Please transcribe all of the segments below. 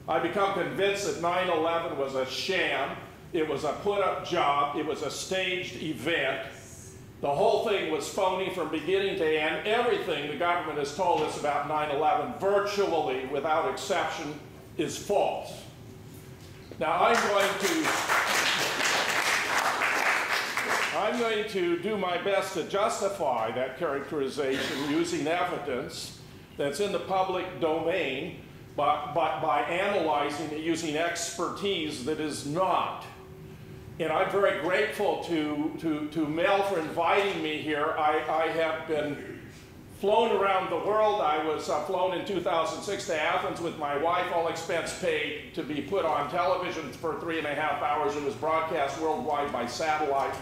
I become convinced that 9/11 was a sham. It was a put-up job. It was a staged event. The whole thing was phony from beginning to end. Everything the government has told us about 9/11, virtually without exception, is false. Now I'm going to do my best to justify that characterization using evidence that's in the public domain, but by analyzing it using expertise that is not. And I'm very grateful to Mel for inviting me here. I have been flown around the world. I was flown in 2006 to Athens with my wife, all expense paid, to be put on television for 3.5 hours. It was broadcast worldwide by satellite.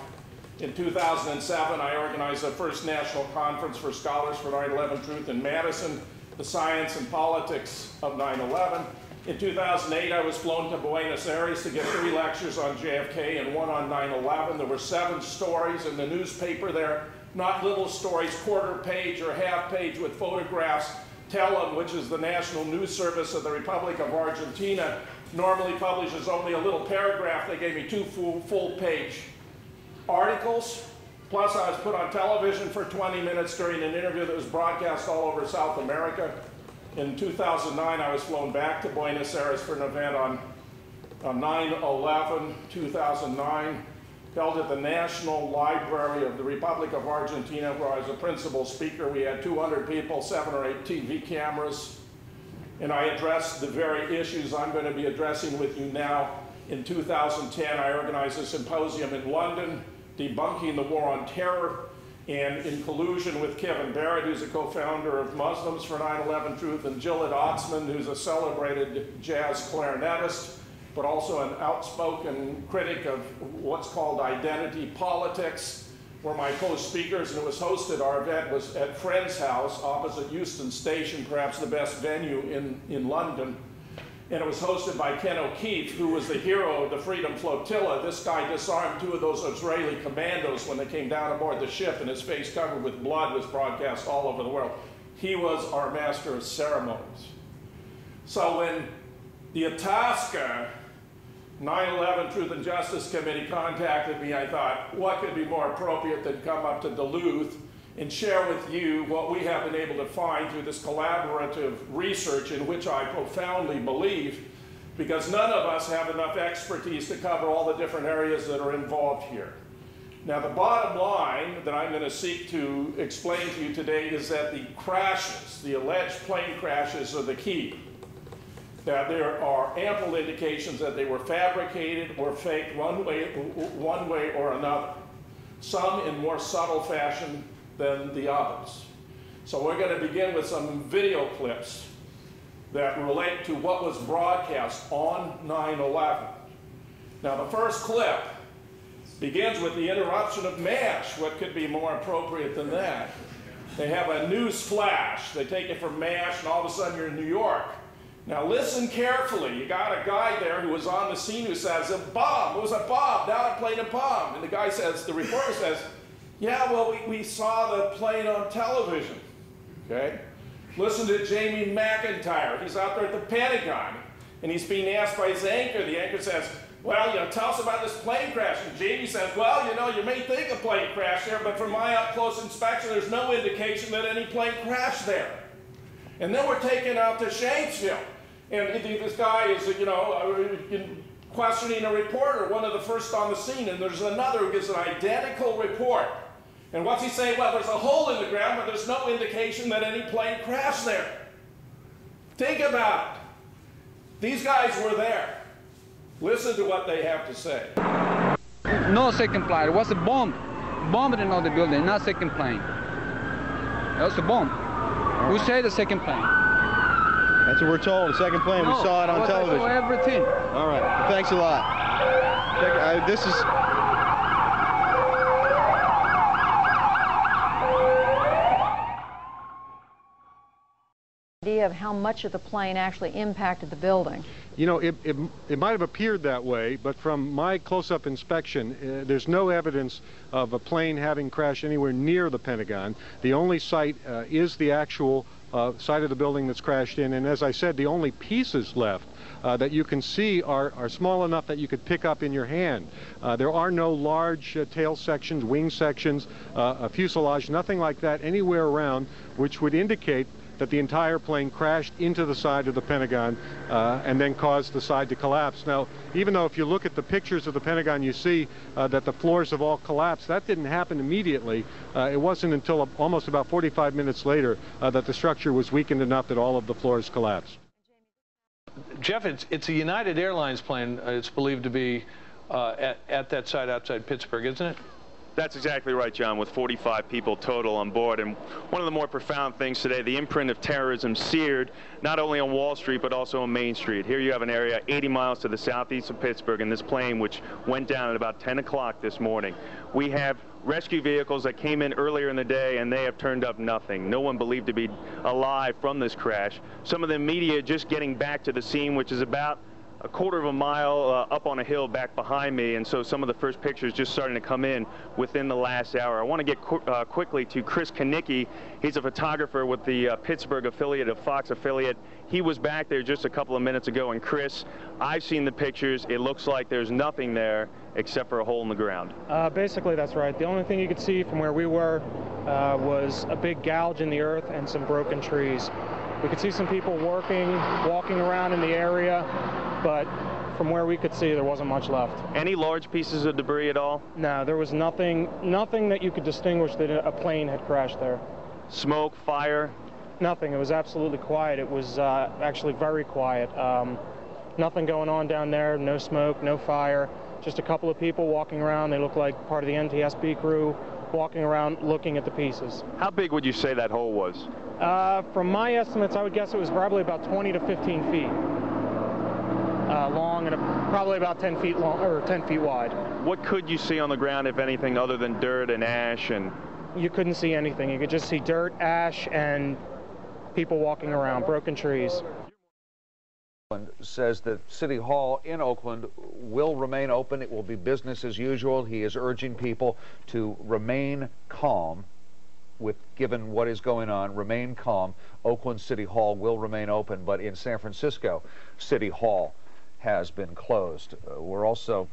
In 2007, I organized the first national conference for scholars for 9/11 Truth in Madison, the science and politics of 9/11. In 2008, I was flown to Buenos Aires to give 3 lectures on JFK and 1 on 9/11. There were 7 stories in the newspaper there, not little stories, quarter page or half page with photographs. Telem, which is the national news service of the Republic of Argentina, normally publishes only a little paragraph. They gave me 2 full-page articles. Plus, I was put on television for 20 minutes during an interview that was broadcast all over South America. In 2009, I was flown back to Buenos Aires for an event on 9/11, 2009, held at the National Library of the Republic of Argentina, where I was a principal speaker. We had 200 people, 7 or 8 TV cameras, and I addressed the very issues I'm going to be addressing with you now. In 2010, I organized a symposium in London, debunking the war on terror, and in collusion with Kevin Barrett, who's a co-founder of Muslims for 9/11 Truth, and Gillett Otzman, who's a celebrated jazz clarinetist, but also an outspoken critic of what's called identity politics, were my co-speakers, and it was hosted, our event was at Friend's house opposite Euston Station, perhaps the best venue in London. And it was hosted by Ken O'Keefe, who was the hero of the Freedom Flotilla. This guy disarmed 2 of those Israeli commandos when they came down aboard the ship, and his face covered with blood was broadcast all over the world. He was our master of ceremonies. So when the Itasca 9/11 Truth and Justice Committee contacted me, I thought, what could be more appropriate than come up to Duluth and share with you what we have been able to find through this collaborative research, in which I profoundly believe, because none of us have enough expertise to cover all the different areas that are involved here. Now, the bottom line that I'm going to seek to explain to you today is that the crashes, the alleged plane crashes, are the key. That there are ample indications that they were fabricated or faked one way or another, some in more subtle fashion than the others. So we're going to begin with some video clips that relate to what was broadcast on 9/11. Now, the first clip begins with the interruption of MASH. What could be more appropriate than that? They have a news flash. They take it from MASH, and all of a sudden you're in New York. Now listen carefully. You got a guy there who was on the scene who says, a bomb, it was a bomb, down a plane, a bomb. And the guy says, the reporter says, yeah, well, we saw the plane on television, okay? Listen to Jamie McIntyre. He's out there at the Pentagon, and he's being asked by his anchor. The anchor says, well, tell us about this plane crash. And Jamie says, well, you may think a plane crashed there, but from my up-close inspection, there's no indication that any plane crashed there. And then we're taken out to Shanksville. And this guy is, questioning a reporter, one of the first on the scene, and there's another who gives an identical report. And what's he say? Well, there's a hole in the ground, but there's no indication that any plane crashed there. Think about it. These guys were there. Listen to what they have to say. No second plane. It was a bomb. Bombed another building, not second plane. That was a bomb. Who said the second plane? That's what we're told, the second plane. No, we saw it on television. I saw everything. All right, well, thanks a lot. This is... idea of how much of the plane actually impacted the building. It might have appeared that way, but from my close-up inspection, there's no evidence of a plane having crashed anywhere near the Pentagon. The only site is the actual site of the building that's crashed in, and as I said, the only pieces left that you can see are small enough that you could pick up in your hand. There are no large tail sections, wing sections, a fuselage, nothing like that anywhere around, which would indicate that the entire plane crashed into the side of the Pentagon and then caused the side to collapse. Now, even though if you look at the pictures of the Pentagon, you see that the floors have all collapsed, that didn't happen immediately. It wasn't until almost about 45 minutes later that the structure was weakened enough that all of the floors collapsed. Jeff, it's a United Airlines plane, it's believed to be at that site outside Pittsburgh, isn't it? That's exactly right, John, with 45 people total on board. And one of the more profound things today, the imprint of terrorism seared not only on Wall Street, but also on Main Street. Here you have an area 80 miles to the southeast of Pittsburgh, and this plane, which went down at about 10 o'clock this morning. We have rescue vehicles that came in earlier in the day, and they have turned up nothing. No one believed to be alive from this crash. Some of the media just getting back to the scene, which is about a quarter of a mile up on a hill back behind me, and so some of the first pictures just starting to come in within the last hour. I want to get quickly to Chris Kanicki. He's a photographer with the Pittsburgh affiliate of Fox affiliate. He was back there just a couple of minutes ago, and Chris, I've seen the pictures. It looks like there's nothing there except for a hole in the ground. Basically, that's right. The only thing you could see from where we were was a big gouge in the earth and some broken trees. We could see some people walking around in the area, but from where we could see, there wasn't much left. Any large pieces of debris at all? No, there was nothing that you could distinguish that a plane had crashed there. Smoke, fire? Nothing. It was absolutely quiet. It was actually very quiet. Nothing going on down there, no smoke, no fire. Just a couple of people walking around. They look like part of the NTSB crew walking around looking at the pieces. How big would you say that hole was? From my estimates, I would guess it was probably about 20 to 15 feet long and probably about 10 feet long or 10 feet wide. What could you see on the ground, if anything, other than dirt and ash? And you couldn't see anything. You could just see dirt, ash, and people walking around, broken trees. Says that City Hall in Oakland will remain open. It will be business as usual. He is urging people to remain calm. Given what is going on, remain calm. Oakland City Hall will remain open, but in San Francisco, City Hall has been closed. We're also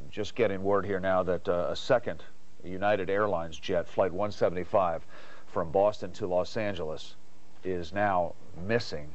just getting word here now that a second United Airlines jet, Flight 175, from Boston to Los Angeles, is now missing.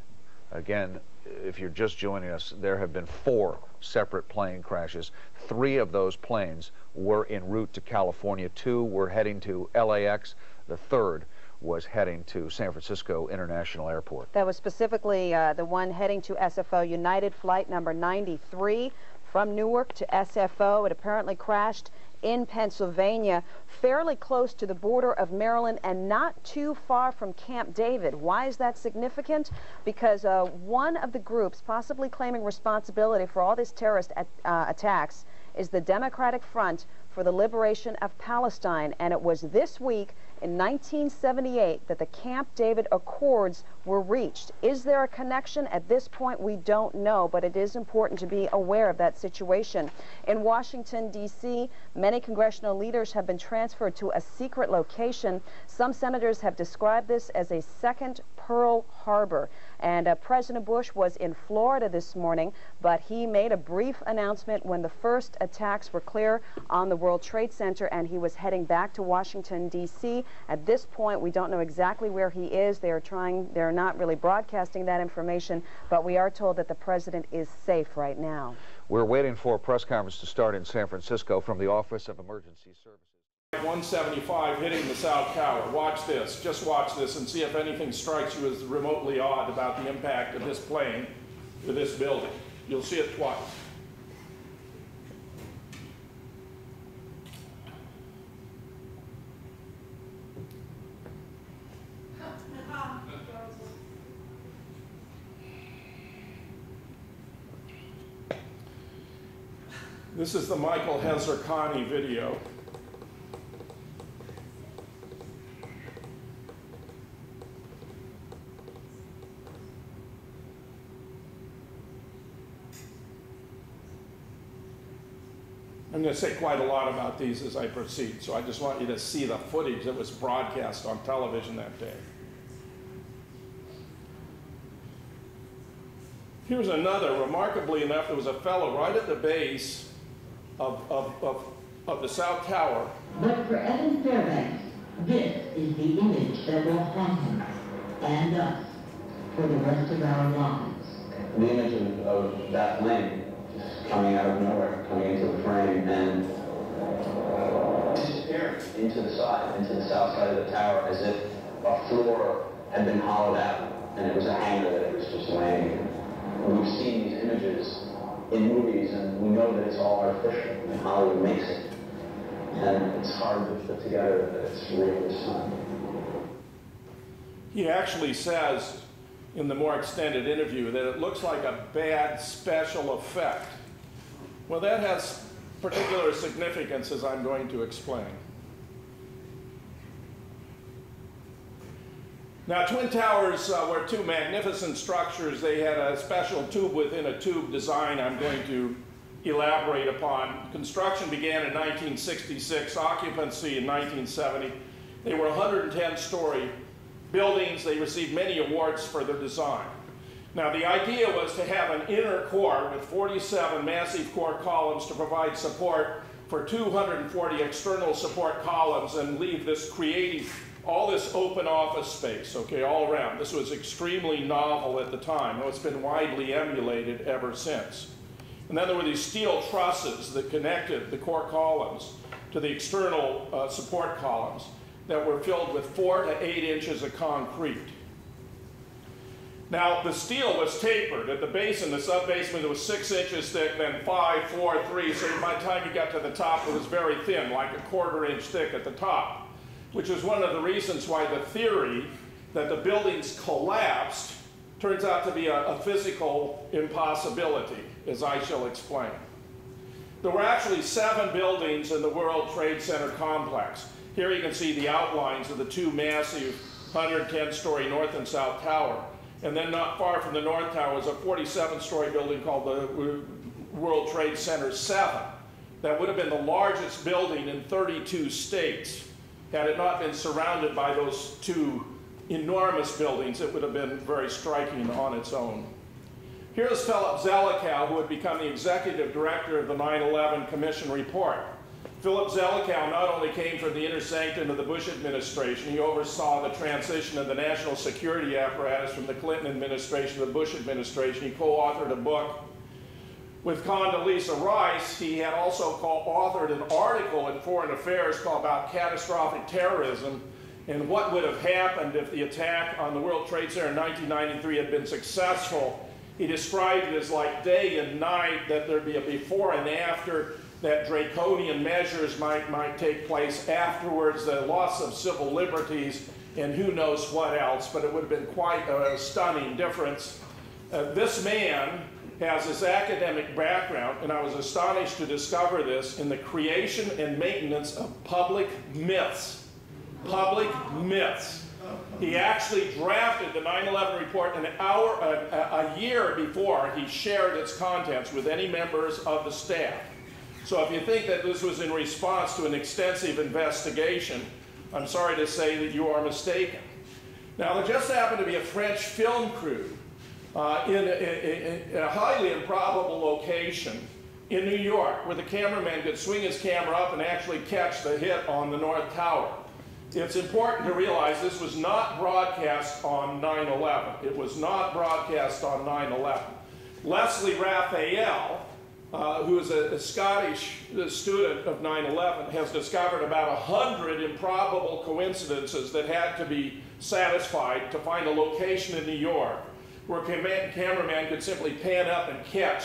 Again, if you're just joining us, there have been 4 separate plane crashes. 3 of those planes were en route to California. 2 were heading to LAX. The 3rd was heading to San Francisco International Airport. That was specifically the one heading to SFO, United Flight number 93 from Newark to SFO. It apparently crashed in Pennsylvania, fairly close to the border of Maryland and not too far from Camp David. Why is that significant? Because one of the groups possibly claiming responsibility for all these terrorist attacks is the Democratic Front for the Liberation of Palestine, and it was this week in 1978 that the Camp David Accords were reached. Is there a connection? At this point, we don't know, but it is important to be aware of that situation. In Washington, D.C., many congressional leaders have been transferred to a secret location. Some senators have described this as a second Pearl Harbor. And President Bush was in Florida this morning, but he made a brief announcement when the first attacks were clear on the World Trade Center, and he was heading back to Washington, D.C. At this point, we don't know exactly where he is. They're not really broadcasting that information, but we are told that the president is safe right now. We're waiting for a press conference to start in San Francisco from the Office of Emergency Services. 175 hitting the South Tower. Watch this. Just watch this and see if anything strikes you as remotely odd about the impact of this plane to this building. You'll see it twice. This is the Michael Fetzer video. I'm going to say quite a lot about these as I proceed, so I just want you to see the footage that was broadcast on television that day. Here's another. Remarkably enough, there was a fellow right at the base of the South Tower. But for Evan Fairbanks, this is the image that will haunt him and us for the rest of our lives. The image of that flame just coming out of nowhere, coming into the frame and disappearing into the side, into the south side of the tower, as if a floor had been hollowed out and it was a hanger that it was just laying in. We've seen these images in movies and we know that it's all artificial and Hollywood makes it. And it's hard to put together that it's real this time. He actually says in the more extended interview that it looks like a bad special effect. Well, that has particular significance, as I'm going to explain. Now, Twin Towers were two magnificent structures. They had a special tube within a tube design I'm going to elaborate upon. Construction began in 1966, occupancy in 1970. They were 110-story buildings. They received many awards for their design. Now, the idea was to have an inner core with 47 massive core columns to provide support for 240 external support columns and leave this creative, all this open office space, okay, all around. This was extremely novel at the time, though it's been widely emulated ever since. And then there were these steel trusses that connected the core columns to the external support columns that were filled with 4 to 8 inches of concrete. Now, the steel was tapered. At the base and the sub-basement, it was 6 inches thick, then 5, 4, 3, so by the time you got to the top, it was very thin, like a 1/4 inch thick at the top, which is one of the reasons why the theory that the buildings collapsed turns out to be a physical impossibility, as I shall explain. There were actually 7 buildings in the World Trade Center complex. Here you can see the outlines of the two massive 110-story North and South Tower. And then not far from the North Tower was a 47-story building called the World Trade Center 7. That would have been the largest building in 32 states. Had it not been surrounded by those two enormous buildings, it would have been very striking on its own. Here's Philip Zelikow, who had become the executive director of the 9/11 Commission report. Philip Zelikow not only came from the inner sanctum of the Bush administration, he oversaw the transition of the national security apparatus from the Clinton administration to the Bush administration. He co-authored a book with Condoleezza Rice. He had also co-authored an article in Foreign Affairs called about catastrophic terrorism and what would have happened if the attack on the World Trade Center in 1993 had been successful. He described it as like day and night, that there'd be a before and after, that draconian measures might take place afterwards, the loss of civil liberties, and who knows what else, but it would have been quite a stunning difference. This man has his academic background, and I was astonished to discover this, in the creation and maintenance of public myths. Public myths. He actually drafted the 9/11 report a year before he shared its contents with any members of the staff. So if you think that this was in response to an extensive investigation, I'm sorry to say that you are mistaken. Now, there just happened to be a French film crew in a highly improbable location in New York, where the cameraman could swing his camera up and actually catch the hit on the North Tower. It's important to realize this was not broadcast on 9/11. It was not broadcast on 9/11. Leslie Raphael, who is a Scottish student of 9/11, has discovered about 100 improbable coincidences that had to be satisfied to find a location in New York where a cameraman could simply pan up and catch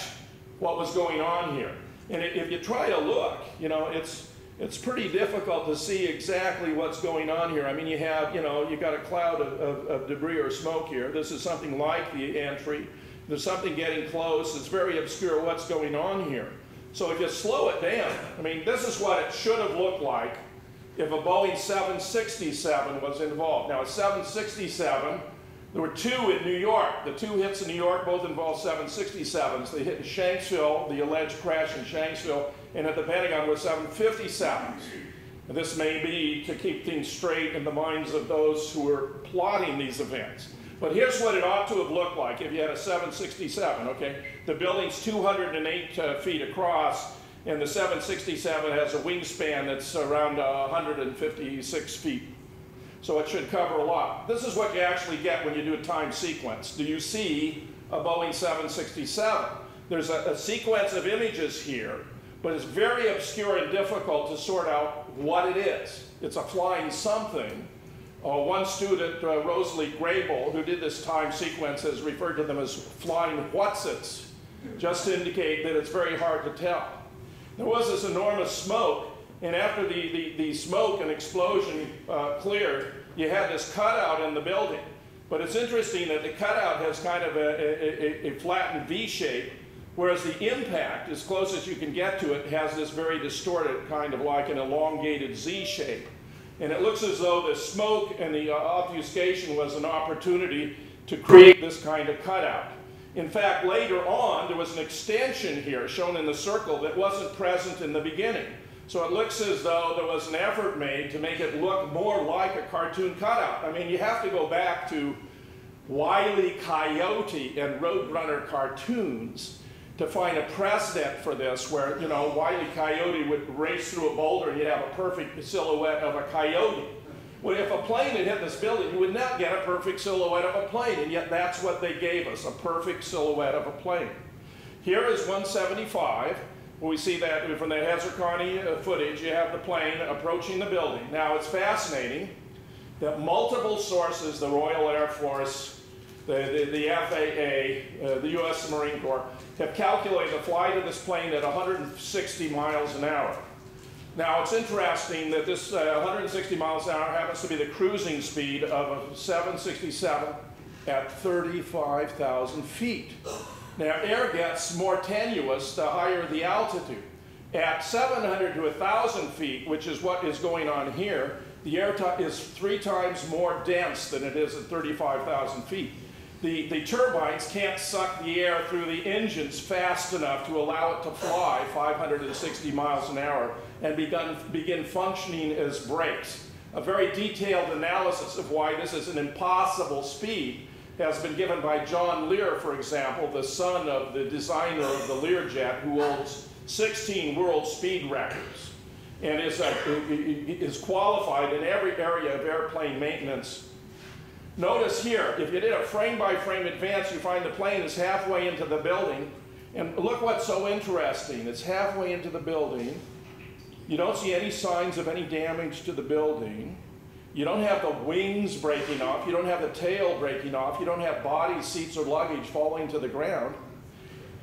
what was going on here. And if you try to look, you know, it's pretty difficult to see exactly what's going on here. I mean, you have, you know, you've got a cloud of debris or smoke here. This is something like the entry. There's something getting close. It's very obscure what's going on here. So if you slow it down, I mean, this is what it should have looked like if a Boeing 767 was involved. Now, a 767, there were 2 in New York. The 2 hits in New York both involved 767s. They hit in Shanksville, the alleged crash in Shanksville, and at the Pentagon were 757s. And this may be to keep things straight in the minds of those who were plotting these events. But here's what it ought to have looked like if you had a 767, okay? The building's 208 feet across, and the 767 has a wingspan that's around 156 feet. So it should cover a lot. This is what you actually get when you do a time sequence. Do you see a Boeing 767? There's a sequence of images here, but it's very obscure and difficult to sort out what it is. It's a flying something. One student, Rosalie Grable, who did this time sequence, has referred to them as flying whatsits, just to indicate that it's very hard to tell. There was this enormous smoke, and after the smoke and explosion cleared, you had this cutout in the building. But it's interesting that the cutout has kind of a flattened V shape, whereas the impact, as close as you can get to it, has this very distorted, kind of like an elongated Z shape. And it looks as though the smoke and the obfuscation was an opportunity to create this kind of cutout. In fact, later on, there was an extension here, shown in the circle, that wasn't present in the beginning. So it looks as though there was an effort made to make it look more like a cartoon cutout. I mean, you have to go back to Wile E. Coyote and Roadrunner cartoons to find a precedent for this, where, you know, Wile E. Coyote would race through a boulder and you'd have a perfect silhouette of a coyote. Well, if a plane had hit this building, you would not get a perfect silhouette of a plane, and yet that's what they gave us, a perfect silhouette of a plane. Here is 175. We see that from the Fetzer footage, you have the plane approaching the building. Now, it's fascinating that multiple sources, the Royal Air Force, the FAA, the U.S. Marine Corps, have calculated the flight of this plane at 160 miles an hour. Now, it's interesting that this 160 miles an hour happens to be the cruising speed of a 767 at 35,000 feet. Now, air gets more tenuous the higher the altitude. At 700 to 1,000 feet, which is what is going on here, the air is 3 times more dense than it is at 35,000 feet. The turbines can't suck the air through the engines fast enough to allow it to fly 560 miles an hour and begin functioning as brakes. A very detailed analysis of why this is an impossible speed has been given by John Lear, for example, the son of the designer of the Learjet, who holds 16 world speed records and is qualified in every area of airplane maintenance. Notice here, if you did a frame-by-frame advance, you find the plane is halfway into the building. And look what's so interesting. It's halfway into the building. You don't see any signs of any damage to the building. You don't have the wings breaking off. You don't have the tail breaking off. You don't have bodies, seats, or luggage falling to the ground.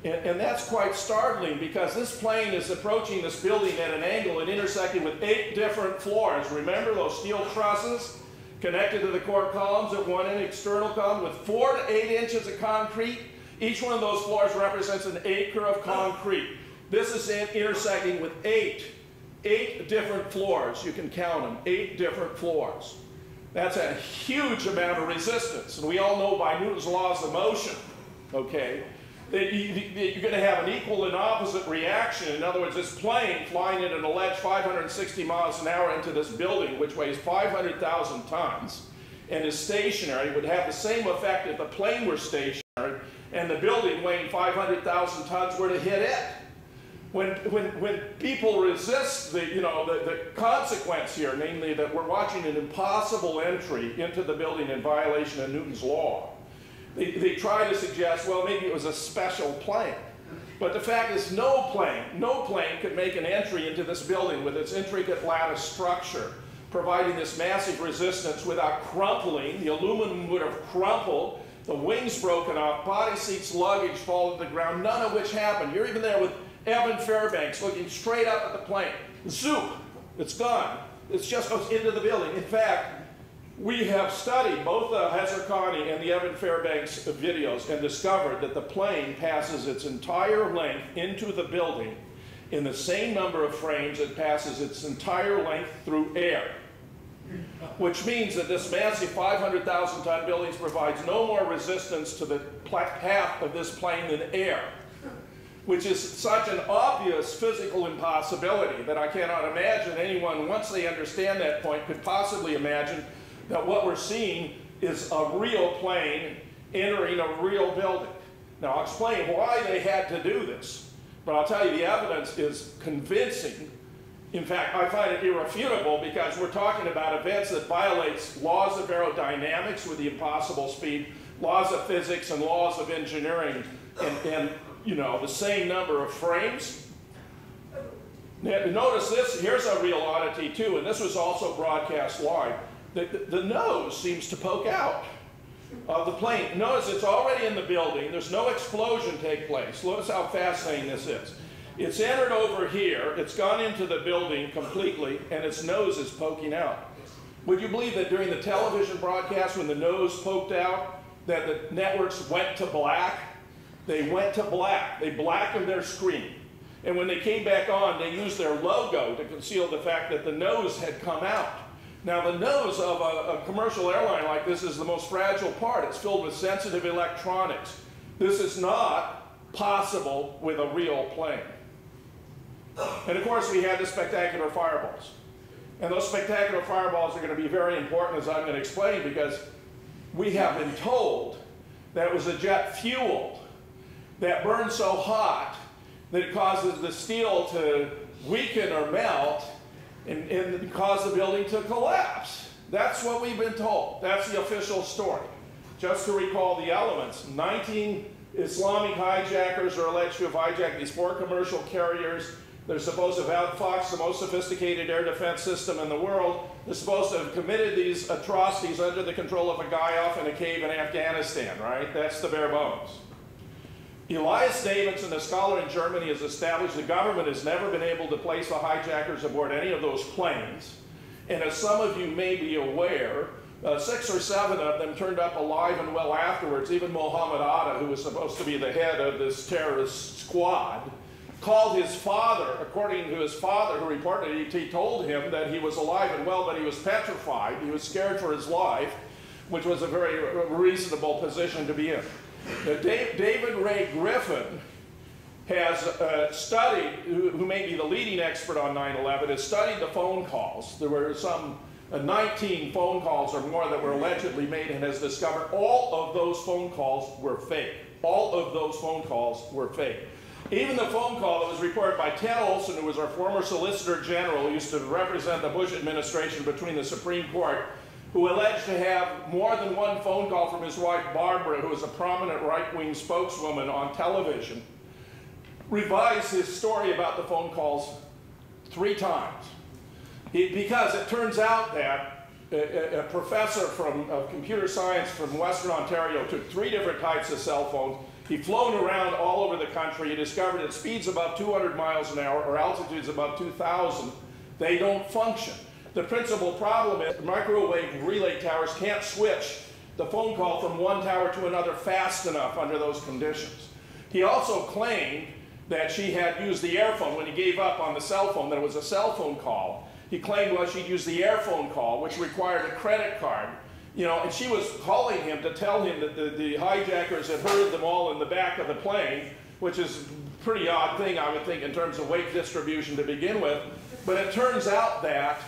And that's quite startling, because this plane is approaching this building at an angle and intersecting with 8 different floors. Remember those steel trusses connected to the core columns at one end, external column, with 4 to 8 inches of concrete? Each one of those floors represents an acre of concrete. This is intersecting with 8 different floors. You can count them, 8 different floors. That's a huge amount of resistance. And we all know by Newton's laws of motion, okay, that you're going to have an equal and opposite reaction. In other words, this plane flying at an alleged 560 miles an hour into this building, which weighs 500,000 tons, and is stationary, would have the same effect if the plane were stationary and the building weighing 500,000 tons were to hit it. When people resist the consequence here, namely that we're watching an impossible entry into the building in violation of Newton's law, they try to suggest, well, maybe it was a special plane. But the fact is, no plane could make an entry into this building with its intricate lattice structure, providing this massive resistance without crumpling. The aluminum would have crumpled, the wings broken off, body seats, luggage fall to the ground, none of which happened. You're even there with Evan Fairbanks looking straight up at the plane. Zoop! It's gone. It just goes into the building. In fact, we have studied both the Fetzer and the Evan Fairbanks videos and discovered that the plane passes its entire length into the building in the same number of frames it passes its entire length through air. Which means that this massive 500,000-ton building provides no more resistance to the path of this plane than air, which is such an obvious physical impossibility that I cannot imagine anyone, once they understand that point, could possibly imagine that what we're seeing is a real plane entering a real building. Now, I'll explain why they had to do this, but I'll tell you the evidence is convincing. In fact, I find it irrefutable because we're talking about events that violates laws of aerodynamics with the impossible speed, laws of physics, and laws of engineering, and you know, the same number of frames. Now, notice this, here's a real oddity too, and this was also broadcast live. The nose seems to poke out of the plane. Notice it's already in the building, there's no explosion take place. Notice how fascinating this is. It's entered over here, it's gone into the building completely, and its nose is poking out. Would you believe that during the television broadcast, when the nose poked out, that the networks went to black? They went to black. They blackened their screen. And when they came back on, they used their logo to conceal the fact that the nose had come out. Now, the nose of a commercial airline like this is the most fragile part. It's filled with sensitive electronics. This is not possible with a real plane. And of course, we had the spectacular fireballs. And those spectacular fireballs are going to be very important, as I'm going to explain, because we have been told that it was a jet fuel that burned so hot that it causes the steel to weaken or melt and cause the building to collapse. That's what we've been told. That's the official story. Just to recall the elements, 19 Islamic hijackers are alleged to have hijacked these 4 commercial carriers. They're supposed to have outfoxed the most sophisticated air defense system in the world. They're supposed to have committed these atrocities under the control of a guy off in a cave in Afghanistan, right? That's the bare bones. Elias Davidson, a scholar in Germany, has established the government has never been able to place the hijackers aboard any of those planes. And as some of you may be aware, 6 or 7 of them turned up alive and well afterwards. Even Mohammed Atta, who was supposed to be the head of this terrorist squad, called his father, according to his father, who reported he told him that he was alive and well, but he was petrified. He was scared for his life, which was a very reasonable position to be in. David Ray Griffin has studied, who may be the leading expert on 9/11, has studied the phone calls. There were some 19 phone calls or more that were allegedly made, and has discovered all of those phone calls were fake. All of those phone calls were fake. Even the phone call that was reported by Ted Olson, who was our former Solicitor General, who used to represent the Bush administration between the Supreme Court, who alleged to have more than one phone call from his wife Barbara, who was a prominent right-wing spokeswoman on television, revised his story about the phone calls 3 times. Because it turns out that a professor of computer science from Western Ontario took 3 different types of cell phones. He'd flown around all over the country. He discovered at speeds above 200 miles an hour or altitudes above 2,000, they don't function. The principal problem is microwave relay towers can't switch the phone call from one tower to another fast enough under those conditions. He also claimed that she had used the airphone when he gave up on the cell phone, that it was a cell phone call. He claimed, well, she'd used the airphone call, which required a credit card. You know, and she was calling him to tell him that the hijackers had herded them all in the back of the plane, which is a pretty odd thing, I would think, in terms of weight distribution to begin with. But it turns out that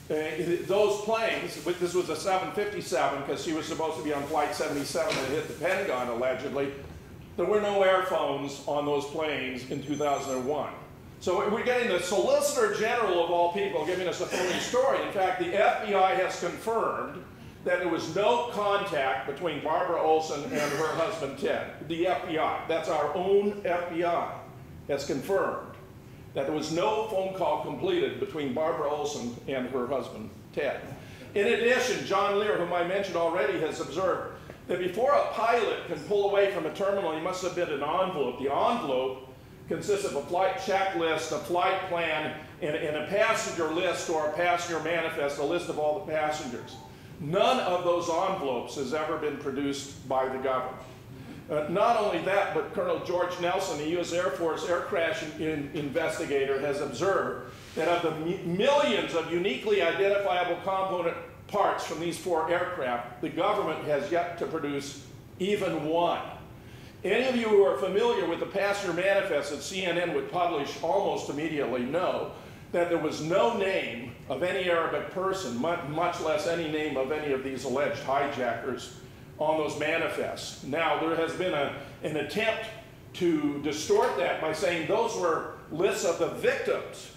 those planes, this was a 757 because she was supposed to be on Flight 77 and hit the Pentagon, allegedly, there were no airphones on those planes in 2001. So we're getting the Solicitor General of all people giving us a phony story. In fact, the FBI has confirmed that there was no contact between Barbara Olson and her husband Ted. The FBI, that's our own FBI, has confirmed that there was no phone call completed between Barbara Olson and her husband Ted. In addition, John Lear, whom I mentioned already, has observed that before a pilot can pull away from a terminal, he must submit an envelope. The envelope consists of a flight checklist, a flight plan, and a passenger list or a passenger manifest, a list of all the passengers. None of those envelopes has ever been produced by the government. Not only that, but Colonel George Nelson, the U.S. Air Force air crash investigator, has observed that of the millions of uniquely identifiable component parts from these 4 aircraft, the government has yet to produce even one. Any of you who are familiar with the passenger manifest that CNN would publish almost immediately know that there was no name of any Arabic person, much less any name of any of these alleged hijackers on those manifests. Now, there has been an attempt to distort that by saying those were lists of the victims.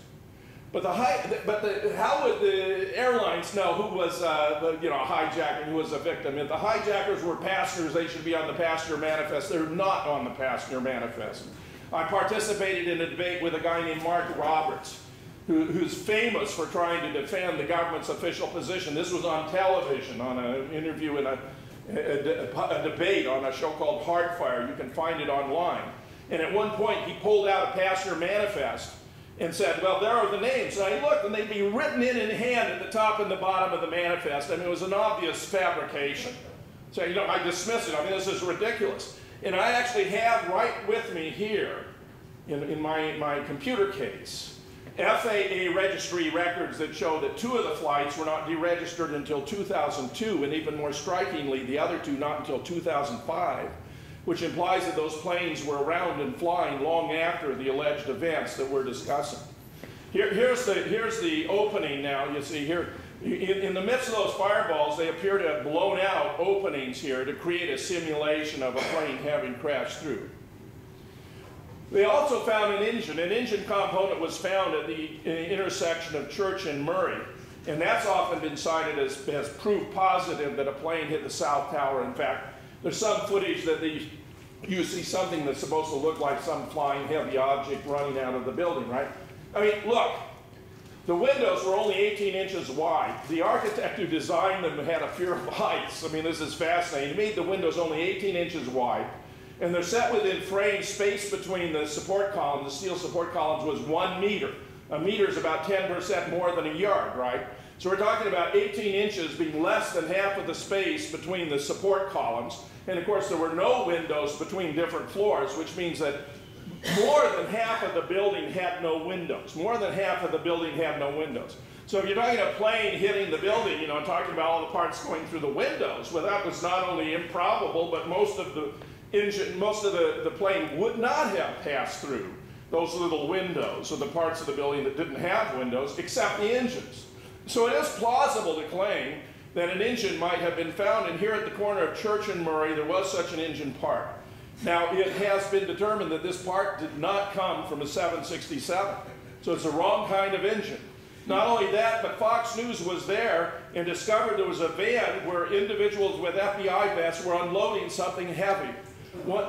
But how would the airlines know who was a hijacker and who was a victim? If the hijackers were passengers, they should be on the passenger manifest. They're not on the passenger manifest. I participated in a debate with a guy named Mark Roberts, who's famous for trying to defend the government's official position. This was on television, on an interview in a debate on a show called Hardfire. You can find it online. And at one point, he pulled out a passenger manifest and said, well, there are the names. And I looked, and they'd be written in hand at the top and the bottom of the manifest. I mean, it was an obvious fabrication. So, I dismiss it. I mean, this is ridiculous. And I actually have right with me here, in my computer case, FAA registry records that show that 2 of the flights were not deregistered until 2002, and even more strikingly, the other 2 not until 2005. Which implies that those planes were around and flying long after the alleged events that we're discussing. Here's the opening now. You see here, in the midst of those fireballs, they appear to have blown out openings here to create a simulation of a plane having crashed through. They also found an engine. An engine component was found at the intersection of Church and Murray. And that's often been cited as proof positive that a plane hit the South Tower. In fact, there's some footage that you see something that's supposed to look like some flying heavy object running out of the building, right? I mean, look, the windows were only 18 inches wide. The architect who designed them had a fear of heights. I mean, this is fascinating. He made the windows only 18 inches wide, and they're set within frames. Space between the support columns, the steel support columns, was 1 meter. A meter is about 10% more than a yard, right? So we're talking about 18 inches being less than half of the space between the support columns. And of course, there were no windows between different floors, which means that more than half of the building had no windows. More than half of the building had no windows. So if you're talking a plane hitting the building, and talking about all the parts going through the windows, well, that was not only improbable, but most of the plane would not have passed through those little windows, or the parts of the building that didn't have windows, except the engines. So it is plausible to claim that an engine might have been found, and here at the corner of Church and Murray, there was such an engine part. Now, it has been determined that this part did not come from a 767, so it's the wrong kind of engine. Not only that, but Fox News was there and discovered there was a van where individuals with FBI vests were unloading something heavy. One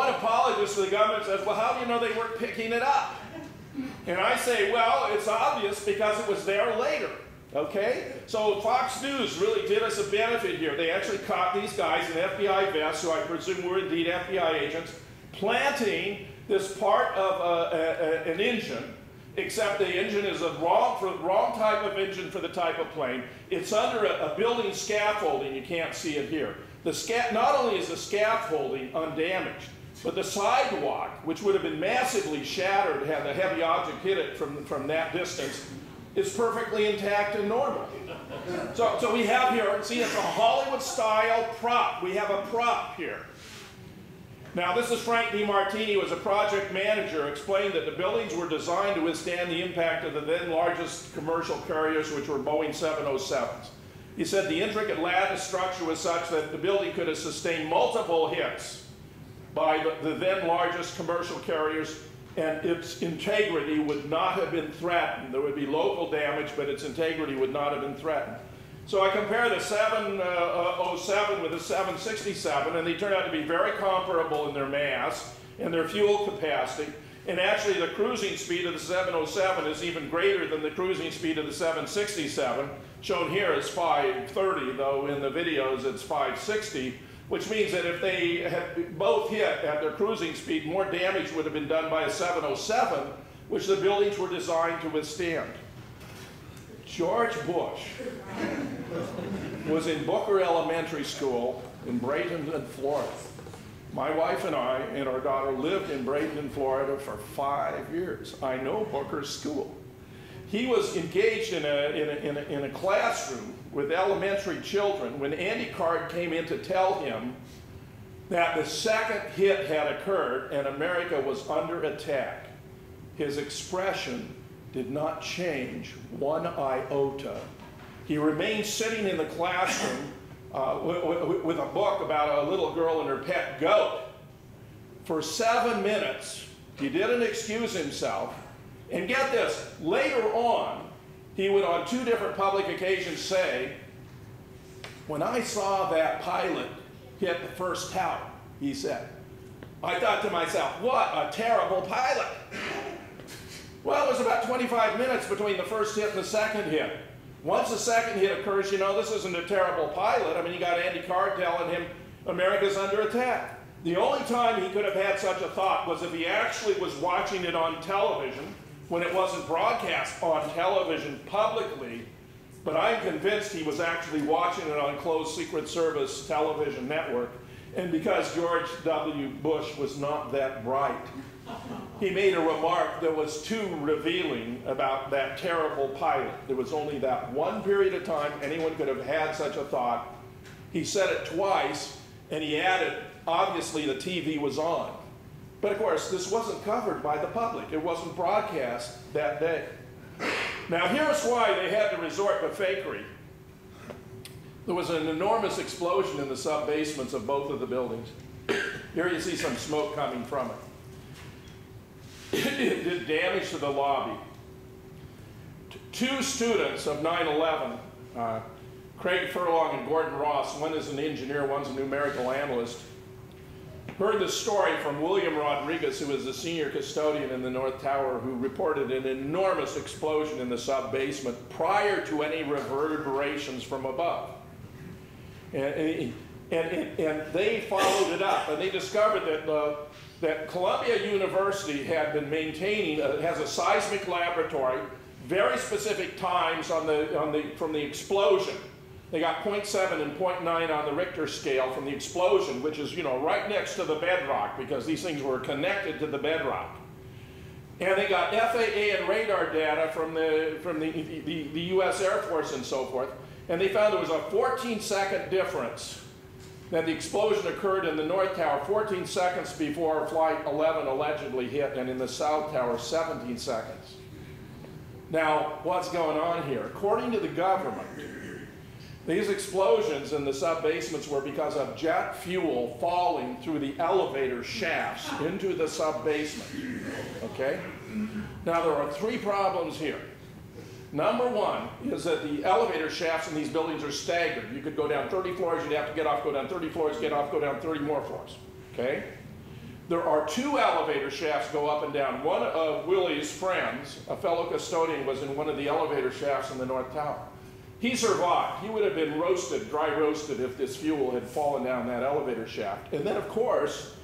apologist to the government says, well, how do you know they weren't picking it up? And I say, well, it's obvious because it was there later. Okay? So Fox News really did us a benefit here. They actually caught these guys in FBI vests, who I presume were indeed FBI agents, planting this part of an engine, except the engine is the wrong type of engine for the type of plane. It's under a building scaffolding. You can't see it here. Not only is the scaffolding undamaged, but the sidewalk, which would have been massively shattered had the heavy object hit it from that distance, is perfectly intact and normal. So we have here, see, it's a Hollywood-style prop. We have a prop here. Now, this is Frank DiMartini, who was a project manager, explained that the buildings were designed to withstand the impact of the then largest commercial carriers, which were Boeing 707s. He said the intricate lattice structure was such that the building could have sustained multiple hits by the then largest commercial carriers, and its integrity would not have been threatened. There would be local damage, but its integrity would not have been threatened. So I compare the 707 with the 767, and they turn out to be very comparable in their mass and their fuel capacity. And actually, the cruising speed of the 707 is even greater than the cruising speed of the 767. Shown here is 530, though in the videos it's 560. Which means that if they had both hit at their cruising speed, more damage would have been done by a 707, which the buildings were designed to withstand. George Bush was in Booker Elementary School in Bradenton, Florida. My wife and I and our daughter lived in Bradenton, Florida for 5 years. I know Booker's school. He was engaged in a classroom with elementary children when Andy Card came in to tell him that the second hit had occurred and America was under attack. his expression did not change one iota. He remained sitting in the classroom with a book about a little girl and her pet goat. For 7 minutes, he didn't excuse himself. And get this, later on, he would on 2 different public occasions say, when I saw that pilot hit the first tower, he said, I thought to myself, what a terrible pilot. Well, it was about 25 minutes between the first hit and the second hit. Once the second hit occurs, you know, this isn't a terrible pilot. I mean, you got Andy Card telling him America's under attack. The only time he could have had such a thought was if he actually was watching it on television when it wasn't broadcast on television publicly. But I'm convinced he was actually watching it on closed Secret Service television network. And because George W. Bush was not that bright, he made a remark that was too revealing about that terrible pilot. There was only that one period of time anyone could have had such a thought. He said it twice, and he added, obviously the TV was on. But of course, this wasn't covered by the public. It wasn't broadcast that day. Now here's why they had to resort to fakery. There was an enormous explosion in the sub-basements of both of the buildings. Here you see some smoke coming from it. It did damage to the lobby. 2 students of 9/11, Craig Furlong and Gordon Ross, one is an engineer, one's a numerical analyst, heard the story from William Rodriguez, who was the senior custodian in the North Tower, who reported an enormous explosion in the sub-basement prior to any reverberations from above. And they followed it up, and they discovered that Columbia University had been maintaining, has a seismic laboratory, very specific times from the explosion. They got 0.7 and 0.9 on the Richter scale from the explosion, which is, you know, right next to the bedrock, because these things were connected to the bedrock. And they got FAA and radar data from the U.S. Air Force and so forth, and they found there was a 14-second difference that the explosion occurred in the North Tower 14 seconds before Flight 11 allegedly hit, and in the South Tower 17 seconds. Now, what's going on here? According to the government, these explosions in the sub-basements were because of jet fuel falling through the elevator shafts into the sub-basement, okay? Now, there are 3 problems here. Number 1 is that the elevator shafts in these buildings are staggered. You could go down 30 floors, you'd have to get off, go down 30 floors, get off, go down 30 more floors, okay? There are 2 elevator shafts go up and down. One of Willie's friends, a fellow custodian, was in one of the elevator shafts in the North Tower. He survived. He would have been roasted, dry roasted, if this fuel had fallen down that elevator shaft. And then, of course,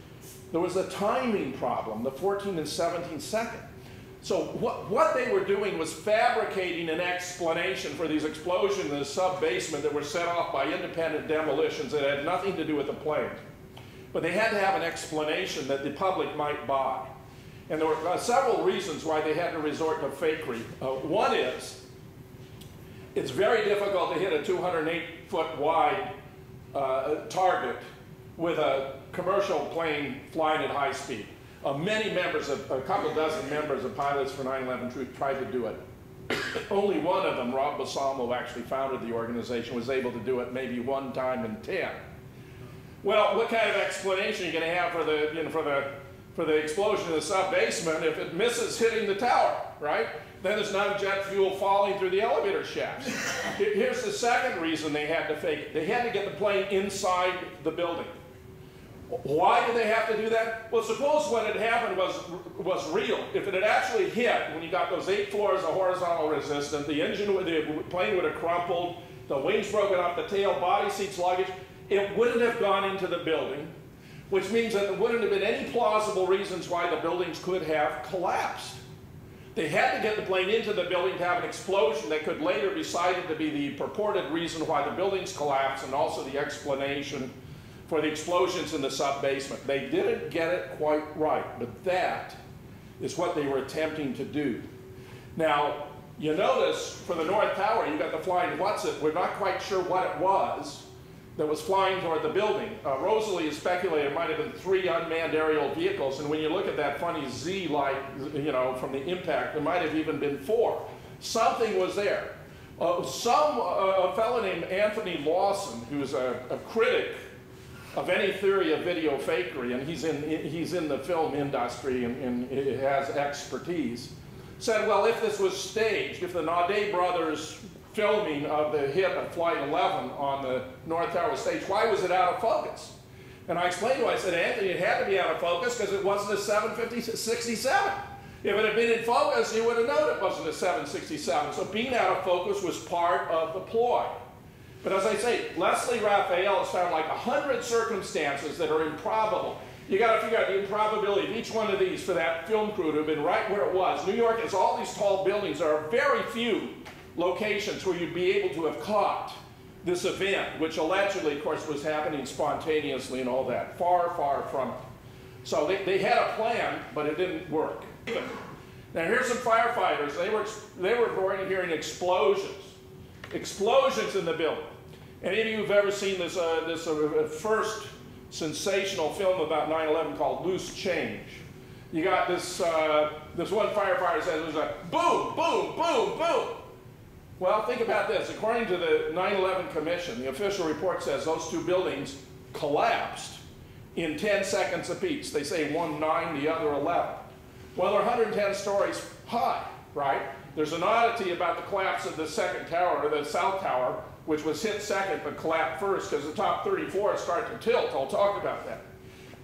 there was a timing problem, the 14 and 17 second. So what they were doing was fabricating an explanation for these explosions in the sub-basement that were set off by independent demolitions that had nothing to do with the plane. But they had to have an explanation that the public might buy. And there were several reasons why they had to resort to fakery. One is, it's very difficult to hit a 208-foot wide target with a commercial plane flying at high speed. A couple dozen members of Pilots for 9/11 Truth tried to do it. Only one of them, Rob Balsamo, who actually founded the organization, was able to do it maybe 1 time in 10. Well, what kind of explanation are you going to have for the explosion in the sub-basement if it misses hitting the tower, right? Then there's not jet fuel falling through the elevator shafts. Here's the second reason they had to fake it. They had to get the plane inside the building. Why did they have to do that? Well, suppose what had happened was real. If it had actually hit, when you got those 8 floors of horizontal resistance, the plane would have crumpled, the wings broken off the tail, body seats, luggage, it wouldn't have gone into the building, which means that there wouldn't have been any plausible reasons why the buildings could have collapsed. They had to get the plane into the building to have an explosion that could later be cited to be the purported reason why the buildings collapsed, and also the explanation for the explosions in the sub-basement. They didn't get it quite right, but that is what they were attempting to do. Now, you notice for the North Tower, you got the Flying What's-It. We're not quite sure what it was, that was flying toward the building. Rosalie has speculated it might have been 3 unmanned aerial vehicles, and when you look at that funny Z-like, you know, from the impact, there might have even been 4. Something was there. A fellow named Anthony Lawson, who's a critic of any theory of video fakery, and he's in the film industry and has expertise, said, well, if this was staged, if the Naudet brothers filming of the hit of Flight 11 on the North Tower was staged, why was it out of focus? And I explained to him, I said, Anthony, it had to be out of focus because it wasn't a 767. If it had been in focus, you would have known it wasn't a 767. So being out of focus was part of the ploy. But as I say, Leslie Raphael has found like 100 circumstances that are improbable. You got to figure out the improbability of each one of these for that film crew to have been right where it was. New York has all these tall buildings. There are very few locations where you'd be able to have caught this event, which allegedly, of course, was happening spontaneously and all that. Far, far from it. So they had a plan, but it didn't work. Now here's some firefighters. They were reporting hearing explosions in the building. Any of you who've ever seen this first sensational film about 9/11 called Loose Change? You got this one firefighter says it was a boom, boom, boom, boom. Well, think about this. According to the 9/11 Commission, the official report says those 2 buildings collapsed in 10 seconds apiece. They say one 9, the other 11. Well, they're 110 stories high, right? There's an oddity about the collapse of the second tower, or the south tower, which was hit second but collapsed first because the top 34 start to tilt. I'll talk about that.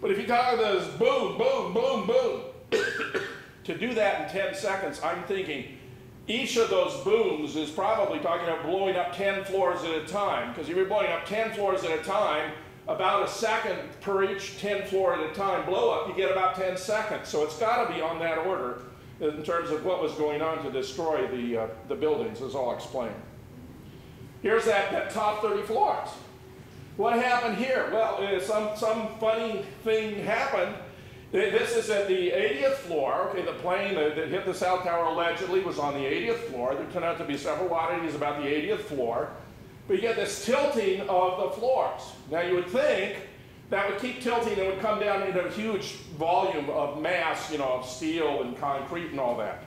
But if you talk about this boom, boom, boom, boom, to do that in 10 seconds, I'm thinking each of those booms is probably talking about blowing up 10 floors at a time, because if you're blowing up 10 floors at a time, about a second per each 10 floor at a time blow up, you get about 10 seconds. So it's got to be on that order in terms of what was going on to destroy the buildings, as I'll explain. Here's that top 30 floors. What happened here? Well, some funny thing happened. This is at the 80th floor. Okay, the plane that hit the South Tower allegedly was on the 80th floor. There turned out to be several oddities about the 80th floor. But you get this tilting of the floors. Now you would think that would keep tilting and would come down into a huge volume of mass, you know, of steel and concrete and all that.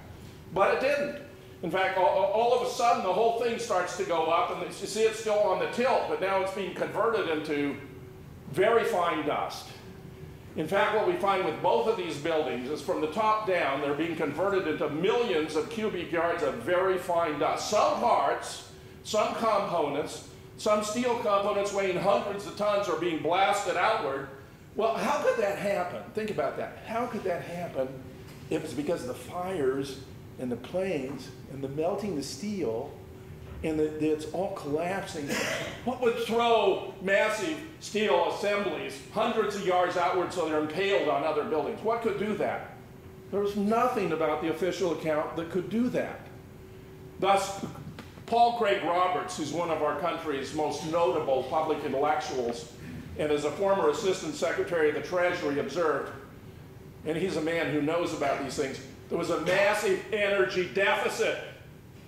But it didn't. In fact, all of a sudden the whole thing starts to go up, and you see it's still on the tilt, but now it's being converted into very fine dust. In fact, what we find with both of these buildings is from the top down, they're being converted into millions of cubic yards of very fine dust. Some parts, some components, some steel components weighing hundreds of tons are being blasted outward. Well, how could that happen? Think about that. How could that happen if it's because of the fires and the planes and the melting the steel and it's all collapsing? What would throw massive steel assemblies hundreds of yards outward so they're impaled on other buildings? What could do that? There was nothing about the official account that could do that. Thus, Paul Craig Roberts, who's one of our country's most notable public intellectuals, and as a former Assistant Secretary of the Treasury, observed, and he's a man who knows about these things, there was a massive energy deficit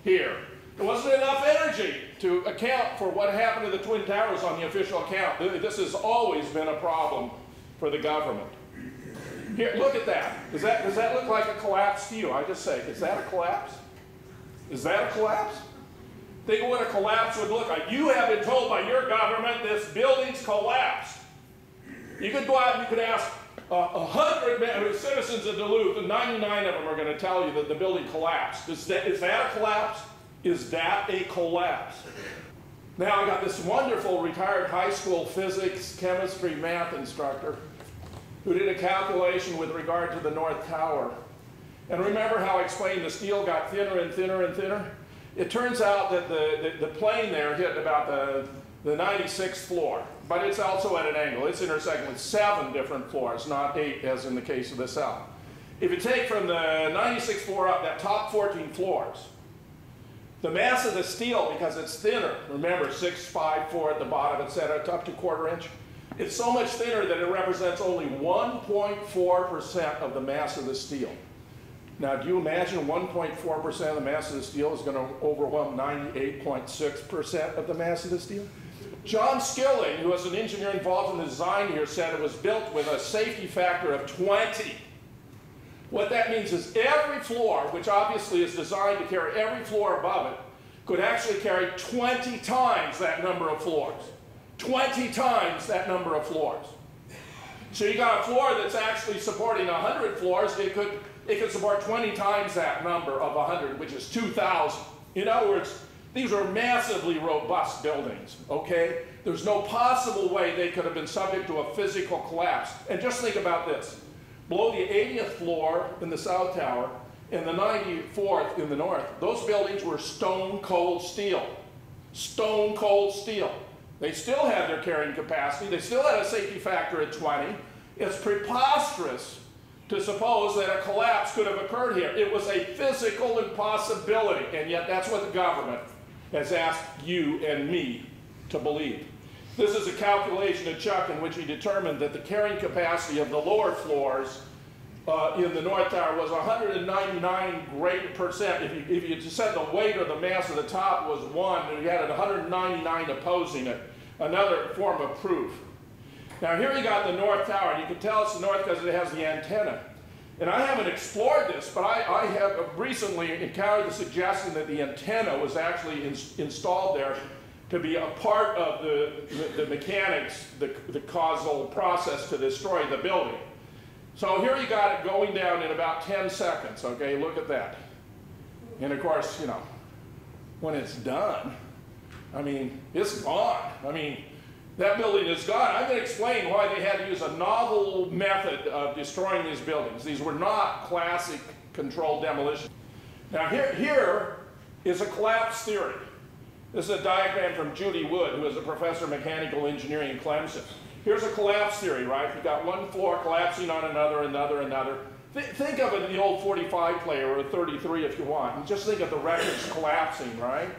here. There wasn't enough energy to account for what happened to the Twin Towers on the official account. This has always been a problem for the government. Here, look at that. Does that look like a collapse to you? I just say, is that a collapse? Is that a collapse? Think of what a collapse would look like. You have been told by your government this building's collapsed. You could go out and you could ask 100 citizens of Duluth, and 99 of them are going to tell you that the building collapsed. Is that a collapse? Is that a collapse? Now I got this wonderful retired high school physics, chemistry, math instructor who did a calculation with regard to the North Tower. And remember how I explained the steel got thinner and thinner and thinner? It turns out that the plane there hit about the 96th floor, but it's also at an angle. It's intersecting with 7 different floors, not 8 as in the case of the South. If you take from the 96th floor up, that top 14 floors, the mass of the steel, because it's thinner, remember 6, 5, 4 at the bottom, etc., it's up to 1/4 inch. It's so much thinner that it represents only 1.4% of the mass of the steel. Now, do you imagine 1.4% of the mass of the steel is going to overwhelm 98.6% of the mass of the steel? John Skilling, who was an engineer involved in the design here, said it was built with a safety factor of 20. What that means is every floor, which obviously is designed to carry every floor above it, could actually carry 20 times that number of floors. 20 times that number of floors. So you got a floor that's actually supporting 100 floors, it could support 20 times that number of 100, which is 2,000. In other words, these are massively robust buildings, okay? There's no possible way they could have been subject to a physical collapse. And just think about this. Below the 80th floor in the South Tower and the 94th in the North, those buildings were stone cold steel. Stone cold steel. They still had their carrying capacity. They still had a safety factor at 20. It's preposterous to suppose that a collapse could have occurred here. It was a physical impossibility, and yet that's what the government has asked you and me to believe. This is a calculation of Chuck in which he determined that the carrying capacity of the lower floors in the North Tower was 199%. If you said the weight or the mass of the top was 1, and you had 199 opposing it, another form of proof. Now here you got the North Tower, and you can tell it's the North because it has the antenna. And I haven't explored this, but I have recently encountered the suggestion that the antenna was actually installed there to be a part of the mechanics, the causal process to destroy the building. So here you got it going down in about 10 seconds, okay? Look at that. And of course, you know, when it's done, I mean, it's gone. I mean, that building is gone. I'm going to explain why they had to use a novel method of destroying these buildings. These were not classic controlled demolition. Now here is a collapse theory. This is a diagram from Judy Wood, who is a professor of mechanical engineering in Clemson. Here's a collapse theory, right? You've got one floor collapsing on another. Think of it in the old 45 player, or a 33 if you want, and just think of the records collapsing, right?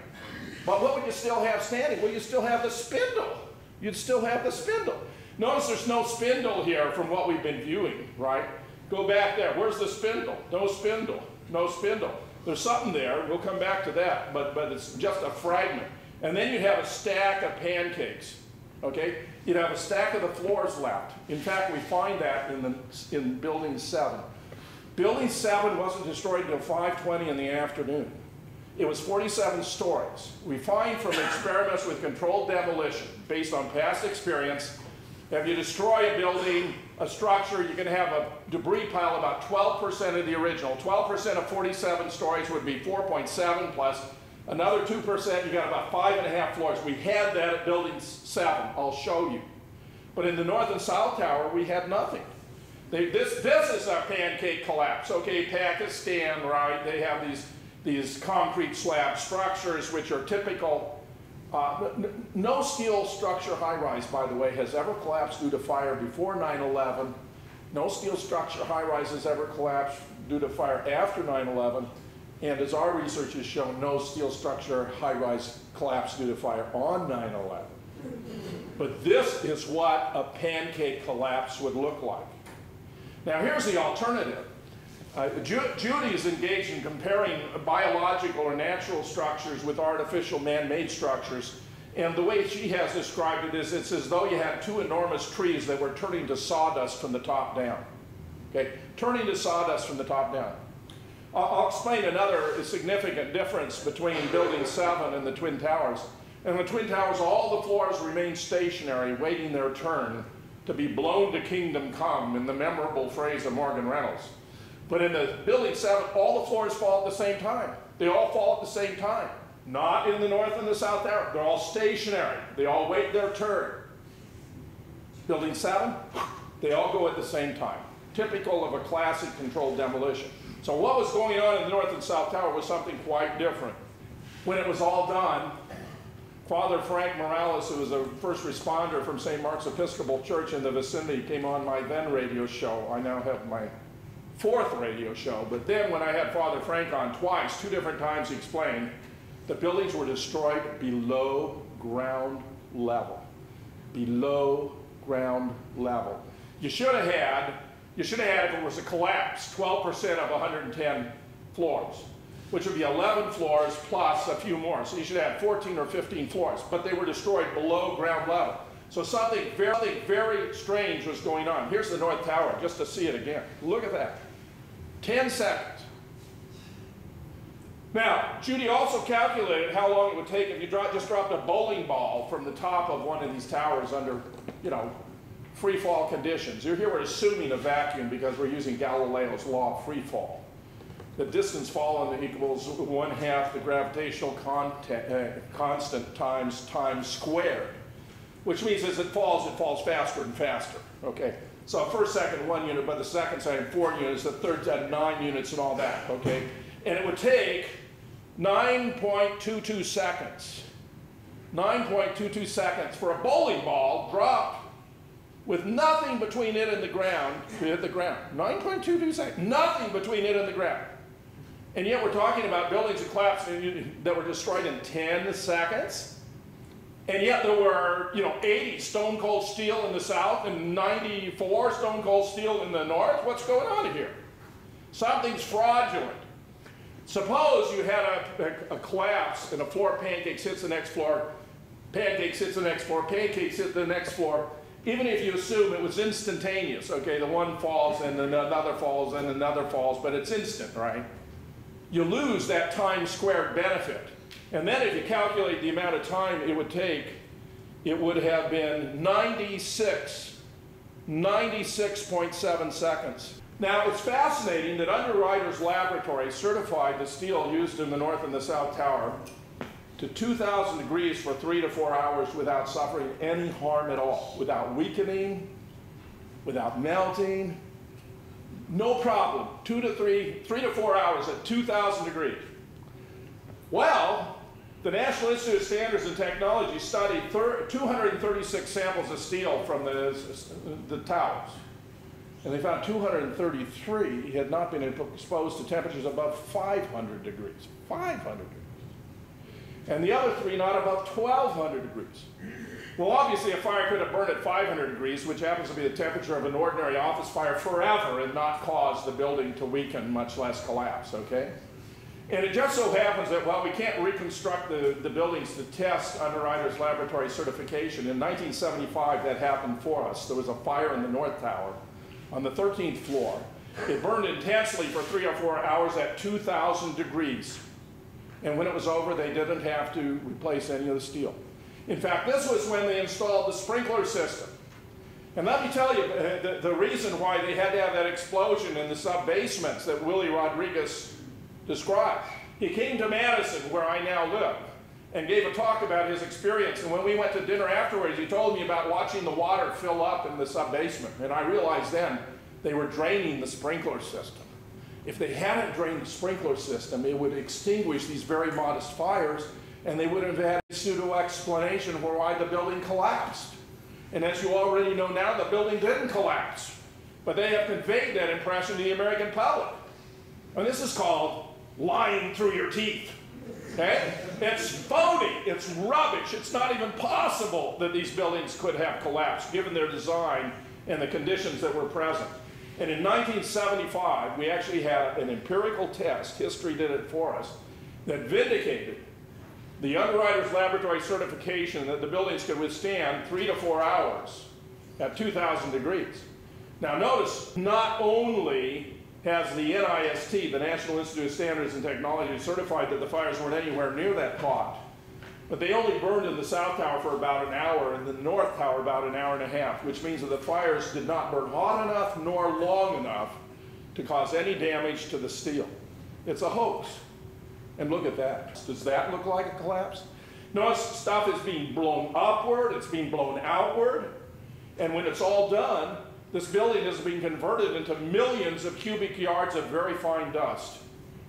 But what would you still have standing? Well, you still have the spindle. You'd still have the spindle. Notice there's no spindle here from what we've been viewing, right? Go back there. Where's the spindle? No spindle. No spindle. There's something there. We'll come back to that, but it's just a fragment. And then you'd have a stack of pancakes, okay? You'd have a stack of the floors left. In fact, we find that in Building 7. Building 7 wasn't destroyed until 5:20 in the afternoon. It was 47 stories. We find from experiments with controlled demolition, based on past experience, if you destroy a building, a structure, you can have a debris pile about 12% of the original. 12% of 47 stories would be 4.7 plus another 2%, you got about 5.5 floors. We had that at Building 7. I'll show you. But in the North and South Tower, we had nothing. This is a pancake collapse. Okay, Pakistan, right? They have these concrete slab structures which are typical. No steel structure high-rise, by the way, has ever collapsed due to fire before 9/11. No steel structure high-rise has ever collapsed due to fire after 9/11. And as our research has shown, no steel structure high-rise collapsed due to fire on 9/11. But this is what a pancake collapse would look like. Now here's the alternative. Judy is engaged in comparing biological or natural structures with artificial man-made structures. And the way she has described it is it's as though you had two enormous trees that were turning to sawdust from the top down. Okay, turning to sawdust from the top down. I'll explain another significant difference between Building 7 and the Twin Towers. In the Twin Towers, all the floors remain stationary, waiting their turn to be blown to kingdom come, in the memorable phrase of Morgan Reynolds. But in the Building 7, all the floors fall at the same time. They all fall at the same time. Not in the North and the South Tower. They're all stationary. They all wait their turn. Building 7, they all go at the same time. Typical of a classic controlled demolition. So what was going on in the North and South Tower was something quite different. When it was all done, Father Frank Morales, who was a first responder from St. Mark's Episcopal Church in the vicinity, came on my then radio show. I now have my 4th radio show. But then when I had Father Frank on twice, 2 different times, he explained the buildings were destroyed below ground level. Below ground level. You should have had, if it was a collapse, 12% of 110 floors. which would be 11 floors plus a few more. So you should have 14 or 15 floors, but they were destroyed below ground level. So something very strange was going on. Here's the North Tower, just to see it again. Look at that. 10 seconds. Now, Judy also calculated how long it would take if you just dropped a bowling ball from the top of one of these towers under, free fall conditions. Here we're assuming a vacuum because we're using Galileo's law of free fall. The distance fallen equals 1/2 the gravitational constant times time squared, which means as it falls faster and faster. Okay, so first second 1 unit, but the second second 4 units, the third second 9 units, and all that. Okay, and it would take 9.22 seconds. 9.22 seconds for a bowling ball dropped with nothing between it and the ground to hit the ground. 9.22 seconds, nothing between it and the ground. And yet we're talking about buildings that collapsed that were destroyed in 10 seconds. And yet there were, 80 stone cold steel in the south and 94 stone cold steel in the north. What's going on here? Something's fraudulent. Suppose you had a collapse and a floor pancakes hits the next floor, pancakes hits the next floor, pancakes hit the next floor. Even if you assume it was instantaneous, okay, the one falls and another falls and another falls, but it's instant, right? You lose that time squared benefit. And then if you calculate the amount of time it would take, it would have been 96.7 seconds. Now, it's fascinating that Underwriters Laboratory certified the steel used in the North and the South Tower to 2,000 degrees for 3 to 4 hours without suffering any harm at all, without weakening, without melting. No problem, 3 to 4 hours at 2,000 degrees. Well, the National Institute of Standards and Technology studied 236 samples of steel from the towers. And they found 233 had not been exposed to temperatures above 500 degrees. 500 degrees. And the other 3 not above 1,200 degrees. Well, obviously a fire could have burned at 500 degrees, which happens to be the temperature of an ordinary office fire forever, and not cause the building to weaken, much less collapse, okay? And it just so happens that, well, we can't reconstruct the buildings to test Underwriters Laboratory certification. In 1975, that happened for us. There was a fire in the North Tower on the 13th floor. It burned intensely for 3 or 4 hours at 2,000 degrees. And when it was over, they didn't have to replace any of the steel. In fact, this was when they installed the sprinkler system. And let me tell you the reason why they had to have that explosion in the sub-basements that Willie Rodriguez described. He came to Madison, where I now live, and gave a talk about his experience. And when we went to dinner afterwards, he told me about watching the water fill up in the sub-basement. And I realized then they were draining the sprinkler system. If they hadn't drained the sprinkler system, it would extinguish these very modest fires, and they would have had a pseudo-explanation for why the building collapsed. And as you already know now, the building didn't collapse. But they have conveyed that impression to the American public. And this is called lying through your teeth. Okay? It's phony. It's rubbish. It's not even possible that these buildings could have collapsed, given their design and the conditions that were present. And in 1975, we actually had an empirical test, history did it for us, that vindicated the Underwriters Laboratory certification that the buildings could withstand 3 to 4 hours at 2,000 degrees. Now notice, not only has the NIST, the National Institute of Standards and Technology, certified that the fires weren't anywhere near that hot, but they only burned in the South Tower for about an hour and the North Tower about an hour and a half, which means that the fires did not burn hot enough nor long enough to cause any damage to the steel. It's a hoax. And look at that. Does that look like a collapse? Notice stuff is being blown upward, it's being blown outward, and when it's all done, this building is being converted into millions of cubic yards of very fine dust.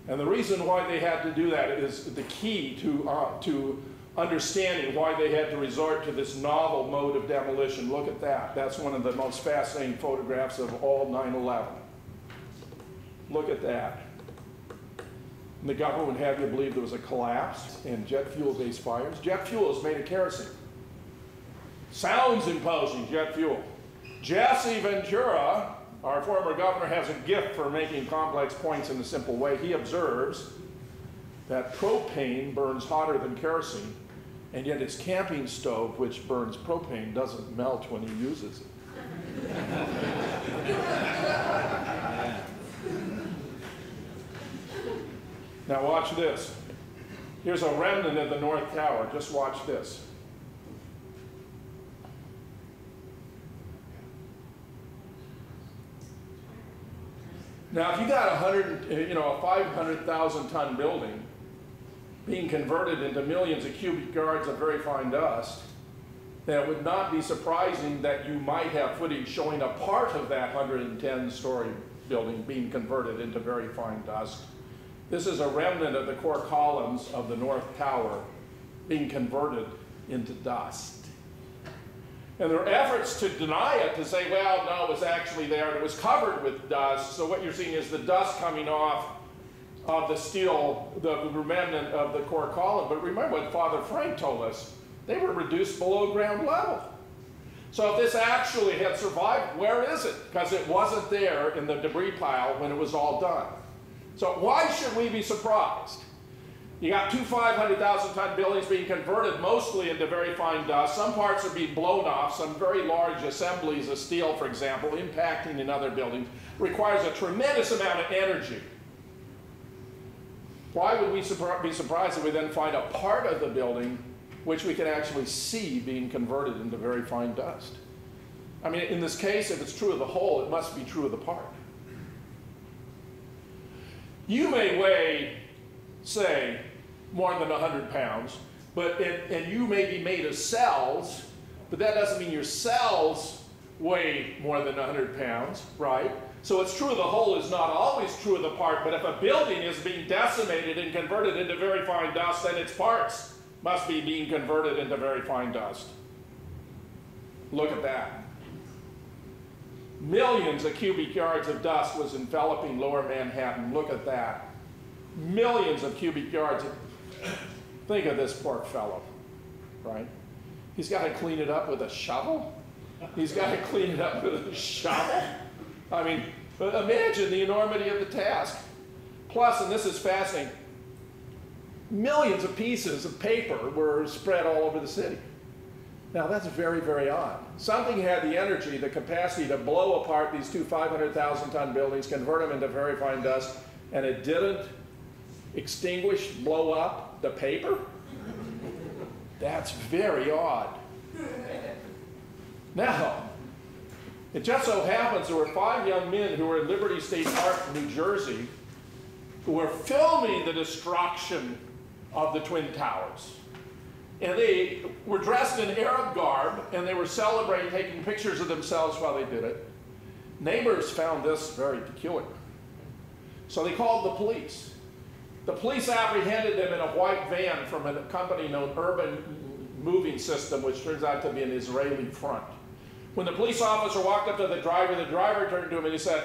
And the reason why they had to do that is the key to understanding why they had to resort to this novel mode of demolition. Look at that. That's one of the most fascinating photographs of all 9/11. Look at that. And the government would have you believe there was a collapse in jet fuel-based fires. Jet fuel is made of kerosene. Sounds imposing, jet fuel. Jesse Ventura, our former governor, has a gift for making complex points in a simple way. He observes that propane burns hotter than kerosene, and yet his camping stove, which burns propane, doesn't melt when he uses it. Now watch this. Here's a remnant of the North Tower. Just watch this. Now, if you got a 500,000 ton building being converted into millions of cubic yards of very fine dust, then it would not be surprising that you might have footage showing a part of that 110-story building being converted into very fine dust. This is a remnant of the core columns of the North Tower being converted into dust. And there are efforts to deny it, to say, well, no, it was actually there, and it was covered with dust. So what you're seeing is the dust coming off of the steel, the remnant of the core column. But remember what Father Frank told us. They were reduced below ground level. So if this actually had survived, where is it? Because it wasn't there in the debris pile when it was all done. So why should we be surprised? You got two 500,000-ton buildings being converted mostly into very fine dust. Some parts are being blown off. Some very large assemblies of steel, for example, impacting in other buildings, requires a tremendous amount of energy. Why would we be surprised if we then find a part of the building which we can actually see being converted into very fine dust? I mean, in this case, if it's true of the whole, it must be true of the part. You may weigh, say, more than 100 pounds, and you may be made of cells, but that doesn't mean your cells weigh more than 100 pounds, right? So it's true of the whole is not always true of the part, but if a building is being decimated and converted into very fine dust, then its parts must be being converted into very fine dust. Look at that. Millions of cubic yards of dust was enveloping lower Manhattan. Look at that. Millions of cubic yards. Think of this poor fellow, right? He's got to clean it up with a shovel. He's got to clean it up with a shovel. I mean, imagine the enormity of the task. Plus, and this is fascinating, millions of pieces of paper were spread all over the city. Now, that's very, very odd. Something had the energy, the capacity to blow apart these two 500,000-ton buildings, convert them into very fine dust, and it didn't extinguish, blow up the paper? That's very odd. Now, it just so happens there were 5 young men who were in Liberty State Park, New Jersey, who were filming the destruction of the Twin Towers. And they were dressed in Arab garb, and they were celebrating, taking pictures of themselves while they did it. Neighbors found this very peculiar. So they called the police. The police apprehended them in a white van from a company known Urban Moving System, which turns out to be an Israeli front. When the police officer walked up to the driver turned to him and he said,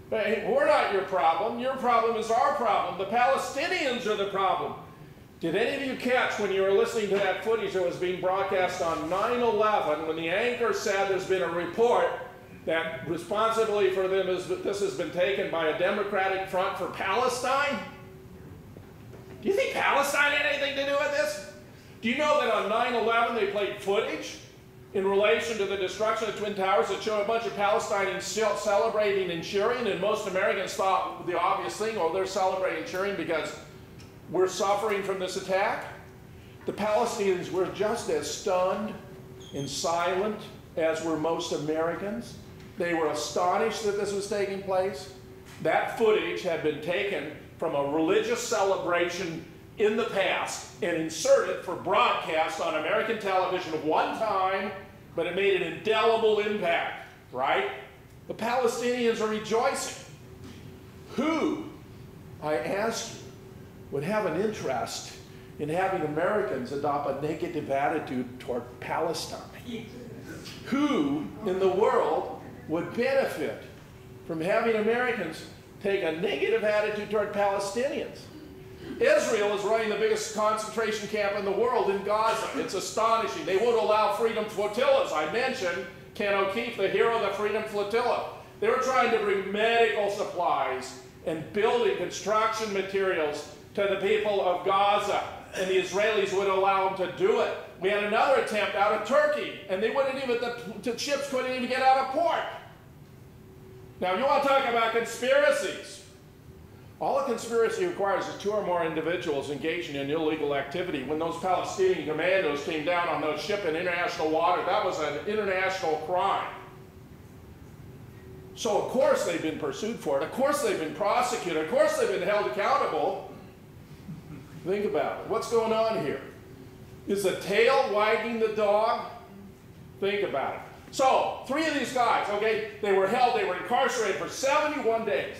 "Hey, we're not your problem. Your problem is our problem. The Palestinians are the problem." Did any of you catch when you were listening to that footage that was being broadcast on 9/11 when the anchor said there's been a report that responsibility for them is that this has been taken by a Democratic Front for Palestine? Do you think Palestine had anything to do with this? Do you know that on 9/11 they played footage in relation to the destruction of Twin Towers that showed a bunch of Palestinians celebrating and cheering, and most Americans thought the obvious thing, oh, they're celebrating and cheering because we're suffering from this attack? The Palestinians were just as stunned and silent as were most Americans. They were astonished that this was taking place. That footage had been taken from a religious celebration in the past and inserted for broadcast on American television one time, but it made an indelible impact, right? The Palestinians are rejoicing. Who, I ask you, would have an interest in having Americans adopt a negative attitude toward Palestine? Who in the world would benefit from having Americans take a negative attitude toward Palestinians? Israel is running the biggest concentration camp in the world in Gaza. It's astonishing. They won't allow freedom flotillas. I mentioned Ken O'Keefe, the hero of the Freedom Flotilla. They were trying to bring medical supplies and building construction materials to the people of Gaza, and the Israelis wouldn't allow them to do it. We had another attempt out of Turkey, and they wouldn't even, the ships couldn't even get out of port. Now, you want to talk about conspiracies. All a conspiracy requires is 2 or more individuals engaging in illegal activity. When those Palestinian commandos came down on those ships in international water, that was an international crime. So, of course, they've been pursued for it. Of course, they've been prosecuted. Of course, they've been held accountable. Think about it. What's going on here? Is the tail wagging the dog? Think about it. So, 3 of these guys, okay, they were held, they were incarcerated for 71 days.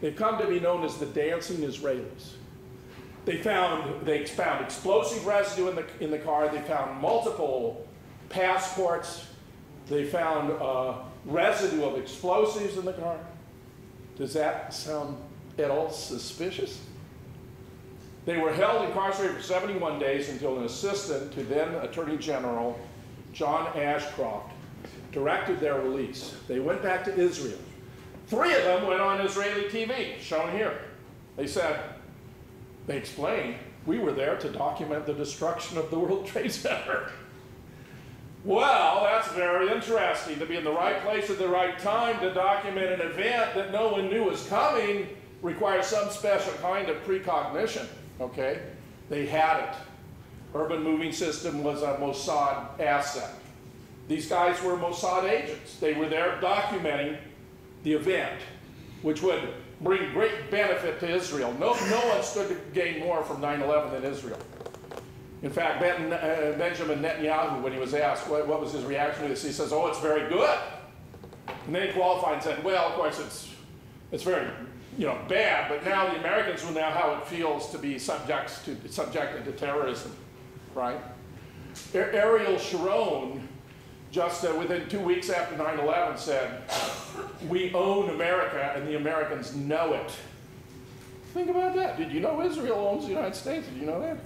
They've come to be known as the dancing Israelis. They found explosive residue in the car. They found multiple passports. They found residue of explosives in the car. Does that sound at all suspicious? They were held incarcerated for 71 days until an assistant to then Attorney General John Ashcroft directed their release. They went back to Israel. 3 of them went on Israeli TV, shown here. They explained, we were there to document the destruction of the World Trade Center. Well, that's very interesting, to be in the right place at the right time to document an event that no one knew was coming requires some special kind of precognition, okay? They had it. Urban Moving System was a Mossad asset. These guys were Mossad agents. They were there documenting the event, which would bring great benefit to Israel. No one stood to gain more from 9/11 than Israel. In fact, Benjamin Netanyahu, when he was asked what was his reaction to this, he says, oh, it's very good. And then he qualified and said, well, of course, it's very bad, but now the Americans will know how it feels to be subjected to terrorism, right? Ariel Sharon, just within 2 weeks after 9/11, said, we own America and the Americans know it. Think about that. Did you know Israel owns the United States? Did you know that?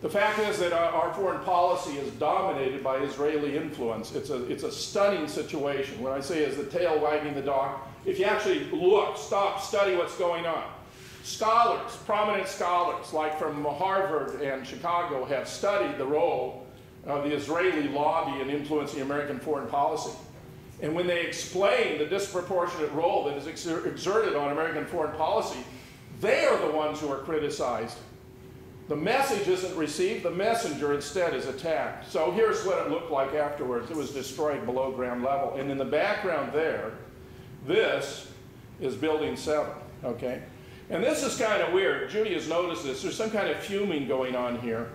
The fact is that our foreign policy is dominated by Israeli influence. It's a stunning situation. When I say is the tail wagging the dog, if you actually look, stop, study what's going on. Scholars, prominent scholars, like from Harvard and Chicago, have studied the role of the Israeli lobby in influencing American foreign policy. And when they explain the disproportionate role that is exerted on American foreign policy, they are the ones who are criticized. The message isn't received, the messenger instead is attacked. So here's what it looked like afterwards. It was destroyed below ground level. And in the background there, this is Building 7, okay? And this is kind of weird. Judy has noticed this. There's some kind of fuming going on here.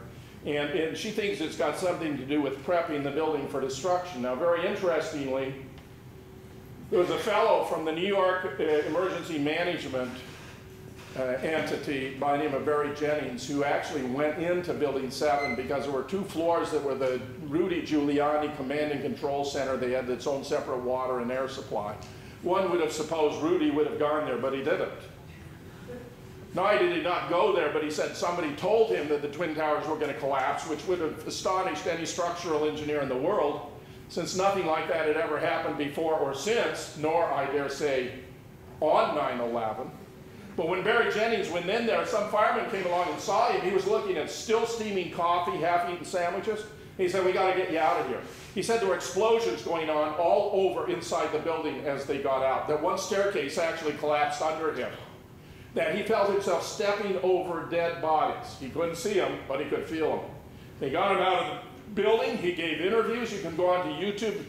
And she thinks it's got something to do with prepping the building for destruction. Now, very interestingly, there was a fellow from the New York Emergency Management entity by the name of Barry Jennings who actually went into Building 7 because there were 2 floors that were the Rudy Giuliani Command and Control Center. They had its own separate water and air supply. One would have supposed Rudy would have gone there, but he didn't. Not only did he not go there, but he said somebody told him that the Twin Towers were going to collapse, which would have astonished any structural engineer in the world, since nothing like that had ever happened before or since, nor, I dare say, on 9/11. But when Barry Jennings went in there, some fireman came along and saw him. He was looking at still steaming coffee, half-eaten sandwiches. He said, we got to get you out of here. He said there were explosions going on all over inside the building as they got out. That one staircase actually collapsed under him. That he felt himself stepping over dead bodies. He couldn't see them, but he could feel them. They got him out of the building. He gave interviews. You can go onto YouTube.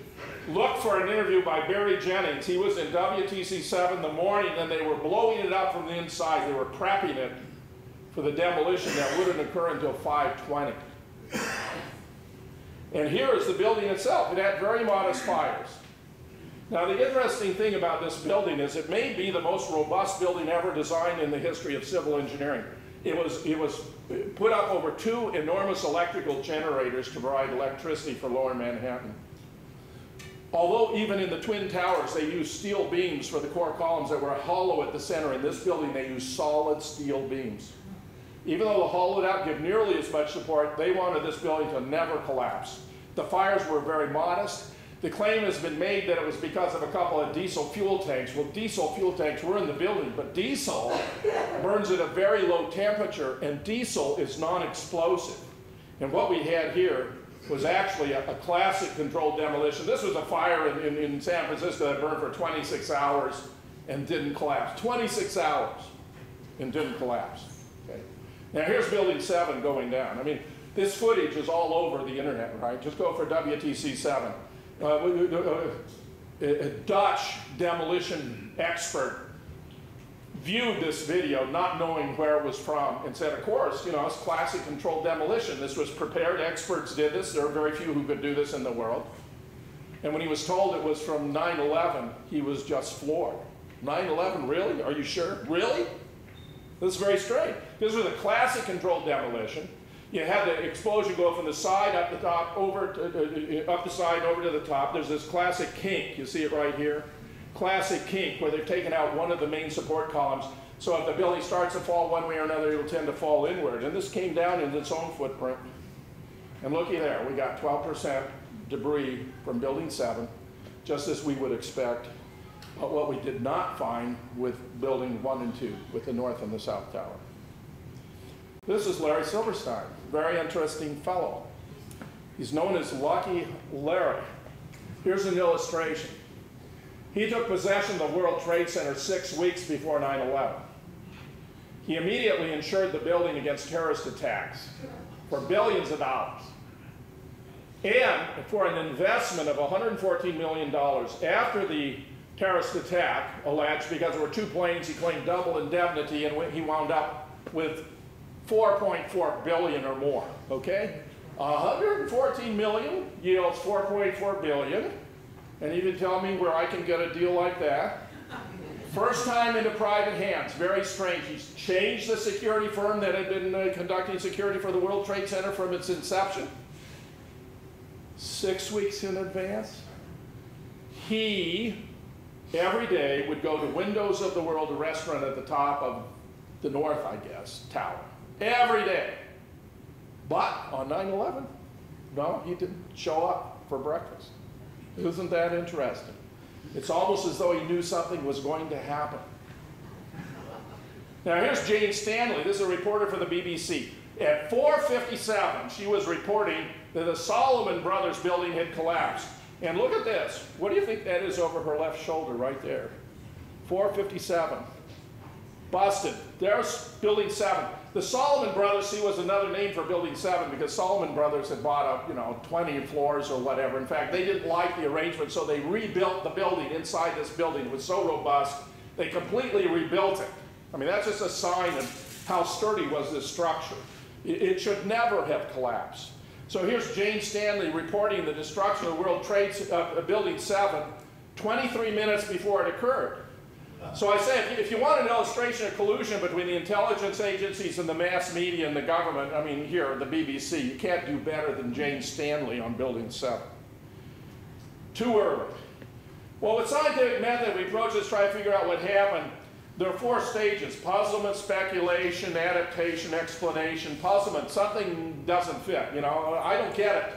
Look for an interview by Barry Jennings. He was in WTC 7 in the morning, and they were blowing it up from the inside. They were prepping it for the demolition that wouldn't occur until 5/20. And here is the building itself. It had very modest fires. Now, the interesting thing about this building is it may be the most robust building ever designed in the history of civil engineering. It was put up over 2 enormous electrical generators to provide electricity for lower Manhattan. Although even in the Twin Towers, they used steel beams for the core columns that were hollow at the center. In this building, they used solid steel beams. Even though the hollowed out give nearly as much support, they wanted this building to never collapse. The fires were very modest. The claim has been made that it was because of a couple of diesel fuel tanks. Well, diesel fuel tanks were in the building, but diesel burns at a very low temperature, and diesel is non-explosive. And what we had here was actually a classic controlled demolition. This was a fire in San Francisco that burned for 26 hours and didn't collapse. 26 hours and didn't collapse. Okay. Now here's Building 7 going down. I mean, this footage is all over the internet, right? Just go for WTC 7. A Dutch demolition expert viewed this video not knowing where it was from and said, of course, you know, it's classic controlled demolition. This was prepared, experts did this. There are very few who could do this in the world. And when he was told it was from 9/11, he was just floored. 9/11, really? Are you sure? Really? This is very strange. This was a classic controlled demolition. You had the explosion go from the side up the top, over to, up the side over to the top. There's this classic kink. You see it right here? Classic kink, where they've taken out one of the main support columns. So if the building starts to fall one way or another, it'll tend to fall inward. And this came down in its own footprint. And looky there, we got 12% debris from Building 7, just as we would expect. But what we did not find with Building 1 and 2, with the North and the South Tower. This is Larry Silverstein, very interesting fellow. He's known as Lucky Larry. Here's an illustration. He took possession of the World Trade Center 6 weeks before 9/11. He immediately insured the building against terrorist attacks for billions of dollars. And for an investment of $114 million after the terrorist attack alleged, because there were 2 planes, he claimed double indemnity, and he wound up with $4.4 billion or more, okay? 114 million yields 4.4 billion. And you can tell me where I can get a deal like that. First time into private hands, very strange. He's changed the security firm that had been conducting security for the World Trade Center from its inception. 6 weeks in advance. He, every day, would go to Windows of the World, a restaurant at the top of the North, I guess, tower. Every day. But on 9/11, no, he didn't show up for breakfast. Isn't that interesting? It's almost as though he knew something was going to happen. Now here's Jane Stanley. This is a reporter for the BBC. At 4:57, she was reporting that the Solomon Brothers building had collapsed. And look at this. What do you think that is over her left shoulder right there? 4:57. Busted. There's Building 7. The Solomon Brothers, see, was another name for Building 7 because Solomon Brothers had bought up, 20 floors or whatever. In fact, they didn't like the arrangement, so they rebuilt the building inside this building. It was so robust, they completely rebuilt it. I mean, that's just a sign of how sturdy was this structure. It should never have collapsed. So here's Jane Stanley reporting the destruction of the World Trade Building 7 23 minutes before it occurred. So I say, if you want an illustration of collusion between the intelligence agencies and the mass media and the government, I mean, here, the BBC, you can't do better than Jane Stanley on Building 7. Too early. Well, with scientific method, we approach this, try to figure out what happened. There are 4 stages: puzzlement, speculation, adaptation, explanation. Puzzlement, something doesn't fit. I don't get it.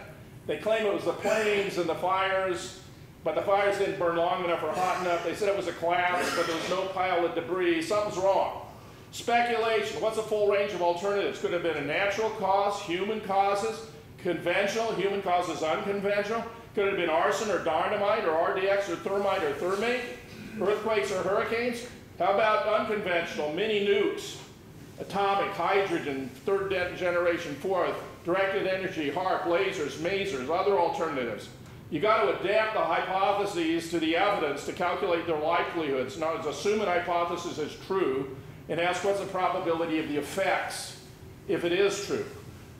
They claim it was the planes and the fires, but the fires didn't burn long enough or hot enough. They said it was a collapse, but there was no pile of debris. Something's wrong. Speculation, what's the full range of alternatives? Could have been a natural cause, human causes, conventional, human causes, unconventional. Could have been arson or dynamite or RDX or thermite or thermate, earthquakes or hurricanes. How about unconventional, mini nukes, atomic, hydrogen, 3rd generation, 4th, directed energy, HARP, lasers, masers, other alternatives. You got to adapt the hypotheses to the evidence to calculate their likelihoods. Now, assume an hypothesis is true and ask what's the probability of the effects if it is true.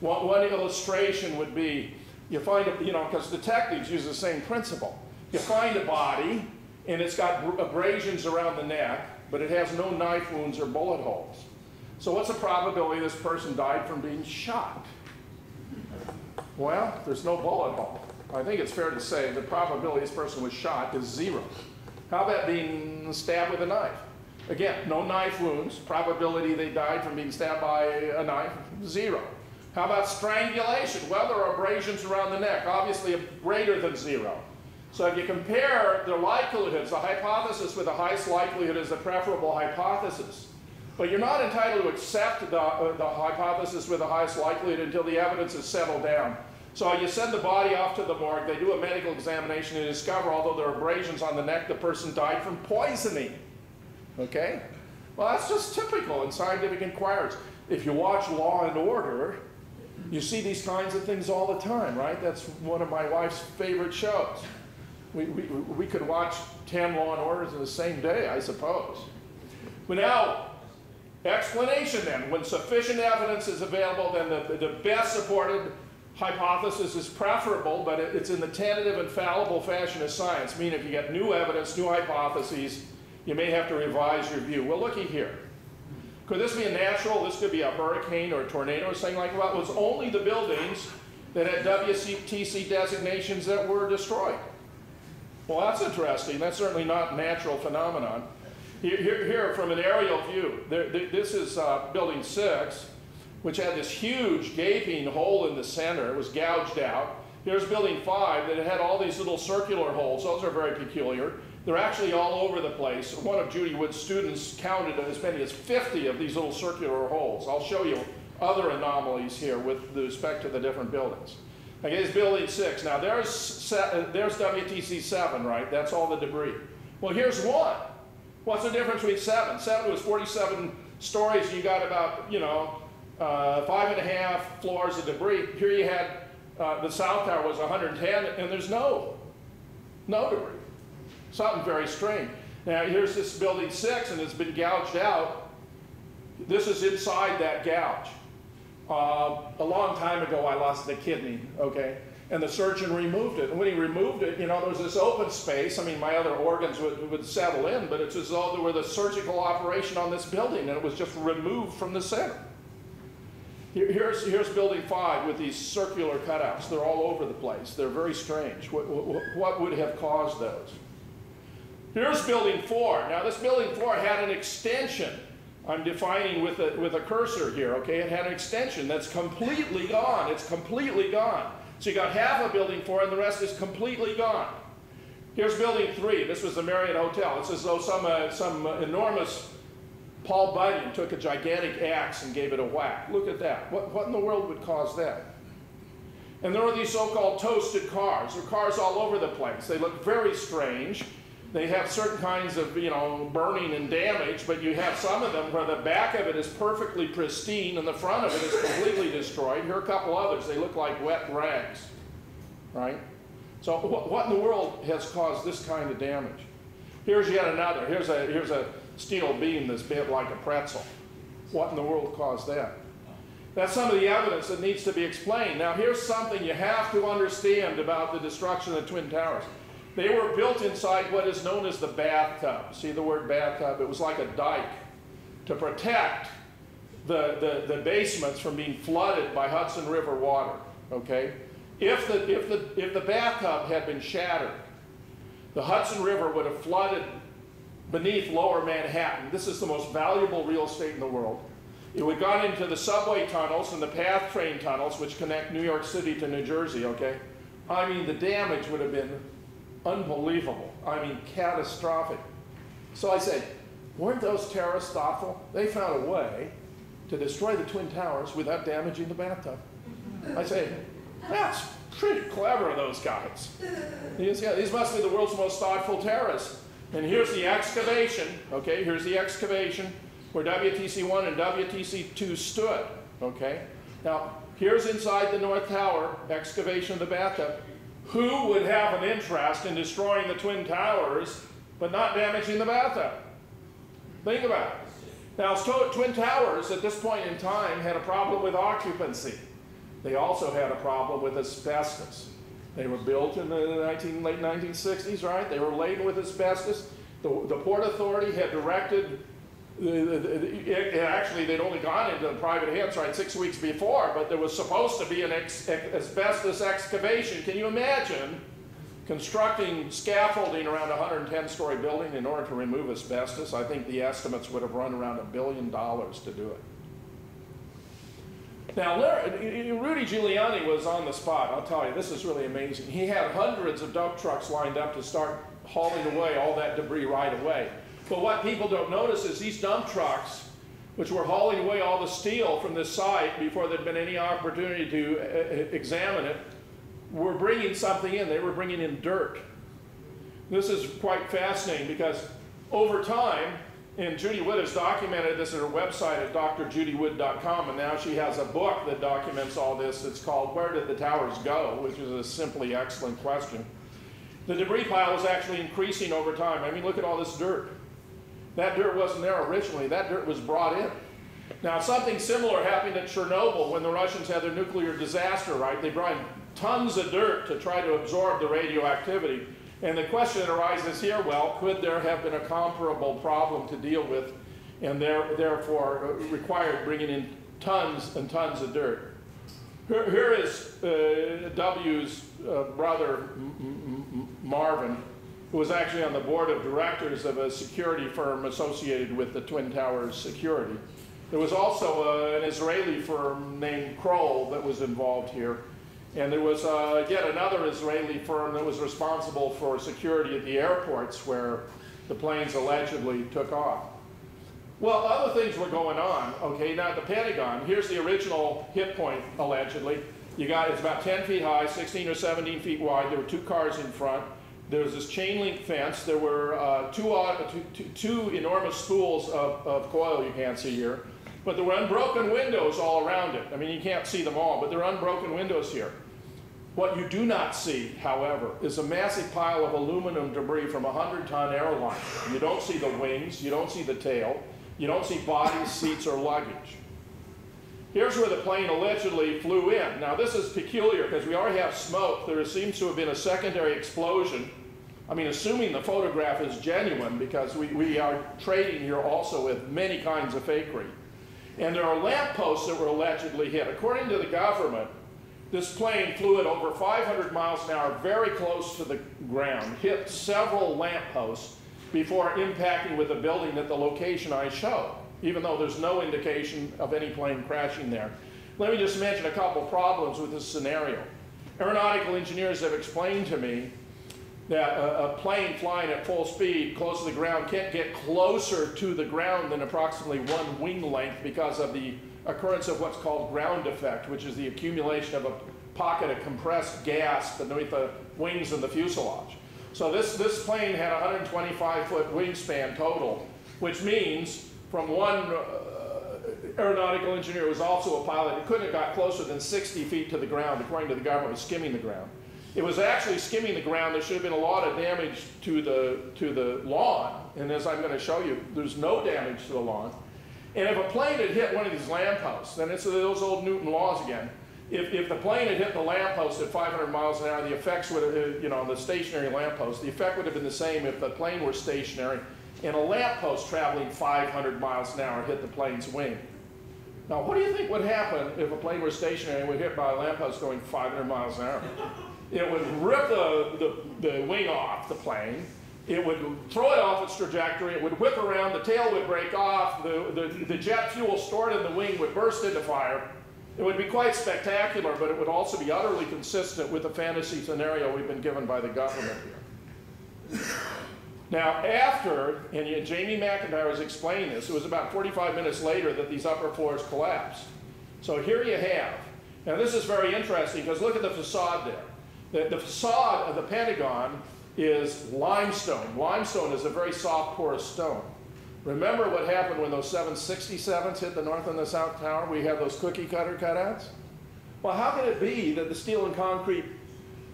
One illustration would be, you find, because detectives use the same principle. You find a body and it's got abrasions around the neck, but it has no knife wounds or bullet holes. So what's the probability this person died from being shot? Well, there's no bullet hole. I think it's fair to say the probability this person was shot is 0. How about being stabbed with a knife? Again, no knife wounds. Probability they died from being stabbed by a knife, 0. How about strangulation? Well, there are abrasions around the neck, obviously greater than 0. So if you compare the likelihoods, the hypothesis with the highest likelihood is the preferable hypothesis. But you're not entitled to accept the hypothesis with the highest likelihood until the evidence is settled down. So you send the body off to the morgue, they do a medical examination and discover, although there are abrasions on the neck, the person died from poisoning. Okay? Well, that's just typical in scientific inquiries. If you watch Law and Order, you see these kinds of things all the time, right? That's one of my wife's favorite shows. We could watch 10 Law and Orders in the same day, I suppose. But now, explanation then. When sufficient evidence is available, then the best supported hypothesis is preferable, but it's in the tentative and fallible fashion of science, meaning if you get new evidence, new hypotheses, you may have to revise your view. Well, looky here. Could this be a natural, this could be a hurricane or a tornado or something like that? Well, it was only the buildings that had WTC designations that were destroyed. Well, that's interesting. That's certainly not a natural phenomenon. Here from an aerial view, this is building 6, which had this huge gaping hole in the center. It was gouged out. Here's building 5 that had all these little circular holes. Those are very peculiar. They're actually all over the place. One of Judy Wood's students counted as many as 50 of these little circular holes. I'll show you other anomalies here with respect to the different buildings. Okay, it's building 6. Now there's WTC 7, right? That's all the debris. Well, here's 1. What's the difference between 7? 7 was 47 stories. You got about, 5.5 floors of debris. Here you had the South Tower was 110, and there's no debris. Something very strange. Now here's this building 6, and it's been gouged out. This is inside that gouge. A long time ago, I lost a kidney, okay? And the surgeon removed it. And when he removed it, there was this open space. I mean, my other organs would settle in, but it's as though there were the surgical operation on this building, and it was just removed from the center. Here's building 5 with these circular cutouts. They're all over the place. They're very strange. What would have caused those? Here's building 4. Now, this building 4 had an extension. I'm defining with a cursor here, okay? It had an extension that's completely gone. It's completely gone. So you got half of building 4 and the rest is completely gone. Here's building 3. This was the Marriott Hotel. It's as though some enormous Paul Bunyan took a gigantic axe and gave it a whack. Look at that. What in the world would cause that? And there are these so-called toasted cars. There are cars all over the place. They look very strange. They have certain kinds of, burning and damage, but you have some of them where the back of it is perfectly pristine and the front of it is completely destroyed. Here are a couple others. They look like wet rags, right? So what in the world has caused this kind of damage? Here's yet another. Here's a steel beam that's bent like a pretzel. What in the world caused that? That's some of the evidence that needs to be explained. Now, here's something you have to understand about the destruction of the Twin Towers. They were built inside what is known as the bathtub. See the word bathtub? It was like a dike to protect the basements from being flooded by Hudson River water, okay? If the bathtub had been shattered, the Hudson River would have flooded beneath lower Manhattan. This is the most valuable real estate in the world. It would have gone into the subway tunnels and the PATH train tunnels, which connect New York City to New Jersey, okay? I mean, the damage would have been unbelievable. I mean, catastrophic. So I said, weren't those terrorists thoughtful? They found a way to destroy the Twin Towers without damaging the bathtub. I say, that's pretty clever of those guys. These must be the world's most thoughtful terrorists. And here's the excavation, okay? Here's the excavation where WTC 1 and WTC 2 stood, okay? Now, here's inside the North Tower, excavation of the bathtub. Who would have an interest in destroying the Twin Towers but not damaging the bathtub? Think about it. Now, Twin Towers at this point in time had a problem with occupancy. They also had a problem with asbestos. They were built in the late 1960s, right? They were laden with asbestos. The Port Authority had directed, actually they'd only gone into the private hands, right, 6 weeks before, but there was supposed to be an asbestos excavation. Can you imagine constructing scaffolding around a 110-story building in order to remove asbestos? I think the estimates would have run around $1 billion to do it. Now, Rudy Giuliani was on the spot. I'll tell you, this is really amazing. He had hundreds of dump trucks lined up to start hauling away all that debris right away. But what people don't notice is these dump trucks, which were hauling away all the steel from this site before there'd been any opportunity to examine it, were bringing something in. They were bringing in dirt. This is quite fascinating because over time, and Judy Wood has documented this at her website at drjudywood.com, and now she has a book that documents all this. It's called Where Did the Towers Go?, which is a simply excellent question. The debris pile was actually increasing over time. I mean, look at all this dirt. That dirt wasn't there originally. That dirt was brought in. Now, something similar happened at Chernobyl when the Russians had their nuclear disaster, right? They brought in tons of dirt to try to absorb the radioactivity. And the question that arises here, well, could there have been a comparable problem to deal with and therefore required bringing in tons and tons of dirt? Here is W's brother, Marvin, who was actually on the board of directors of a security firm associated with the Twin Towers security. There was also an Israeli firm named Kroll that was involved here. And there was yet another Israeli firm that was responsible for security at the airports where the planes allegedly took off. Well, other things were going on. Okay, now at the Pentagon, here's the original hit point, allegedly. It's about 10 feet high, 16 or 17 feet wide. There were two cars in front. There was this chain link fence. There were two enormous spools of coil you can't see here. But there were unbroken windows all around it. I mean, you can't see them all, but there are unbroken windows here. What you do not see, however, is a massive pile of aluminum debris from a 100-ton airliner. You don't see the wings, you don't see the tail, you don't see bodies, seats, or luggage. Here's where the plane allegedly flew in. Now, this is peculiar because we already have smoke. There seems to have been a secondary explosion. I mean, assuming the photograph is genuine, because we are trading here also with many kinds of fakery. And there are lampposts that were allegedly hit. According to the government, this plane flew at over 500 miles an hour, very close to the ground, hit several lampposts before impacting with a building at the location I showed, even though there's no indication of any plane crashing there. Let me just mention a couple problems with this scenario. Aeronautical engineers have explained to me that a plane flying at full speed close to the ground can't get closer to the ground than approximately one wing length because of the occurrence of what's called ground effect, which is the accumulation of a pocket of compressed gas beneath the wings and the fuselage. So this plane had a 125-foot wingspan total, which means from one aeronautical engineer who was also a pilot, it couldn't have got closer than 60 feet to the ground, according to the government, was skimming the ground. It was actually skimming the ground. There should have been a lot of damage to the lawn, and as I'm going to show you, there's no damage to the lawn. And if a plane had hit one of these lampposts, then it's those old Newton laws again. If the plane had hit the lamppost at 500 miles an hour, the effects would have, the stationary lamppost, the effect would have been the same if the plane were stationary and a lamppost traveling 500 miles an hour hit the plane's wing. Now, what do you think would happen if a plane were stationary and were hit by a lamppost going 500 miles an hour? It would rip the wing off the plane. It would throw it off its trajectory. It would whip around. The tail would break off. The jet fuel stored in the wing would burst into fire. It would be quite spectacular, but it would also be utterly consistent with the fantasy scenario we've been given by the government here. Now, after, and Jamie McIntyre was explaining this, it was about 45 minutes later that these upper floors collapsed. So here you have, now this is very interesting because look at the facade there. The facade of the Pentagon is limestone. Limestone is a very soft, porous stone. Remember what happened when those 767s hit the North and the South Tower? We had those cookie cutter cutouts. Well, how can it be that the steel and concrete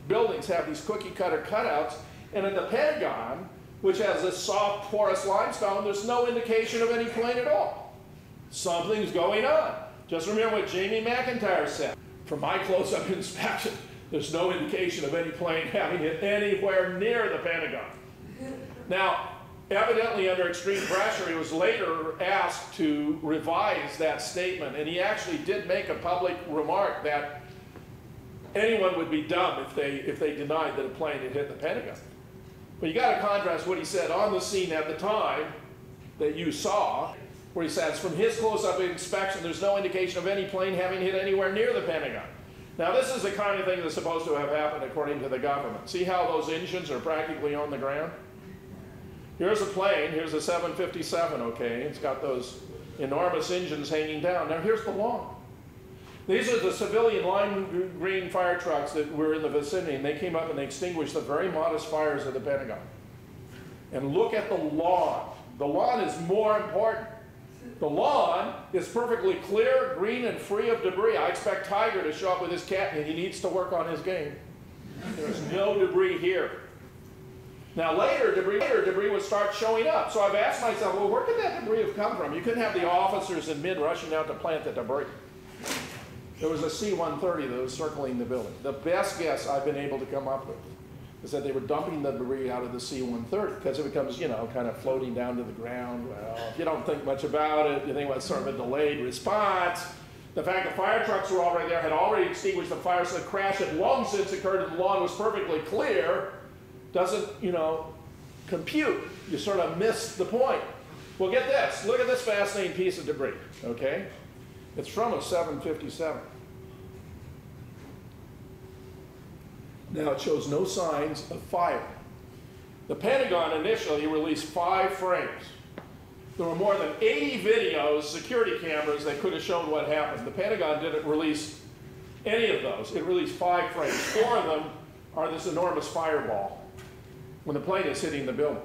buildings have these cookie cutter cutouts, and at the Pentagon, which has this soft, porous limestone, there's no indication of any plane at all? Something's going on. Just remember what Jamie McIntyre said. From my close-up inspection, there's no indication of any plane having hit anywhere near the Pentagon. Now, evidently under extreme pressure, he was later asked to revise that statement, and he actually did make a public remark that anyone would be dumb if they denied that a plane had hit the Pentagon. But you got to contrast what he said on the scene at the time that you saw. where he says, from his close-up inspection, there's no indication of any plane having hit anywhere near the Pentagon. Now, this is the kind of thing that's supposed to have happened according to the government. See how those engines are practically on the ground? Here's a plane. Here's a 757, okay? It's got those enormous engines hanging down. Now, here's the lawn. These are the civilian lime green fire trucks that were in the vicinity, and they came up and they extinguished the very modest fires of the Pentagon. And look at the lawn. The lawn is more important. The lawn is perfectly clear, green, and free of debris. I expect Tiger to show up with his cat, and he needs to work on his game. There's no debris here. Now later debris would start showing up. So I've asked myself, well, where could that debris have come from? You couldn't have the officers in mid rushing out to plant the debris. There was a C-130 that was circling the building. The best guess I've been able to come up with is that they were dumping the debris out of the C-130 because it becomes, you know, kind of floating down to the ground. Well, if you don't think much about it, you think well, it's sort of a delayed response. The fact the fire trucks were already there, had already extinguished the fire, so the crash had long since occurred and the lawn was perfectly clear, doesn't, you know, compute. You sort of miss the point. Well, get this. Look at this fascinating piece of debris, okay? It's from a 757. Now, it shows no signs of fire. The Pentagon initially released 5 frames. There were more than 80 videos, security cameras, that could have shown what happened. The Pentagon didn't release any of those. It released 5 frames. 4 of them are this enormous fireball when the plane is hitting the building.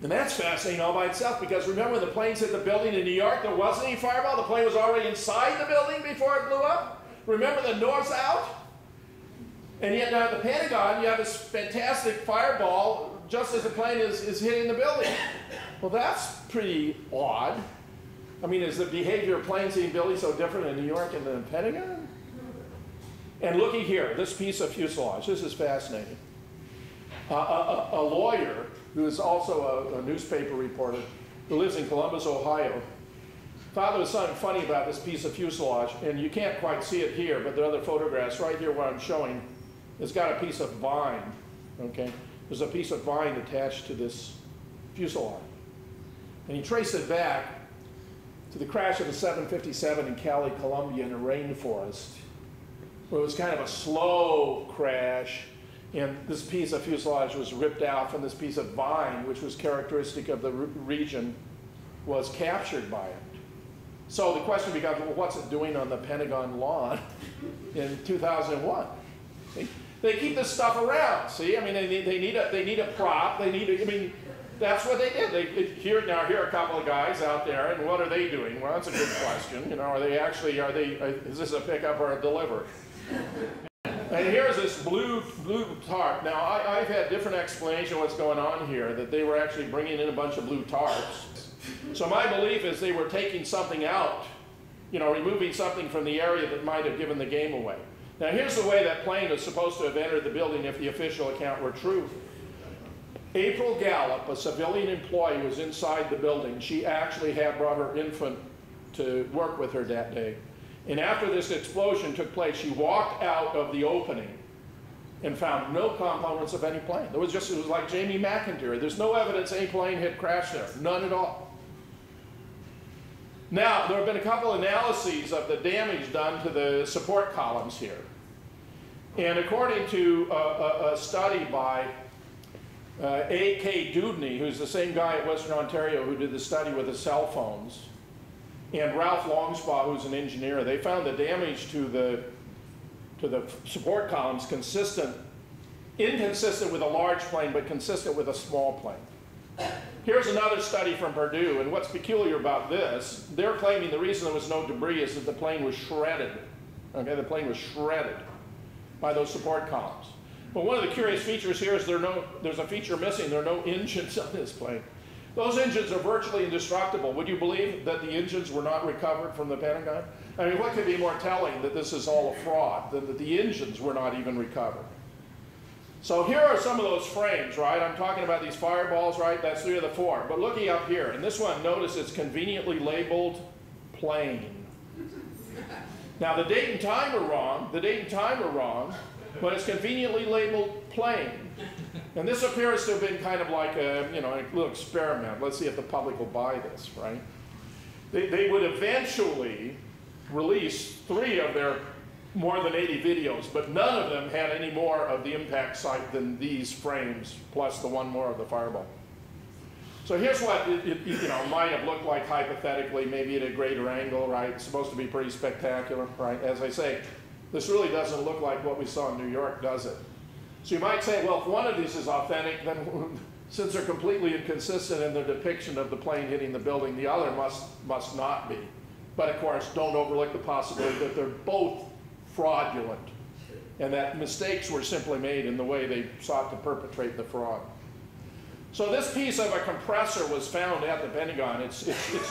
And that's fascinating all by itself, because remember when the planes hit the building in New York, there wasn't any fireball. The plane was already inside the building before it blew up. Remember the north out? And yet now at the Pentagon, you have this fantastic fireball just as the plane is hitting the building. Well, that's pretty odd. I mean, is the behavior of planes hitting buildings so different in New York and the Pentagon? And looky here, this piece of fuselage. This is fascinating. A lawyer who is also a newspaper reporter who lives in Columbus, Ohio, thought there was something funny about this piece of fuselage, and you can't quite see it here, but there are other photographs right here where I'm showing. It's got a piece of vine, okay? There's a piece of vine attached to this fuselage. And he traced it back to the crash of the 757 in Cali, Colombia in a rainforest, where it was kind of a slow crash, and this piece of fuselage was ripped out from this piece of vine, which was characteristic of the region, was captured by it. So the question becomes, well, what's it doing on the Pentagon lawn in 2001? They keep this stuff around, see? I mean, they need a prop. They need a, I mean, that's what they did. Here are a couple of guys out there, and what are they doing? Well, that's a good question. You know, is this a pickup or a delivery? And here's this blue tarp. Now, I've had different explanation of what's going on here, that they were actually bringing in a bunch of blue tarps. So my belief is they were taking something out, you know, removing something from the area that might have given the game away. Now, here's the way that plane is supposed to have entered the building if the official account were true. April Gallup, a civilian employee, was inside the building. She actually had brought her infant to work with her that day. And after this explosion took place, she walked out of the opening and found no components of any plane. It was like Jamie McIntyre. There's no evidence any plane had crashed there, none at all. Now, there have been a couple analyses of the damage done to the support columns here. And according to a study by A.K. Dudney, who's the same guy at Western Ontario who did the study with the cell phones, and Ralph Longspaw, who's an engineer, they found the damage to the support columns inconsistent with a large plane, but consistent with a small plane. Here's another study from Purdue, and what's peculiar about this, they're claiming the reason there was no debris is that the plane was shredded. Okay, the plane was shredded by those support columns. But one of the curious features here is there's a feature missing. There are no engines on this plane. Those engines are virtually indestructible. Would you believe that the engines were not recovered from the Pentagon? I mean, what could be more telling that this is all a fraud than that the engines were not even recovered? So here are some of those frames, right? I'm talking about these fireballs, right? That's 3 of the 4. But looking up here, and this one, notice it's conveniently labeled plane. Now, the date and time are wrong, but it's conveniently labeled plane. And this appears to have been kind of like a, you know, a little experiment. Let's see if the public will buy this, right? They would eventually release 3 of their more than 80 videos, but none of them had any more of the impact site than these frames, plus the one more of the fireball. So here's what it might have looked like hypothetically, maybe at a greater angle, right? It's supposed to be pretty spectacular, right? As I say, this really doesn't look like what we saw in New York, does it? So you might say, well, if one of these is authentic, then since they're completely inconsistent in their depiction of the plane hitting the building, the other must not be. But of course, don't overlook the possibility that they're both fraudulent, and that mistakes were simply made in the way they sought to perpetrate the fraud. So this piece of a compressor was found at the Pentagon. It's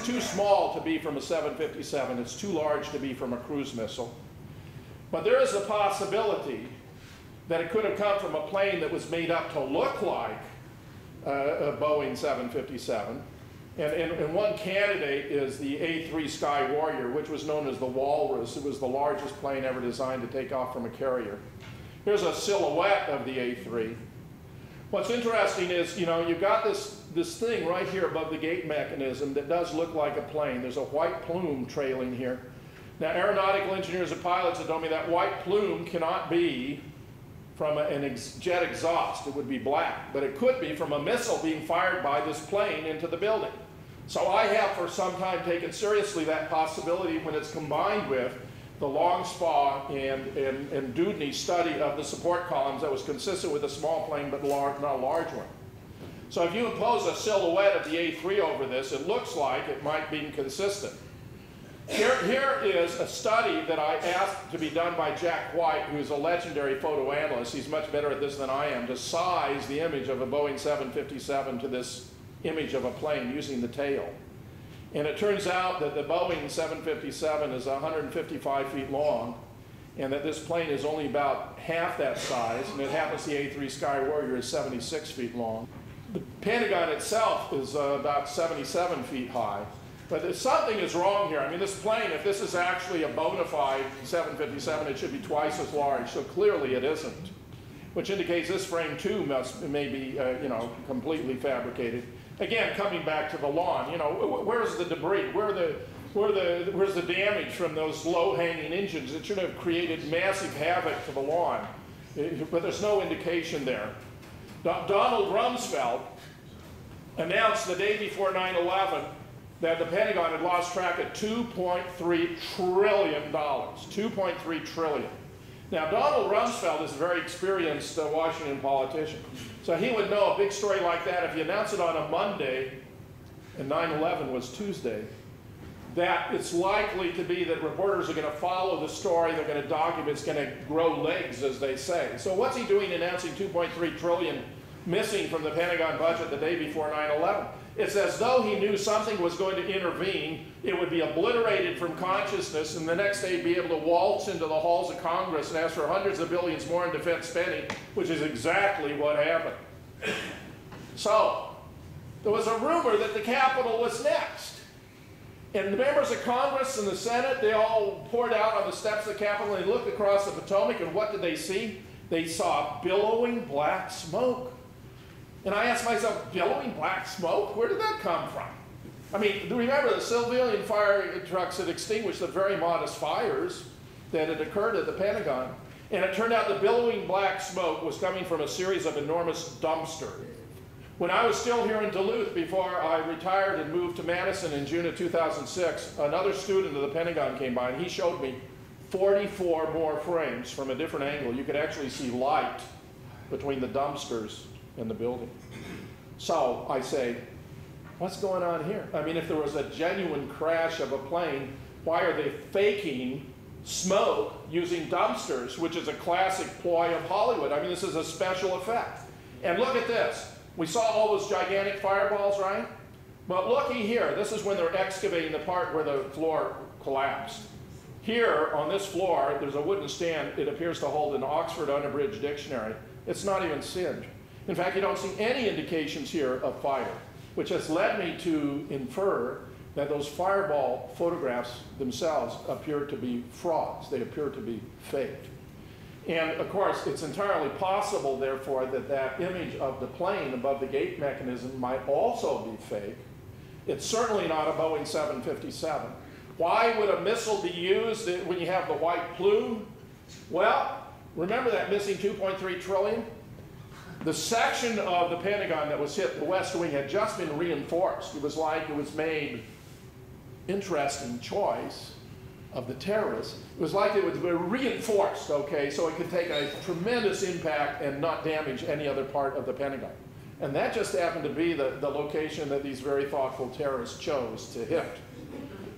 too small to be from a 757. It's too large to be from a cruise missile. But there is a possibility that it could have come from a plane that was made up to look like a Boeing 757. And one candidate is the A3 Sky Warrior, which was known as the Walrus. It was the largest plane ever designed to take off from a carrier. Here's a silhouette of the A3. What's interesting is, you've got this thing right here above the gate mechanism that does look like a plane. There's a white plume trailing here. Now, aeronautical engineers and pilots have told me that white plume cannot be from a jet exhaust. It would be black, but it could be from a missile being fired by this plane into the building. So I have for some time taken seriously that possibility when it's combined with the Longspaw and Dewdney study of the support columns that was consistent with a small plane but not a large one. So if you impose a silhouette of the A3 over this, it looks like it might be consistent. Here is a study that I asked to be done by Jack White, who's a legendary photo analyst. He's much better at this than I am, to size the image of a Boeing 757 to this image of a plane using the tail. And it turns out that the Boeing 757 is 155 feet long, and that this plane is only about half that size, and it happens the A3 Sky Warrior is 76 feet long. The Pentagon itself is about 77 feet high. But if something is wrong here, I mean, this plane, if this is actually a bona fide 757, it should be twice as large, so clearly it isn't, which indicates this frame too may be, completely fabricated. Again, coming back to the lawn, where's the debris? Where's the damage from those low-hanging engines? It should have created massive havoc to the lawn, but there's no indication there. Donald Rumsfeld announced the day before 9/11 that the Pentagon had lost track of $2.3 trillion. $2.3 trillion. Now, Donald Rumsfeld is a very experienced Washington politician. So he would know a big story like that, if you announce it on a Monday, and 9/11 was Tuesday, that it's likely to be that reporters are going to follow the story, they're going to document, it's going to grow legs, as they say. So what's he doing announcing $2.3 trillion missing from the Pentagon budget the day before 9/11? It's as though he knew something was going to intervene, it would be obliterated from consciousness, and the next day he'd be able to waltz into the halls of Congress and ask for hundreds of billions more in defense spending, which is exactly what happened. So, there was a rumor that the Capitol was next. And the members of Congress and the Senate, they all poured out on the steps of the Capitol, and they looked across the Potomac, and what did they see? They saw billowing black smoke. And I asked myself, billowing black smoke? Where did that come from? I mean, remember the civilian fire trucks had extinguished the very modest fires that had occurred at the Pentagon. And it turned out the billowing black smoke was coming from a series of enormous dumpsters. When I was still here in Duluth, before I retired and moved to Madison in June of 2006, another student of the Pentagon came by and he showed me 44 more frames from a different angle. You could actually see light between the dumpsters in the building. So I say, what's going on here? I mean, if there was a genuine crash of a plane, why are they faking smoke using dumpsters, which is a classic ploy of Hollywood? I mean, this is a special effect. And look at this. We saw all those gigantic fireballs, right? But looky here. This is when they're excavating the part where the floor collapsed. Here, on this floor, there's a wooden stand. It appears to hold an Oxford Unabridged dictionary. It's not even singed. In fact, you don't see any indications here of fire, which has led me to infer that those fireball photographs themselves appear to be frauds. They appear to be faked. And of course, it's entirely possible, therefore, that that image of the plane above the gate mechanism might also be fake, It's certainly not a Boeing 757. Why would a missile be used when you have the white plume? Well, remember that missing 2.3 trillion? The section of the Pentagon that was hit, the West Wing, had just been reinforced. It was like it was made, interesting choice of the terrorists. It was like it was reinforced, okay, so it could take a tremendous impact and not damage any other part of the Pentagon. And that just happened to be the location that these very thoughtful terrorists chose to hit.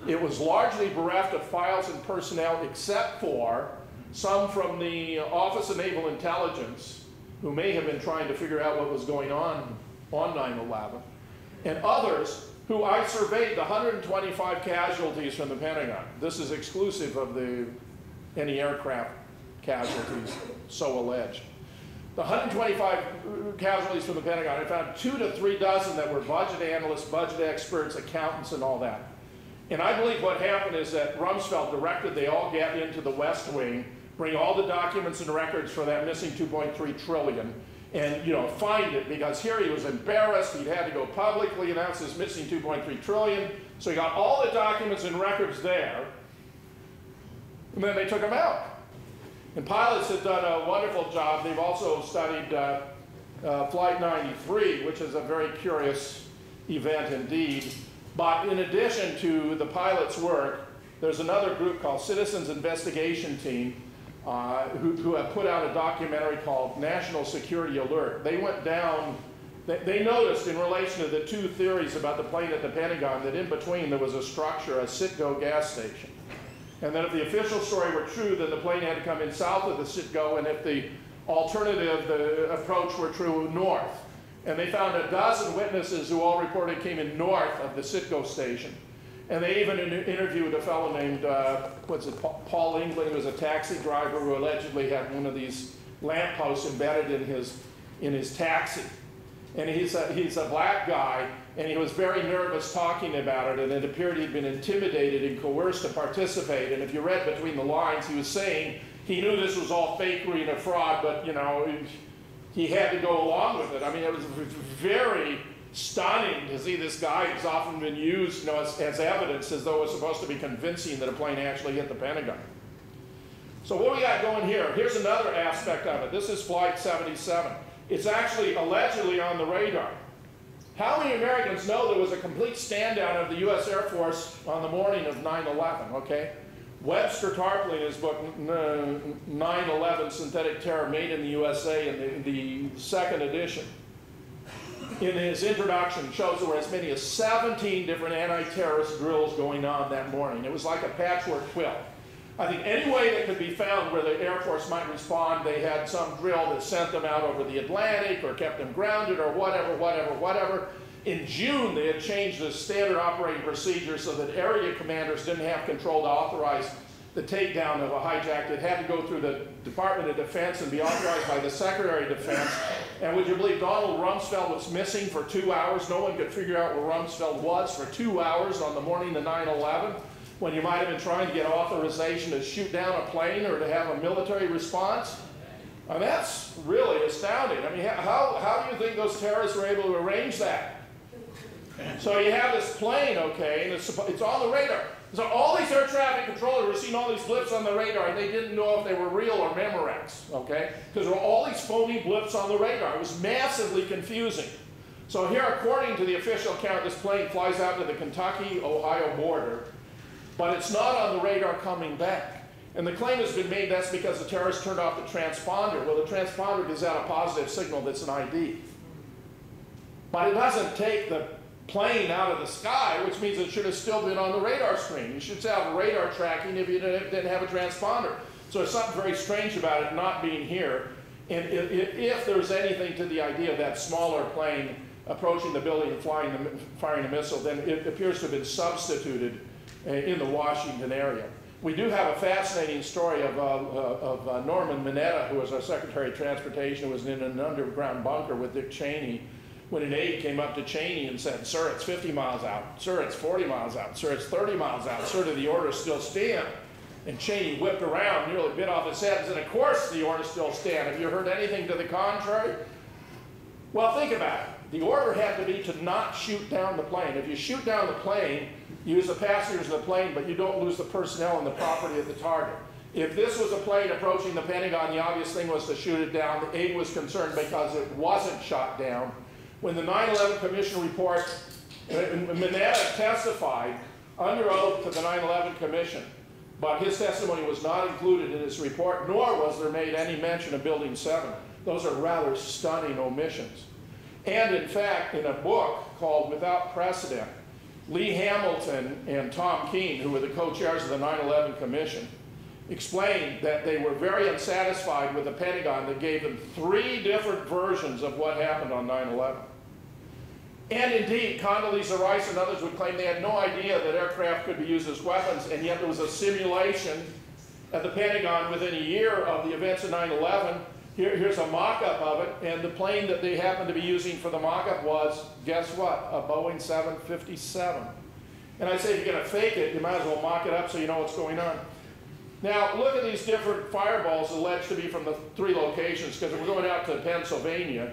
It was largely bereft of files and personnel, except for some from the Office of Naval Intelligence, who may have been trying to figure out what was going on 9/11, and others who I surveyed the 125 casualties from the Pentagon. This is exclusive of any aircraft casualties, so alleged. The 125 casualties from the Pentagon, I found 2 to 3 dozen that were budget analysts, budget experts, accountants, and all that. And I believe what happened is that Rumsfeld directed they all get into the West Wing, bring all the documents and records for that missing 2.3 trillion, and find it, because here he was embarrassed. He'd had to go publicly announce this missing 2.3 trillion. So he got all the documents and records there, and then they took them out. And pilots have done a wonderful job. They've also studied Flight 93, which is a very curious event indeed. But in addition to the pilots' work, there's another group called Citizens Investigation Team who have put out a documentary called National Security Alert. They went down, they noticed in relation to the two theories about the plane at the Pentagon that in between there was a structure, a Citgo gas station. And that if the official story were true, then the plane had to come in south of the Citgo, and if the alternative, the approach were true, north. And they found a dozen witnesses who all reported came in north of the Citgo station. And they even interviewed a fellow named, Paul England, who was a taxi driver who allegedly had one of these lampposts embedded in his taxi. And he's a black guy, and he was very nervous talking about it, and it appeared he'd been intimidated and coerced to participate. And if you read between the lines, he was saying he knew this was all fakery and a fraud, but he had to go along with it. I mean, it was very stunning to see this guy who's often been used as evidence, as though it's supposed to be convincing that a plane actually hit the Pentagon. So what we got going here, here's another aspect of it. This is Flight 77. It's actually allegedly on the radar. How many Americans know there was a complete stand-down of the U.S. Air Force on the morning of 9/11, okay? Webster Tarpley, in his book 9/11 Synthetic Terror Made in the USA, in the second edition, in his introduction, shows there were as many as 17 different anti-terrorist drills going on that morning. It was like a patchwork quilt. I think any way that could be found where the Air Force might respond, they had some drill that sent them out over the Atlantic or kept them grounded or whatever. In June, they had changed the standard operating procedure so that area commanders didn't have control to authorize the takedown of a hijack. It had to go through the Department of Defense and be authorized by the Secretary of Defense. And would you believe Donald Rumsfeld was missing for 2 hours? No one could figure out where Rumsfeld was for 2 hours on the morning of 9/11, when you might have been trying to get authorization to shoot down a plane or to have a military response. I mean, that's really astounding. I mean, how do you think those terrorists were able to arrange that? So you have this plane, okay, and it's on the radar. So all these air traffic controllers were seeing all these blips on the radar, and they didn't know if they were real or Memorex, okay? Because there were all these phony blips on the radar. It was massively confusing. So here, according to the official account, this plane flies out to the Kentucky-Ohio border, but it's not on the radar coming back. And the claim has been made that's because the terrorists turned off the transponder. Well, the transponder gives out a positive signal that's an ID. But it doesn't take the plane out of the sky, which means it should have still been on the radar screen. You should have radar tracking if you didn't have a transponder. So there's something very strange about it not being here. And if there's anything to the idea of that smaller plane approaching the building and firing a missile, then it appears to have been substituted in the Washington area. We do have a fascinating story of Norman Mineta, who was our Secretary of Transportation, who was in an underground bunker with Dick Cheney, when an aide came up to Cheney and said, "Sir, it's 50 miles out. Sir, it's 40 miles out. Sir, it's 30 miles out. Sir, do the orders still stand?" And Cheney whipped around, nearly bit off his head, and said, "Of course the orders still stand. Have you heard anything to the contrary?" Well, think about it. The order had to be to not shoot down the plane. If you shoot down the plane, you use the passengers of the plane, but you don't lose the personnel and the property of the target. If this was a plane approaching the Pentagon, the obvious thing was to shoot it down. The aide was concerned because it wasn't shot down. When the 9/11 Commission report, McKnight testified under oath to the 9/11 Commission, but his testimony was not included in his report, nor was there made any mention of Building 7. Those are rather stunning omissions. And in fact, in a book called Without Precedent, Lee Hamilton and Tom Keene, who were the co-chairs of the 9/11 Commission, explained that they were very unsatisfied with the Pentagon that gave them 3 different versions of what happened on 9/11. And indeed, Condoleezza Rice and others would claim they had no idea that aircraft could be used as weapons, and yet there was a simulation at the Pentagon within a year of the events of 9/11. Here's a mock-up of it, and the plane that they happened to be using for the mock-up was, guess what, a Boeing 757. And I say if you're going to fake it, you might as well mock it up so you know what's going on. Now, look at these different fireballs alleged to be from the 3 locations, because we're going out to Pennsylvania.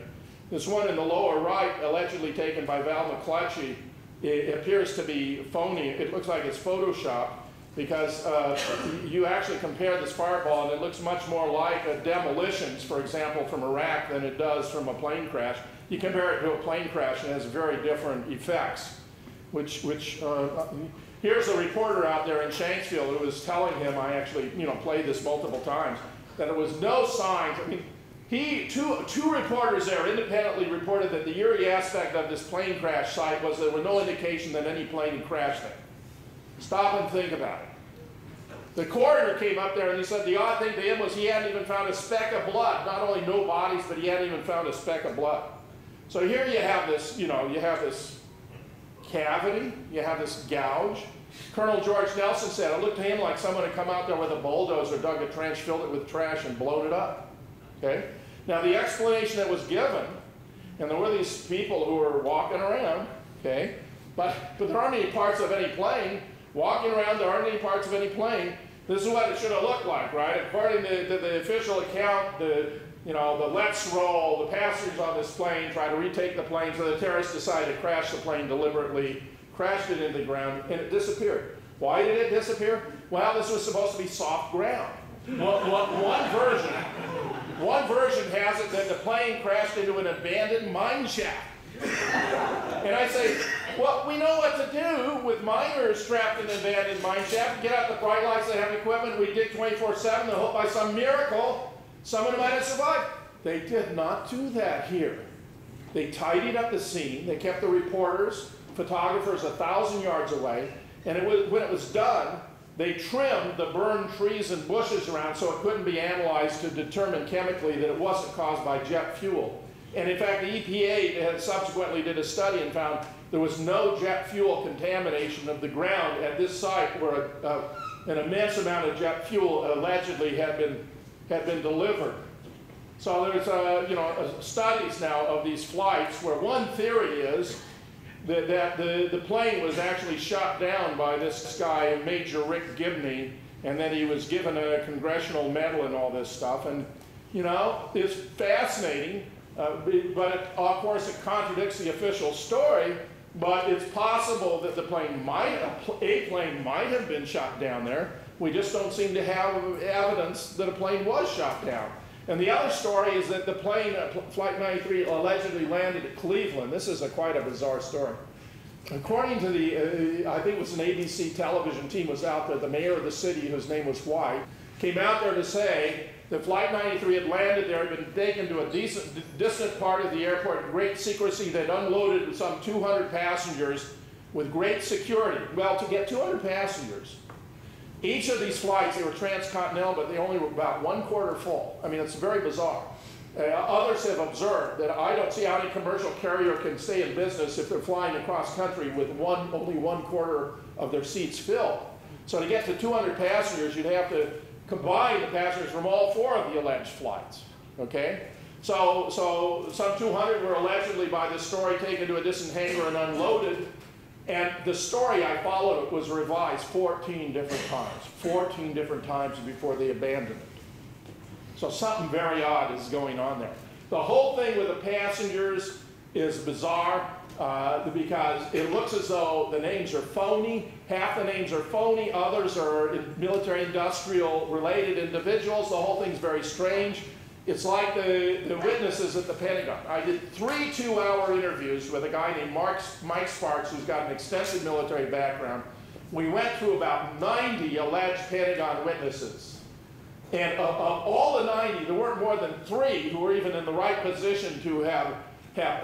This one in the lower right, allegedly taken by Val McClutchy, it appears to be phony. It looks like it's Photoshopped, because you actually compare this fireball, and it looks much more like demolitions, for example, from Iraq than it does from a plane crash. You compare it to a plane crash, and it has very different effects, here's a reporter out there in Shanksville who was telling him, I actually played this multiple times, that there was no signs. I mean, two reporters there independently reported that the eerie aspect of this plane crash site was there was no indication that any plane had crashed there. Stop and think about it. The coroner came up there and he said the odd thing to him was he hadn't even found a speck of blood. Not only no bodies, but he hadn't even found a speck of blood. So here you have this, you have this cavity, you have this gouge. Colonel George Nelson said it looked to him like someone had come out there with a bulldozer, dug a trench, filled it with trash, and blown it up. Okay? Now the explanation that was given, and there were these people who were walking around, okay, but there aren't any parts of any plane. Walking around, there aren't any parts of any plane. This is what it should have looked like, right? According to the official account, the let's roll, the passengers on this plane try to retake the plane, so the terrorists decided to crash the plane deliberately, crashed it into the ground, and it disappeared. Why did it disappear? Well, this was supposed to be soft ground. One version has it that the plane crashed into an abandoned mine shaft. And I say, well, we know what to do with miners trapped in an abandoned mine shaft. Get out the bright lights, they have equipment, we dig 24/7, and hope by some miracle someone might have survived. They did not do that here. They tidied up the scene, they kept the reporters, photographers 1,000 yards away, and when it was done, they trimmed the burned trees and bushes around so it couldn't be analyzed to determine chemically that it wasn't caused by jet fuel. And in fact, the EPA subsequently did a study and found there was no jet fuel contamination of the ground at this site where an immense amount of jet fuel allegedly had been delivered. So there's studies now of these flights where one theory is that the plane was actually shot down by this guy, Major Rick Gibney, and then he was given a congressional medal and all this stuff. And, it's fascinating, but of course it contradicts the official story, but it's possible that a plane might have been shot down there. We just don't seem to have evidence that a plane was shot down. And the other story is that the plane, Flight 93, allegedly landed at Cleveland. This is quite a bizarre story. According to I think it was an ABC television team was out there, the mayor of the city, whose name was White, came out there to say that Flight 93 had landed there, had been taken to a distant part of the airport, great secrecy. They'd unloaded some 200 passengers with great security. Well, to get 200 passengers, each of these flights, they were transcontinental, but they only were about 1/4 full. I mean, it's very bizarre. Others have observed that I don't see how any commercial carrier can stay in business if they're flying across country with only 1/4 of their seats filled. So to get to 200 passengers, you'd have to combine the passengers from all 4 of the alleged flights. Okay? So some 200 were allegedly, by this story, taken to a distant hangar and unloaded. And the story I followed was revised 14 different times. 14 different times before they abandoned it. So something very odd is going on there. The whole thing with the passengers is bizarre because it looks as though the names are phony. Half the names are phony, others are military industrial related individuals. The whole thing's very strange. It's like the witnesses at the Pentagon. I did 3 two-hour interviews with a guy named Mike Sparks, who's got an extensive military background. We went through about 90 alleged Pentagon witnesses. And of all the 90, there weren't more than 3 who were even in the right position to have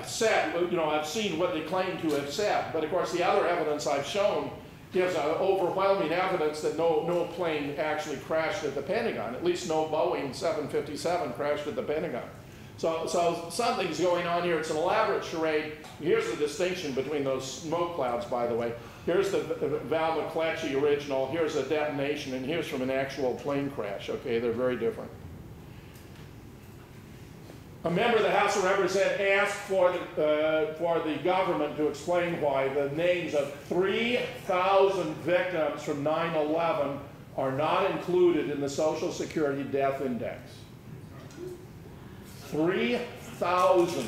said, have seen what they claim to have said. But of course, the other evidence I've shown gives overwhelming evidence that no plane actually crashed at the Pentagon. At least no Boeing 757 crashed at the Pentagon. So something's going on here. It's an elaborate charade. Here's the distinction between those smoke clouds, by the way. Here's the Val McCletchy original. Here's a detonation, and here's from an actual plane crash. Okay, they're very different. A member of the House of Representatives asked for the government to explain why the names of 3,000 victims from 9/11 are not included in the Social Security Death Index. 3,000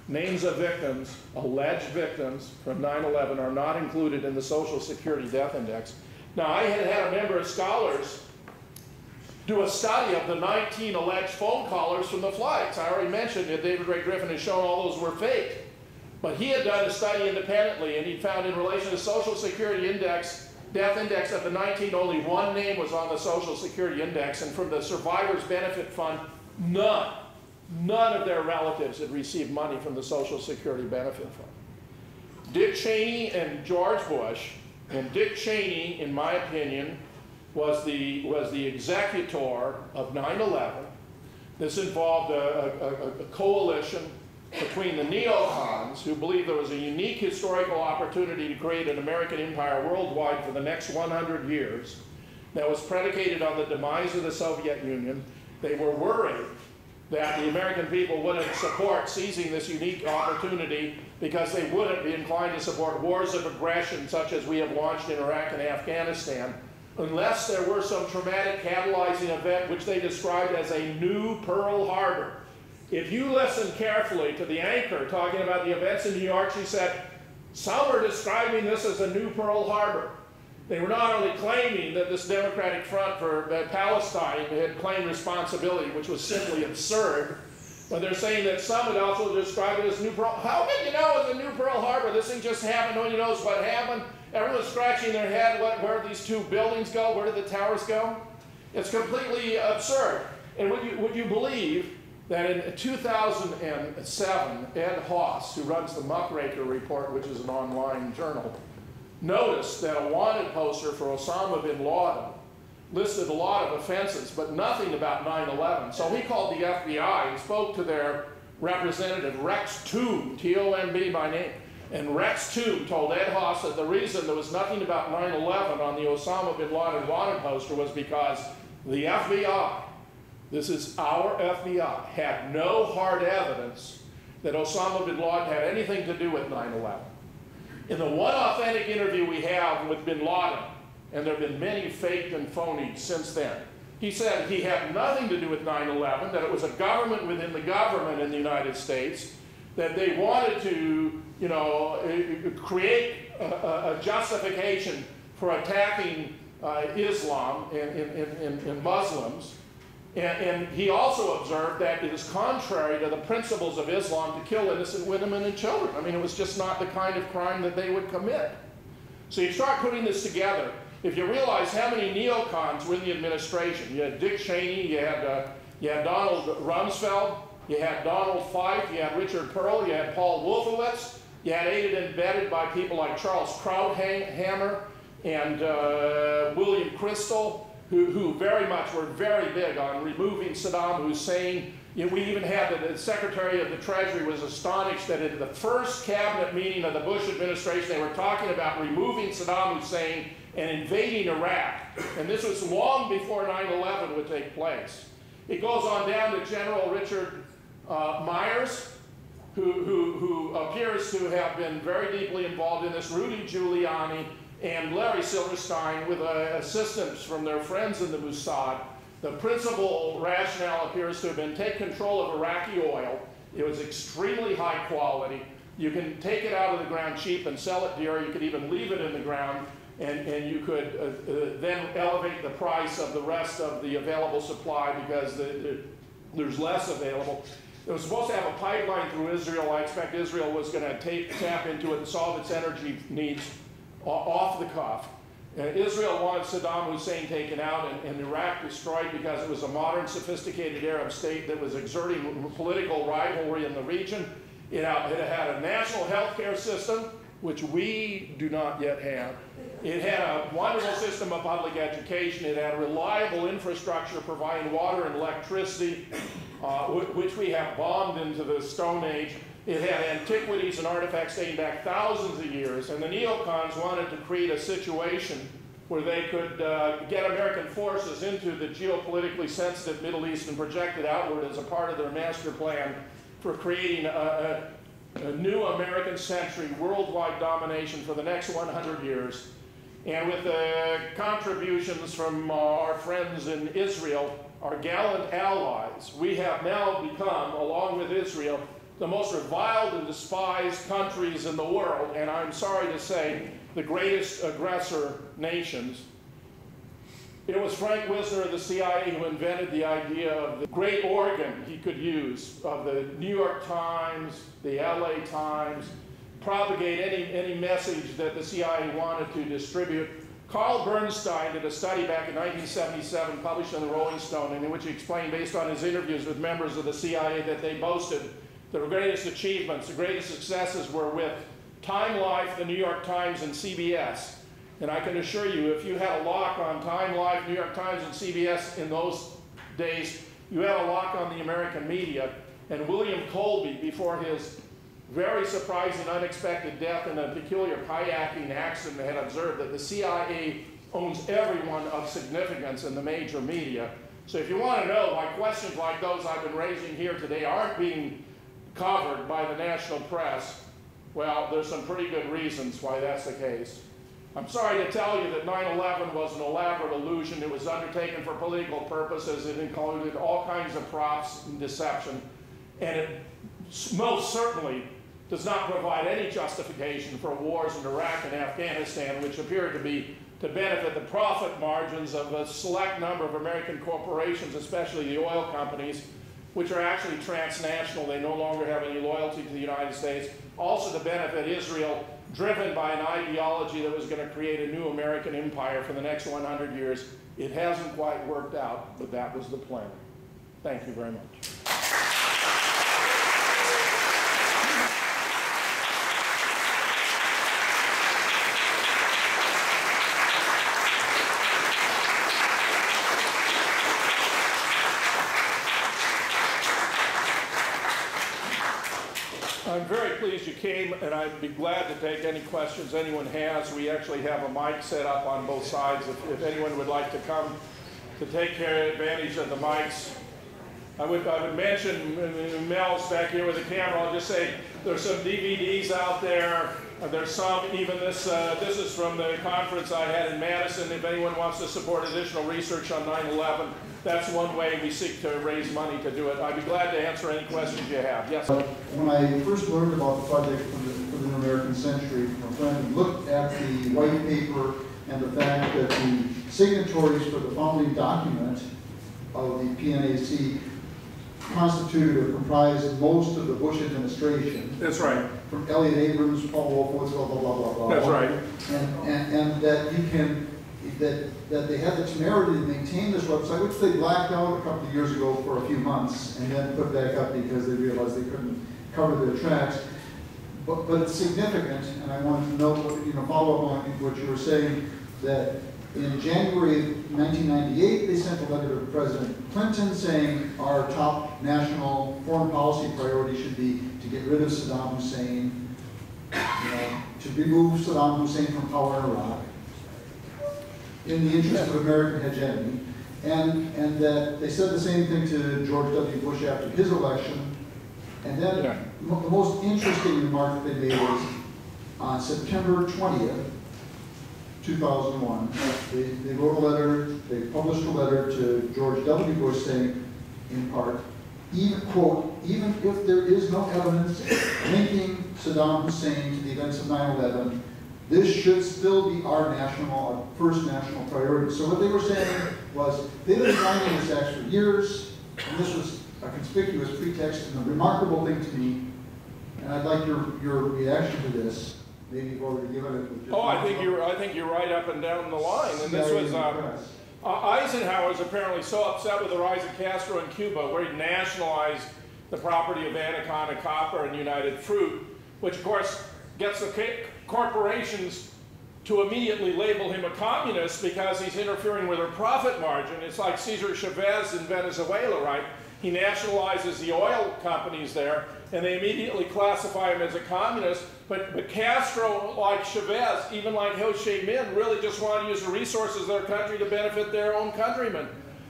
names of victims, alleged victims from 9/11, are not included in the Social Security Death Index. Now, I had a member of scholars do a study of the 19 alleged phone callers from the flights. I already mentioned that David Ray Griffin has shown all those were fake. But he had done a study independently, and he found in relation to Social Security Index, Death Index of the 19, only 1 name was on the Social Security Index, and from the Survivors Benefit Fund, none of their relatives had received money from the Social Security Benefit Fund. Dick Cheney and George Bush, and Dick Cheney, in my opinion, was the executor of 9/11. This involved a coalition between the neocons, who believed there was a unique historical opportunity to create an American empire worldwide for the next 100 years that was predicated on the demise of the Soviet Union. They were worried that the American people wouldn't support seizing this unique opportunity because they wouldn't be inclined to support wars of aggression such as we have launched in Iraq and Afghanistan, unless there were some traumatic catalyzing event which they described as a new Pearl Harbor. If you listen carefully to the anchor talking about the events in New York, she said, some are describing this as a new Pearl Harbor. They were not only claiming that this Democratic Front for Palestine had claimed responsibility, which was simply absurd, but they're saying that some had also described it as new Pearl. How can you know it's a new Pearl Harbor? This thing just happened. Nobody knows what happened. Everyone's scratching their head. Where did these 2 buildings go? Where did the towers go? It's completely absurd. And would you believe that in 2007, Ed Hoss, who runs the Muckraker Report, which is an online journal, noticed that a wanted poster for Osama bin Laden listed a lot of offenses, but nothing about 9/11. So he called the FBI and spoke to their representative, Rex Toomb, T-O-M-B by name. And Rex Toomb told Ed Hoss that the reason there was nothing about 9/11 on the Osama bin Laden wanted poster was because the FBI, this is our FBI, had no hard evidence that Osama bin Laden had anything to do with 9/11. In the one authentic interview we have with bin Laden, and there have been many faked and phonied since then, he said he had nothing to do with 9/11, that it was a government within the government in the United States, that they wanted to, create a justification for attacking Islam and Muslims. And he also observed that it is contrary to the principles of Islam to kill innocent women and children. I mean, it was just not the kind of crime that they would commit. So you start putting this together. If you realize how many neocons were in the administration, you had Dick Cheney, you had Donald Rumsfeld, you had Donald Fife, you had Richard Pearl, you had Paul Wolfowitz, you had aided and abetted by people like Charles Krauthammer and William Kristol, who very much were very big on removing Saddam Hussein. We even had the Secretary of the Treasury was astonished that in the first cabinet meeting of the Bush administration, they were talking about removing Saddam Hussein and invading Iraq. And this was long before 9/11 would take place. It goes on down to General Richard Myers, who appears to have been very deeply involved in this, Rudy Giuliani, and Larry Silverstein with assistance from their friends in the Mossad. The principal rationale appears to have been take control of Iraqi oil, It was extremely high quality. You can take it out of the ground cheap and sell it dear. You could even leave it in the ground, and you could then elevate the price of the rest of the available supply because there's less available. It was supposed to have a pipeline through Israel. I expect Israel was going to tap into it and solve its energy needs off the cuff. Israel wanted Saddam Hussein taken out and Iraq destroyed because it was a modern, sophisticated Arab state that was exerting political rivalry in the region. It had a national health care system, which we do not yet have. It had a wonderful system of public education. It had reliable infrastructure providing water and electricity, which we have bombed into the Stone Age. It had antiquities and artifacts dating back thousands of years, and the neocons wanted to create a situation where they could get American forces into the geopolitically sensitive Middle East and project it outward as a part of their master plan for creating a new American century, worldwide domination for the next 100 years. And with the contributions from our friends in Israel, our gallant allies, we have now become, along with Israel, the most reviled and despised countries in the world, and I'm sorry to say, the greatest aggressor nations. It was Frank Wisner of the CIA who invented the idea of the great organ he could use of the New York Times, the LA Times, propagate any message that the CIA wanted to distribute. Carl Bernstein did a study back in 1977 published in the Rolling Stone, in which he explained, based on his interviews with members of the CIA, that they boasted their greatest achievements, the greatest successes were with Time Life, the New York Times, and CBS. And I can assure you, if you had a lock on Time Life, New York Times, and CBS in those days, you had a lock on the American media. And William Colby, before his very surprising, unexpected death in a peculiar kayaking accident, had observed that the CIA owns everyone of significance in the major media. So if you want to know why questions like those I've been raising here today aren't being covered by the national press, well, there's some pretty good reasons why that's the case. I'm sorry to tell you that 9/11 was an elaborate illusion. It was undertaken for political purposes. It included all kinds of props and deception. And it most certainly does not provide any justification for wars in Iraq and Afghanistan, which appear to benefit the profit margins of a select number of American corporations, especially the oil companies, which are actually transnational. They no longer have any loyalty to the United States. Also to benefit Israel, driven by an ideology that was going to create a new American empire for the next 100 years. It hasn't quite worked out, but that was the plan. Thank you very much. I'm very pleased you came, and I'd be glad to take any questions anyone has. We actually have a mic set up on both sides if anyone would like to come to take advantage of the mics. I would mention Mel's back here with the camera. I'll just say there's some DVDs out there. There's some, even this is from the conference I had in Madison. If anyone wants to support additional research on 9/11, that's one way we seek to raise money to do it. I'd be glad to answer any questions you have. Yes? When I first learned about the project for the New American Century, my friend looked at the white paper and the fact that the signatories for the founding document of the PNAC constituted or comprised most of the Bush administration. That's right. From Elliott Abrams, Paul Wolfowitz, blah, blah, blah, blah, blah. That's right. And that you can, that they had the temerity to maintain this website, which they blacked out a couple of years ago for a few months, and then put back up because they realized they couldn't cover their tracks. But it's significant, and I wanted to know, follow up on what you were saying, that in January 1998, they sent a letter to President Clinton saying our top national foreign policy priority should be to get rid of Saddam Hussein, to remove Saddam Hussein from power in Iraq, in the interest of American hegemony, and that they said the same thing to George W. Bush after his election. And then the most interesting remark that they made was on September 20th, 2001, they wrote a letter, they published a letter to George W. Bush saying, in part, even, quote, even if there is no evidence linking Saddam Hussein to the events of 9/11, this should still be our first national priority. So what they were saying was, they've been finding this act for years, and this was a conspicuous pretext, and the remarkable thing to me, and I'd like your reaction to this. Maybe you've already given it. Oh, I think you're right up and down the line. And this was Eisenhower was apparently so upset with the rise of Castro in Cuba, where he nationalized the property of Anaconda Copper and United Fruit, which of course gets the corporations to immediately label him a communist because he's interfering with their profit margin. It's like Cesar Chavez in Venezuela, right? He nationalizes the oil companies there, and they immediately classify him as a communist. But Castro, like Chavez, even like Ho Chi Minh, really just wanted to use the resources of their country to benefit their own countrymen.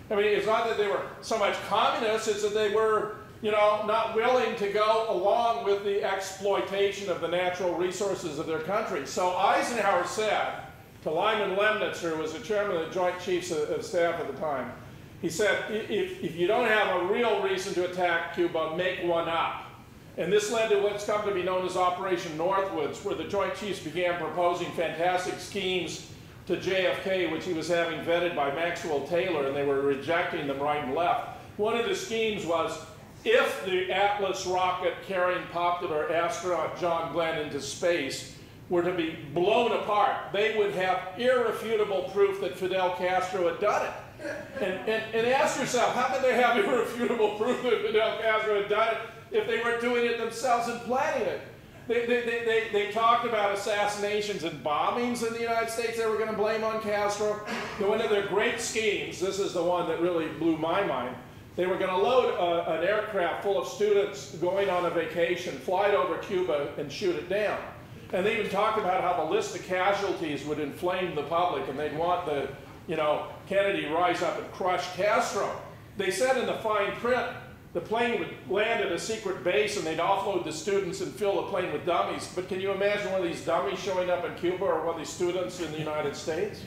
I mean, it's not that they were so much communists, it's that they were, you know, not willing to go along with the exploitation of the natural resources of their country. So Eisenhower said to Lyman Lemnitzer, who was the chairman of the Joint Chiefs of Staff at the time, he said, if you don't have a real reason to attack Cuba, make one up. And this led to what's come to be known as Operation Northwoods, where the Joint Chiefs began proposing fantastic schemes to JFK, which he was having vetted by Maxwell Taylor, and they were rejecting them right and left. One of the schemes was, if the Atlas rocket carrying popular astronaut John Glenn into space were to be blown apart, they would have irrefutable proof that Fidel Castro had done it. And ask yourself, how could they have irrefutable proof that Fidel Castro had done it if they weren't doing it themselves and planning it? They talked about assassinations and bombings in the United States they were going to blame on Castro. One of their great schemes, this is the one that really blew my mind, they were going to load an aircraft full of students going on a vacation, fly it over Cuba, and shoot it down. And they even talked about how the list of casualties would inflame the public, and they'd want the, you know, Kennedy rise up and crush Castro. They said in the fine print, the plane would land at a secret base and they'd offload the students and fill the plane with dummies. But can you imagine one of these dummies showing up in Cuba or one of these students in the United States?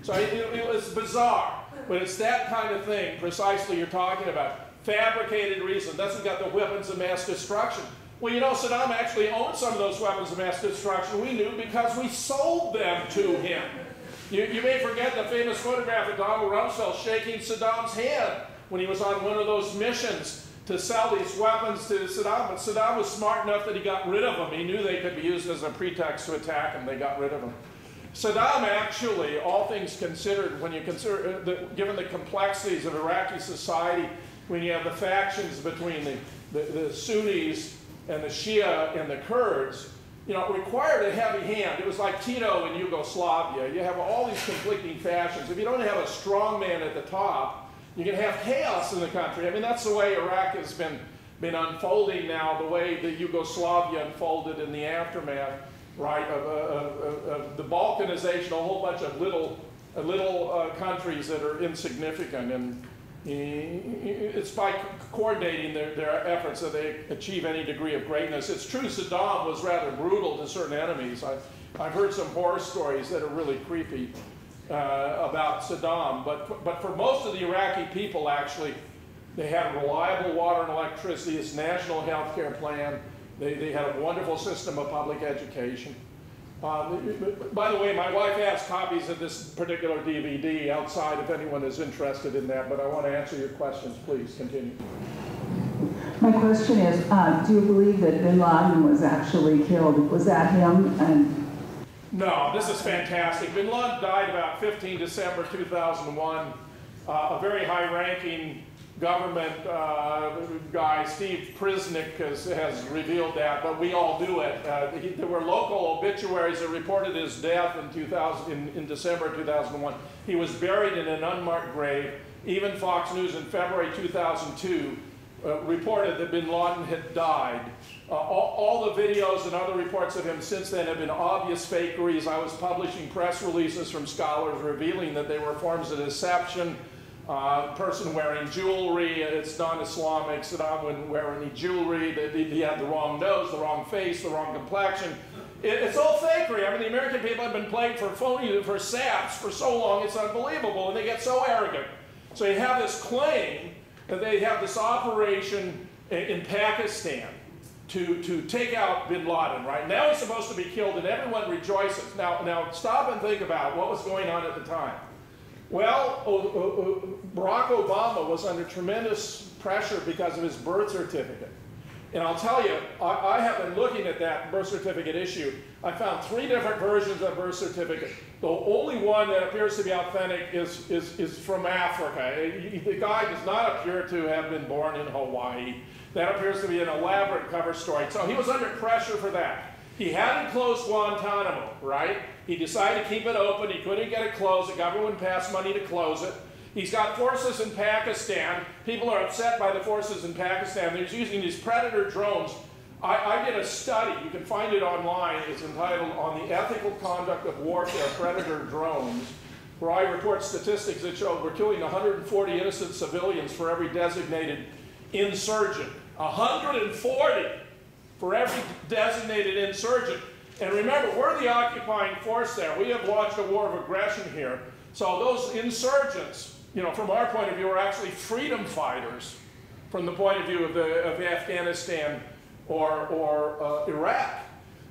So it was bizarre. But it's that kind of thing precisely you're talking about. Fabricated reason. That's what got the weapons of mass destruction. Well, you know, Saddam actually owned some of those weapons of mass destruction. We knew because we sold them to him. You may forget the famous photograph of Donald Rumsfeld shaking Saddam's hand when he was on one of those missions to sell these weapons to Saddam. But Saddam was smart enough that he got rid of them. He knew they could be used as a pretext to attack him. They got rid of them. Saddam actually, all things considered, when you consider, given the complexities of Iraqi society, when you have the factions between the Sunnis and the Shia and the Kurds, you know, required a heavy hand. It was like Tito in Yugoslavia. You have all these conflicting factions. If you don't have a strong man at the top, you can have chaos in the country. I mean, that's the way Iraq has been unfolding now, the way the Yugoslavia unfolded in the aftermath, right, of the Balkanization, a whole bunch of little countries that are insignificant. And it's by coordinating their efforts that they achieve any degree of greatness. It's true Saddam was rather brutal to certain enemies. I've heard some horror stories that are really creepy about Saddam, but for most of the Iraqi people, actually, they had reliable water and electricity, this national health care plan. They had a wonderful system of public education. By the way, my wife has copies of this particular DVD outside if anyone is interested in that, but I want to answer your questions. Please continue. My question is, do you believe that bin Laden was actually killed? Was that him? No, this is fantastic. Bin Laden died about 15 December 2001. A very high-ranking government guy, Steve Prisnick, has revealed that, but we all do it. There were local obituaries that reported his death in December 2001. He was buried in an unmarked grave. Even Fox News in February 2002 reported that bin Laden had died. All the videos and other reports of him since then have been obvious fakeries. I was publishing press releases from scholars revealing that they were forms of deception. Person wearing jewelry, it's non-Islamic. Saddam wouldn't wear any jewelry. He had the wrong nose, the wrong face, the wrong complexion. It's all fakery. I mean, the American people have been playing for saps for so long, it's unbelievable, and they get so arrogant. So you have this claim that they have this operation in Pakistan to take out bin Laden, right? Now he's supposed to be killed and everyone rejoices. Now stop and think about what was going on at the time. Well, Barack Obama was under tremendous pressure because of his birth certificate. And I'll tell you, I have been looking at that birth certificate issue. I found 3 different versions of birth certificate. The only one that appears to be authentic is from Africa. The guy does not appear to have been born in Hawaii. That appears to be an elaborate cover story. So he was under pressure for that. He hadn't closed Guantanamo, right? He decided to keep it open. He couldn't get it closed. The government wouldn't pass money to close it. He's got forces in Pakistan. People are upset by the forces in Pakistan. They're using these Predator drones. I did a study. You can find it online. It's entitled On the Ethical Conduct of Warfare, Predator Drones, where I report statistics that show we're killing 140 innocent civilians for every designated insurgent. 140 for every designated insurgent. And remember, we're the occupying force there. We have launched a war of aggression here. So those insurgents, you know, from our point of view, are actually freedom fighters from the point of view of Afghanistan or Iraq.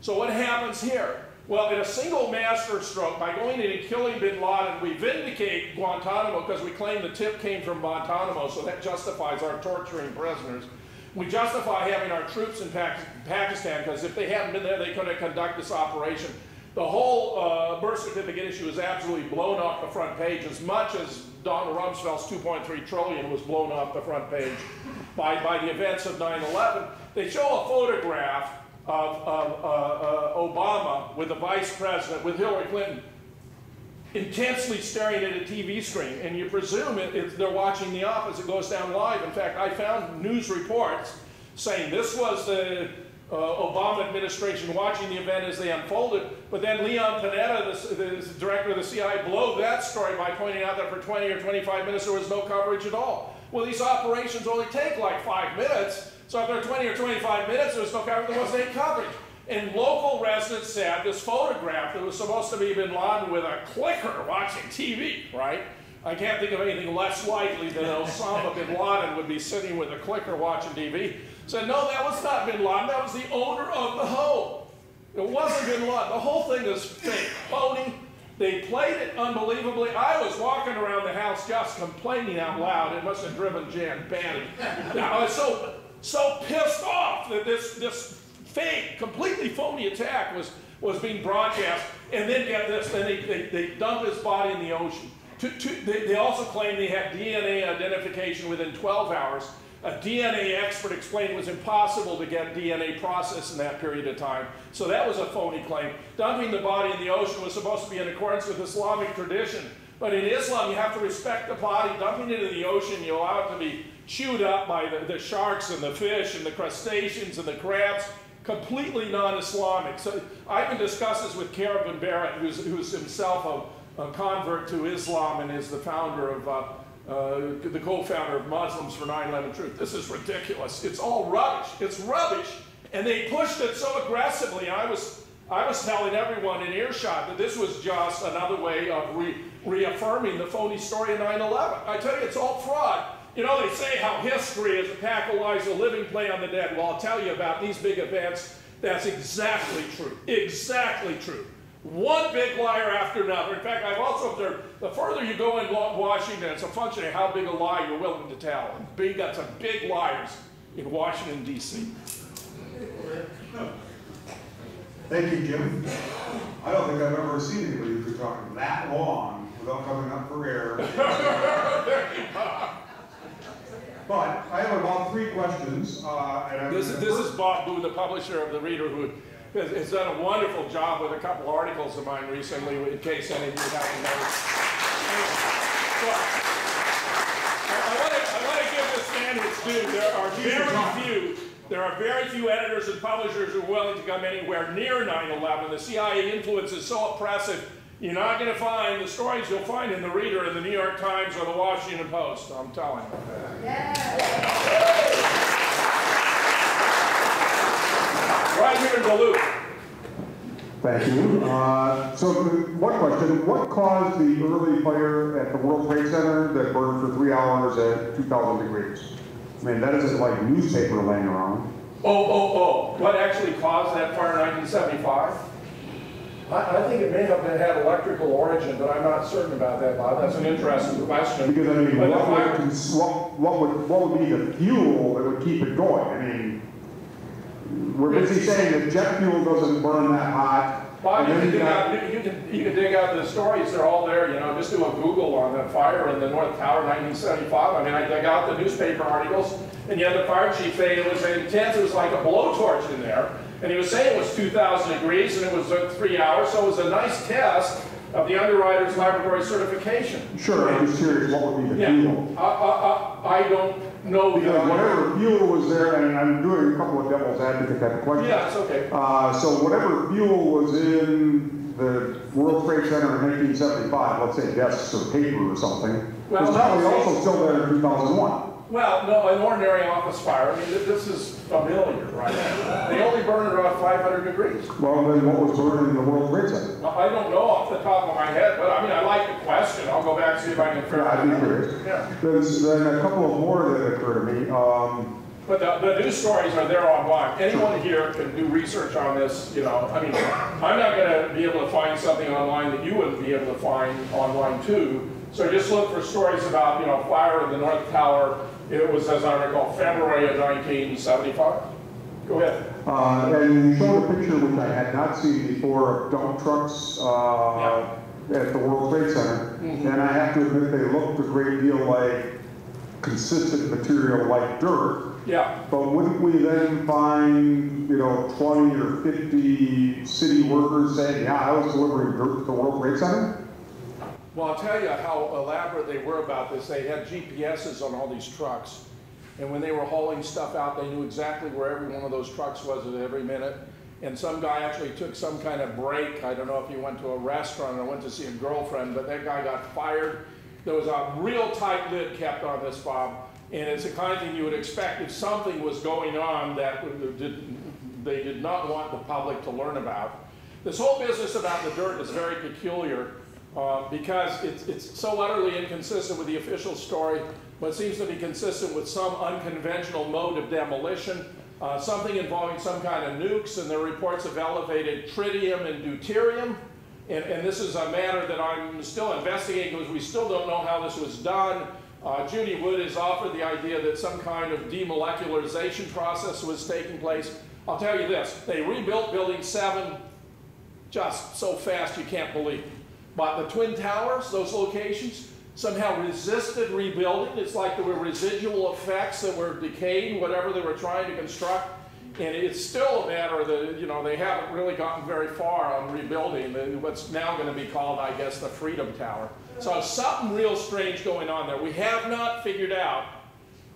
So what happens here? Well, in a single master stroke, by going in and killing bin Laden, we vindicate Guantanamo because we claim the tip came from Guantanamo, so that justifies our torturing prisoners. We justify having our troops in Pakistan because if they hadn't been there, they couldn't conduct this operation. The whole birth certificate issue is absolutely blown off the front page, as much as Donald Rumsfeld's $2.3 trillion was blown off the front page by the events of 9/11. They show a photograph of Obama with the vice president, with Hillary Clinton, intensely staring at a TV screen, and you presume they're watching The Office. It goes down live. In fact, I found news reports saying this was the Obama administration watching the event as they unfolded, but then Leon Panetta, the director of the CIA, blew that story by pointing out that for 20 or 25 minutes there was no coverage at all. Well, these operations only take like 5 minutes, so if there are 20 or 25 minutes, there was no coverage, there wasn't any coverage. And local residents said this photograph that was supposed to be bin Laden with a clicker watching TV, right? I can't think of anything less likely than Osama bin Laden would be sitting with a clicker watching TV. Said, no, that was not bin Laden, that was the owner of the home. It wasn't bin Laden. The whole thing is fake, phony. They played it unbelievably. I was walking around the house just complaining out loud. It must have driven Jan batty. I was so pissed off that this fake, completely phony attack was being broadcast. And then get this, then they dumped his body in the ocean. They also claimed they had DNA identification within 12 hours. A DNA expert explained it was impossible to get DNA processed in that period of time. So that was a phony claim. Dumping the body in the ocean was supposed to be in accordance with Islamic tradition. But in Islam, you have to respect the body. Dumping it in the ocean, you allow it to be chewed up by the sharks and the fish and the crustaceans and the crabs. Completely non-Islamic. So I can discuss this with Kevin Barrett, who's himself a convert to Islam and is the founder of the co-founder of Muslims for 9/11 Truth. This is ridiculous. It's all rubbish. It's rubbish. And they pushed it so aggressively. I was telling everyone in earshot that this was just another way of reaffirming the phony story of 9/11. I tell you, it's all fraud. You know, they say how history is a pack of lies, a living play on the dead. Well, I'll tell you about these big events. That's exactly true. Exactly true. One big liar after another. In fact, I've also observed, the further you go in Washington, it's a function of how big a lie you're willing to tell. And got some big liars in Washington, D.C. Thank you, Jim. I don't think I've ever seen anybody who could talk that long without coming up for air. But I have about 3 questions. This is Bob Boone, the publisher of The Reader, who has done a wonderful job with a couple articles of mine recently, in case any of you haven't noticed. I want to give this man his due. There are very few editors and publishers who are willing to come anywhere near 9/11. The CIA influence is so oppressive, you're not going to find the stories you'll find in The Reader, in the New York Times, or the Washington Post. I'm telling you. Right here in Duluth. Thank you. So one question, what caused the early fire at the World Trade Center that burned for 3 hours at 2,000 degrees? I mean, that isn't like newspaper laying around. What actually caused that fire in 1975? I think it may have had electrical origin, but I'm not certain about that, Bob. That's an interesting question. Because, I mean, what would be the fuel that would keep it going? I mean, we're busy saying that jet fuel doesn't burn that hot. Bob, you can dig out the stories. They're all there. You know, just do a Google on the fire in the North Tower, 1975. I mean, I dug out the newspaper articles, and you had the fire chief say it was intense. It was like a blowtorch in there, and he was saying it was 2,000 degrees, and it was 3 hours. So it was a nice test of the underwriter's laboratory certification. Sure, I'm just curious what would be the fuel. I don't know. Because whatever fuel was there, and I'm doing a couple of devil's advocate type of questions. Yeah, it's okay. So whatever fuel was in the World Trade Center in 1975, let's say desks or paper or something, was probably also still there in 2001. Well, no, an ordinary office fire. I mean, this is familiar, right? They only burn at about 500 degrees. Well, then what was burned in the World Trade Center? I don't know off the top of my head, but I mean, I like the question. I'll go back and see if I can figure it out. I'd be curious. Yeah. There's then a couple of more that occur to me. But the news stories are there online. Anyone here can do research on this, you know. I mean, I'm not going to be able to find something online that you wouldn't be able to find online too. So just look for stories about, you know, fire in the North Tower. It was, as I recall, February of 1975. Go ahead. And you showed a picture which I had not seen before of dump trucks at the World Trade Center. And I have to admit they looked a great deal like consistent material like dirt. Yeah. But wouldn't we then find, you know, 20 or 50 city workers saying, yeah, I was delivering dirt to the World Trade Center? Well, I'll tell you how elaborate they were about this. They had GPSs on all these trucks. And when they were hauling stuff out, they knew exactly where every one of those trucks was at every minute. And some guy actually took some kind of break. I don't know if he went to a restaurant or went to see a girlfriend, but that guy got fired. There was a real tight lid kept on this, Bob. And it's the kind of thing you would expect if something was going on that they did not want the public to learn about. This whole business about the dirt is very peculiar. Because it's so utterly inconsistent with the official story, but seems to be consistent with some unconventional mode of demolition, something involving some kind of nukes, and there are reports of elevated tritium and deuterium. And this is a matter that I'm still investigating because we still don't know how this was done. Judy Wood has offered the idea that some kind of demolecularization process was taking place. I'll tell you this, they rebuilt Building 7 just so fast you can't believe it. But the Twin Towers, those locations, somehow resisted rebuilding. It's like there were residual effects that were decaying, whatever they were trying to construct. And it's still a matter that, you know, they haven't really gotten very far on rebuilding what's now going to be called, I guess, the Freedom Tower. So something real strange going on there. We have not figured out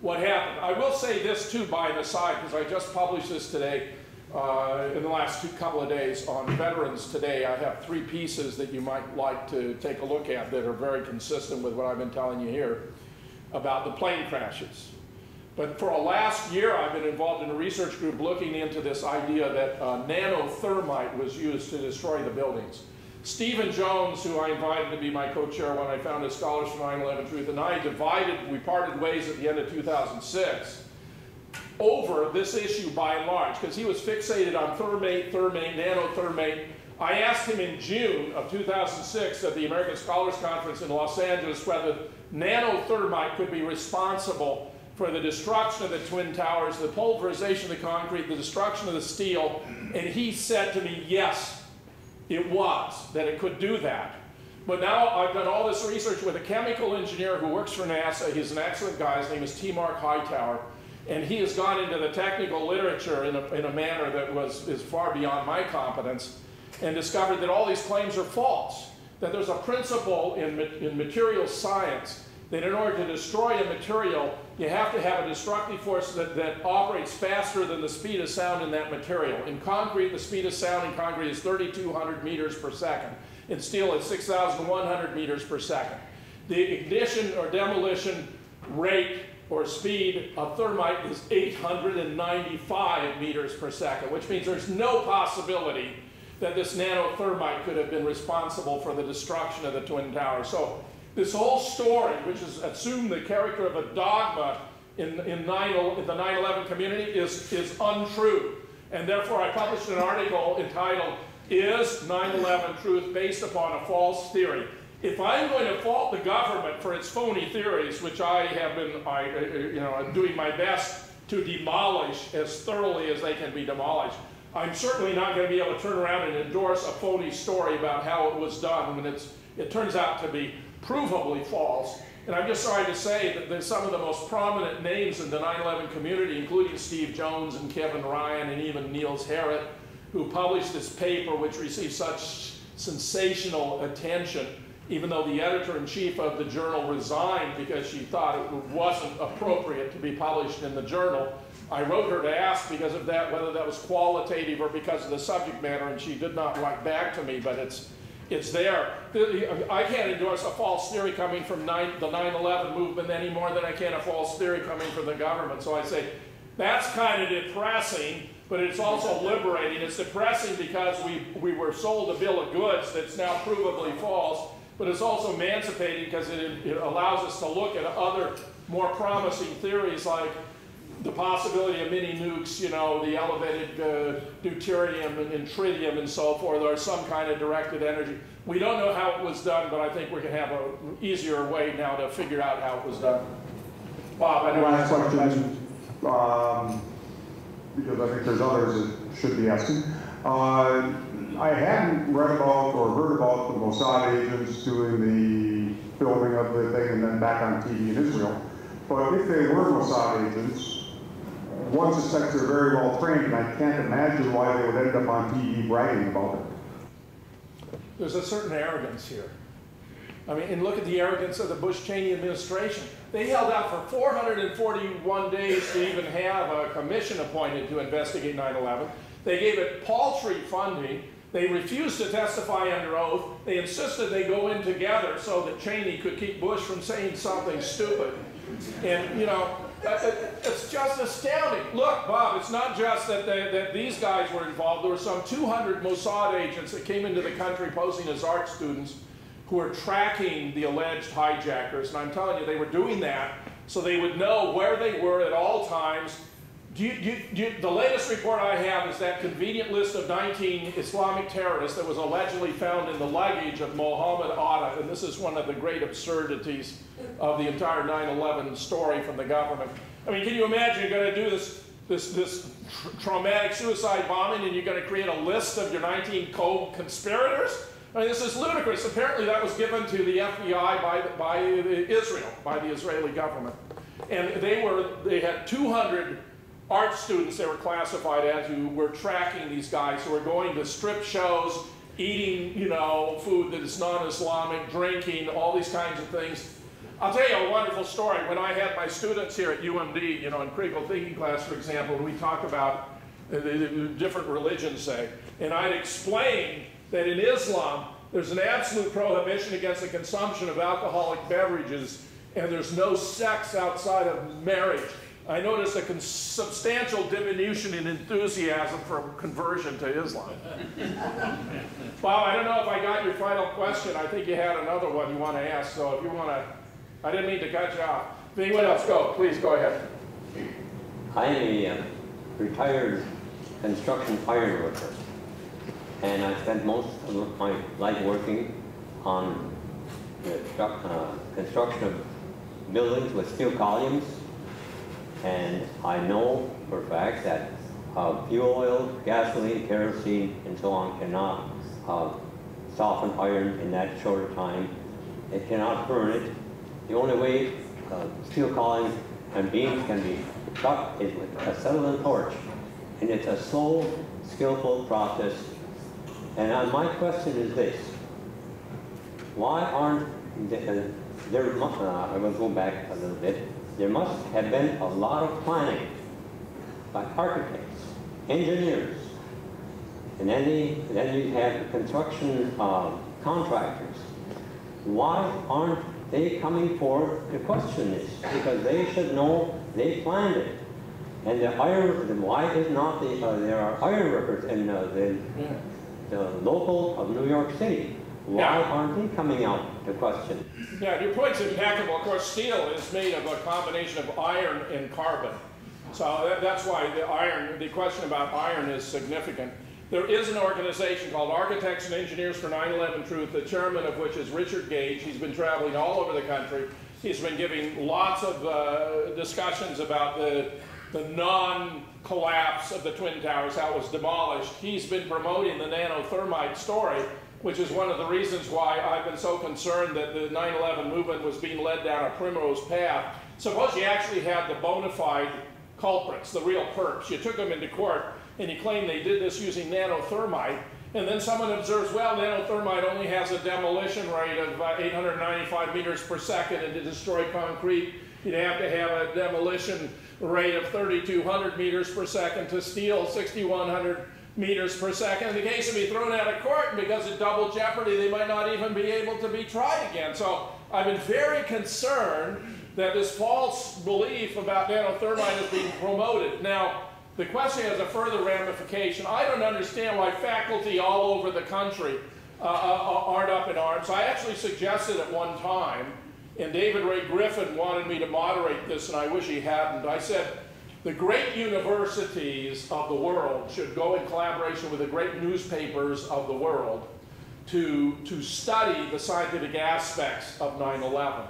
what happened. I will say this, too, by an aside, because I just published this today. In the last couple of days on Veterans Today, I have 3 pieces that you might like to take a look at that are very consistent with what I've been telling you here about the plane crashes. But for a last year, I've been involved in a research group looking into this idea that nanothermite was used to destroy the buildings. Stephen Jones, who I invited to be my co-chair when I founded Scholars for 9/11 Truth, and I we parted ways at the end of 2006. Over this issue by and large, because he was fixated on thermate, nanothermate. I asked him in June of 2006 at the American Scholars Conference in Los Angeles whether nanothermite could be responsible for the destruction of the Twin Towers, the pulverization of the concrete, the destruction of the steel, and he said to me, yes, it was, that it could do that. But now I've done all this research with a chemical engineer who works for NASA. He's an excellent guy. His name is T. Mark Hightower. And he has gone into the technical literature in a manner that is far beyond my competence and discovered that all these claims are false. That there's a principle in material science that in order to destroy a material, you have to have a destructive force that operates faster than the speed of sound in that material. In concrete, the speed of sound in concrete is 3,200 meters per second. In steel, it's 6,100 meters per second. The ignition or demolition rate or speed of thermite is 895 meters per second, which means there's no possibility that this nanothermite could have been responsible for the destruction of the Twin Towers. So this whole story, which has assumed the character of a dogma, in the 9/11 community is untrue. And therefore I published an article entitled, "Is 9/11 Truth Based Upon a False Theory?" If I'm going to fault the government for its phony theories, which I have been doing my best to demolish as thoroughly as they can be demolished, I'm certainly not going to be able to turn around and endorse a phony story about how it was done when it turns out to be provably false. And I'm just sorry to say that there's some of the most prominent names in the 9/11 community, including Steve Jones and Kevin Ryan and even Niels Harrit, who published this paper which received such sensational attention, even though the editor-in-chief of the journal resigned because she thought it wasn't appropriate to be published in the journal. I wrote her to ask because of that, whether that was qualitative or because of the subject matter, and she did not write back to me, but it's there. I can't endorse a false theory coming from the 9/11 movement any more than I can a false theory coming from the government. So I say, that's kind of depressing, but it's also liberating. It's depressing because we were sold a bill of goods that's now provably false, but it's also emancipating because it allows us to look at other more promising theories like the possibility of mini nukes, you know, the elevated deuterium and tritium and so forth, or some kind of directed energy. We don't know how it was done, but I think we can have an easier way now to figure out how it was done. Bob, I know. Last question, because I think there's others that should be asking. I hadn't read about or heard about the Mossad agents doing the filming of the thing and then back on TV in Israel. But if they were Mossad agents, one suspects they're very well trained, and I can't imagine why they would end up on TV bragging about it. There's a certain arrogance here. I mean, and look at the arrogance of the Bush-Cheney administration. They held out for 441 days to even have a commission appointed to investigate 9/11. They gave it paltry funding. They refused to testify under oath. They insisted they go in together so that Cheney could keep Bush from saying something stupid. And, you know, it's just astounding. Look, Bob, it's not just that these guys were involved. There were some 200 Mossad agents that came into the country posing as art students who were tracking the alleged hijackers. And I'm telling you, they were doing that so they would know where they were at all times. The latest report I have is that convenient list of 19 Islamic terrorists that was allegedly found in the luggage of Mohammed Atta, and this is one of the great absurdities of the entire 9/11 story from the government. I mean, can you imagine you're going to do this traumatic suicide bombing and you're going to create a list of your 19 co-conspirators? I mean, this is ludicrous. Apparently that was given to the FBI by Israel, by the Israeli government. And they had 200 art students they were classified as who were tracking these guys who were going to strip shows, eating, you know, food that is non-Islamic, drinking, all these kinds of things. I'll tell you a wonderful story. When I had my students here at UMD, you know, in critical thinking class, for example, we talk about the different religions, say, and I'd explain that in Islam, there's an absolute prohibition against the consumption of alcoholic beverages, and there's no sex outside of marriage. I noticed a substantial diminution in enthusiasm for conversion to Islam. Bob, I don't know if I got your final question. I think you had another one you want to ask, so if you want to, I didn't mean to cut you off. If anyone else, please go ahead. I am a retired construction iron worker, and I spent most of my life working on the construction of buildings with steel columns. And I know for a fact that fuel oil, gasoline, kerosene, and so on cannot soften iron in that short a time. It cannot burn it. The only way steel columns and beams can be cut is with acetylene torch. And it's a slow, skillful process. And my question is this. Why aren't I will go back a little bit. There must have been a lot of planning by architects, engineers, and then you have construction contractors. Why aren't they coming forward to question this? Because they should know they planned it. And why is not there are iron workers in the local of New York City Why aren't they coming out to question? Yeah, your point's impeccable. Of course, steel is made of a combination of iron and carbon. So that's why the question about iron is significant. There is an organization called Architects and Engineers for 9/11 Truth, the chairman of which is Richard Gage. He's been traveling all over the country. He's been giving lots of discussions about the non-collapse of the Twin Towers, how it was demolished. He's been promoting the nanothermite story, which is one of the reasons why I've been so concerned that the 9/11 movement was being led down a primrose path. Suppose you actually had the bona fide culprits, the real perps. You took them into court and you claim they did this using nanothermite, and then someone observes, well, nanothermite only has a demolition rate of 895 meters per second, and to destroy concrete, you'd have to have a demolition rate of 3,200 meters per second, to steel 6,100 meters per second. The case would be thrown out of court, and because of double jeopardy, they might not even be able to be tried again. So I've been very concerned that this false belief about nanothermite is being promoted. Now, the question has a further ramification. I don't understand why faculty all over the country aren't up in arms. I actually suggested at one time, and David Ray Griffin wanted me to moderate this, and I wish he hadn't. I said, the great universities of the world should go in collaboration with the great newspapers of the world to study the scientific aspects of 9/11.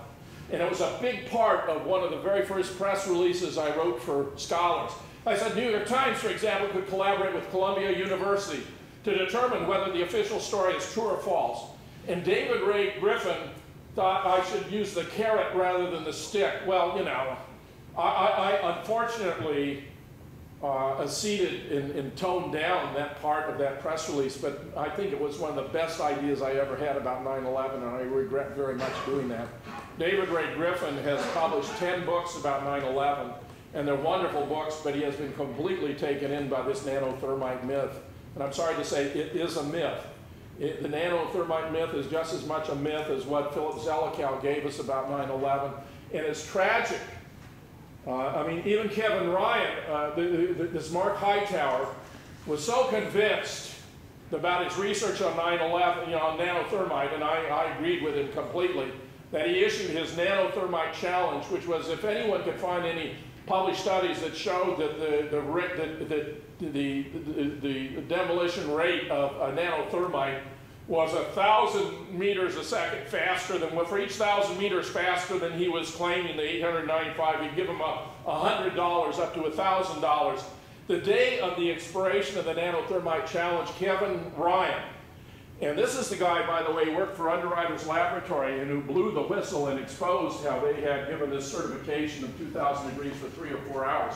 And it was a big part of one of the very first press releases I wrote for scholars. I said, New York Times, for example, could collaborate with Columbia University to determine whether the official story is true or false. And David Ray Griffin thought I should use the carrot rather than the stick. Well, you know, I unfortunately acceded and toned down that part of that press release, but I think it was one of the best ideas I ever had about 9/11, and I regret very much doing that. David Ray Griffin has published 10 books about 9/11, and they're wonderful books, but he has been completely taken in by this nanothermite myth. And I'm sorry to say, it is a myth. The nanothermite myth is just as much a myth as what Philip Zelikow gave us about 9/11, and it's tragic. I mean, even Kevin Ryan, this Mark Hightower, was so convinced about his research on 9/11, you know, on nanothermite, and I agreed with him completely, that he issued his nanothermite challenge, which was if anyone could find any published studies that showed that the demolition rate of a nanothermite was 1,000 meters a second faster than, for each 1,000 meters faster than he was claiming, the 895, he'd give him $100 up to $1,000. The day of the expiration of the nanothermite challenge, Kevin Ryan, and this is the guy, by the way, who worked for Underwriters Laboratory and who blew the whistle and exposed how they had given this certification of 2,000 degrees for 3 or 4 hours.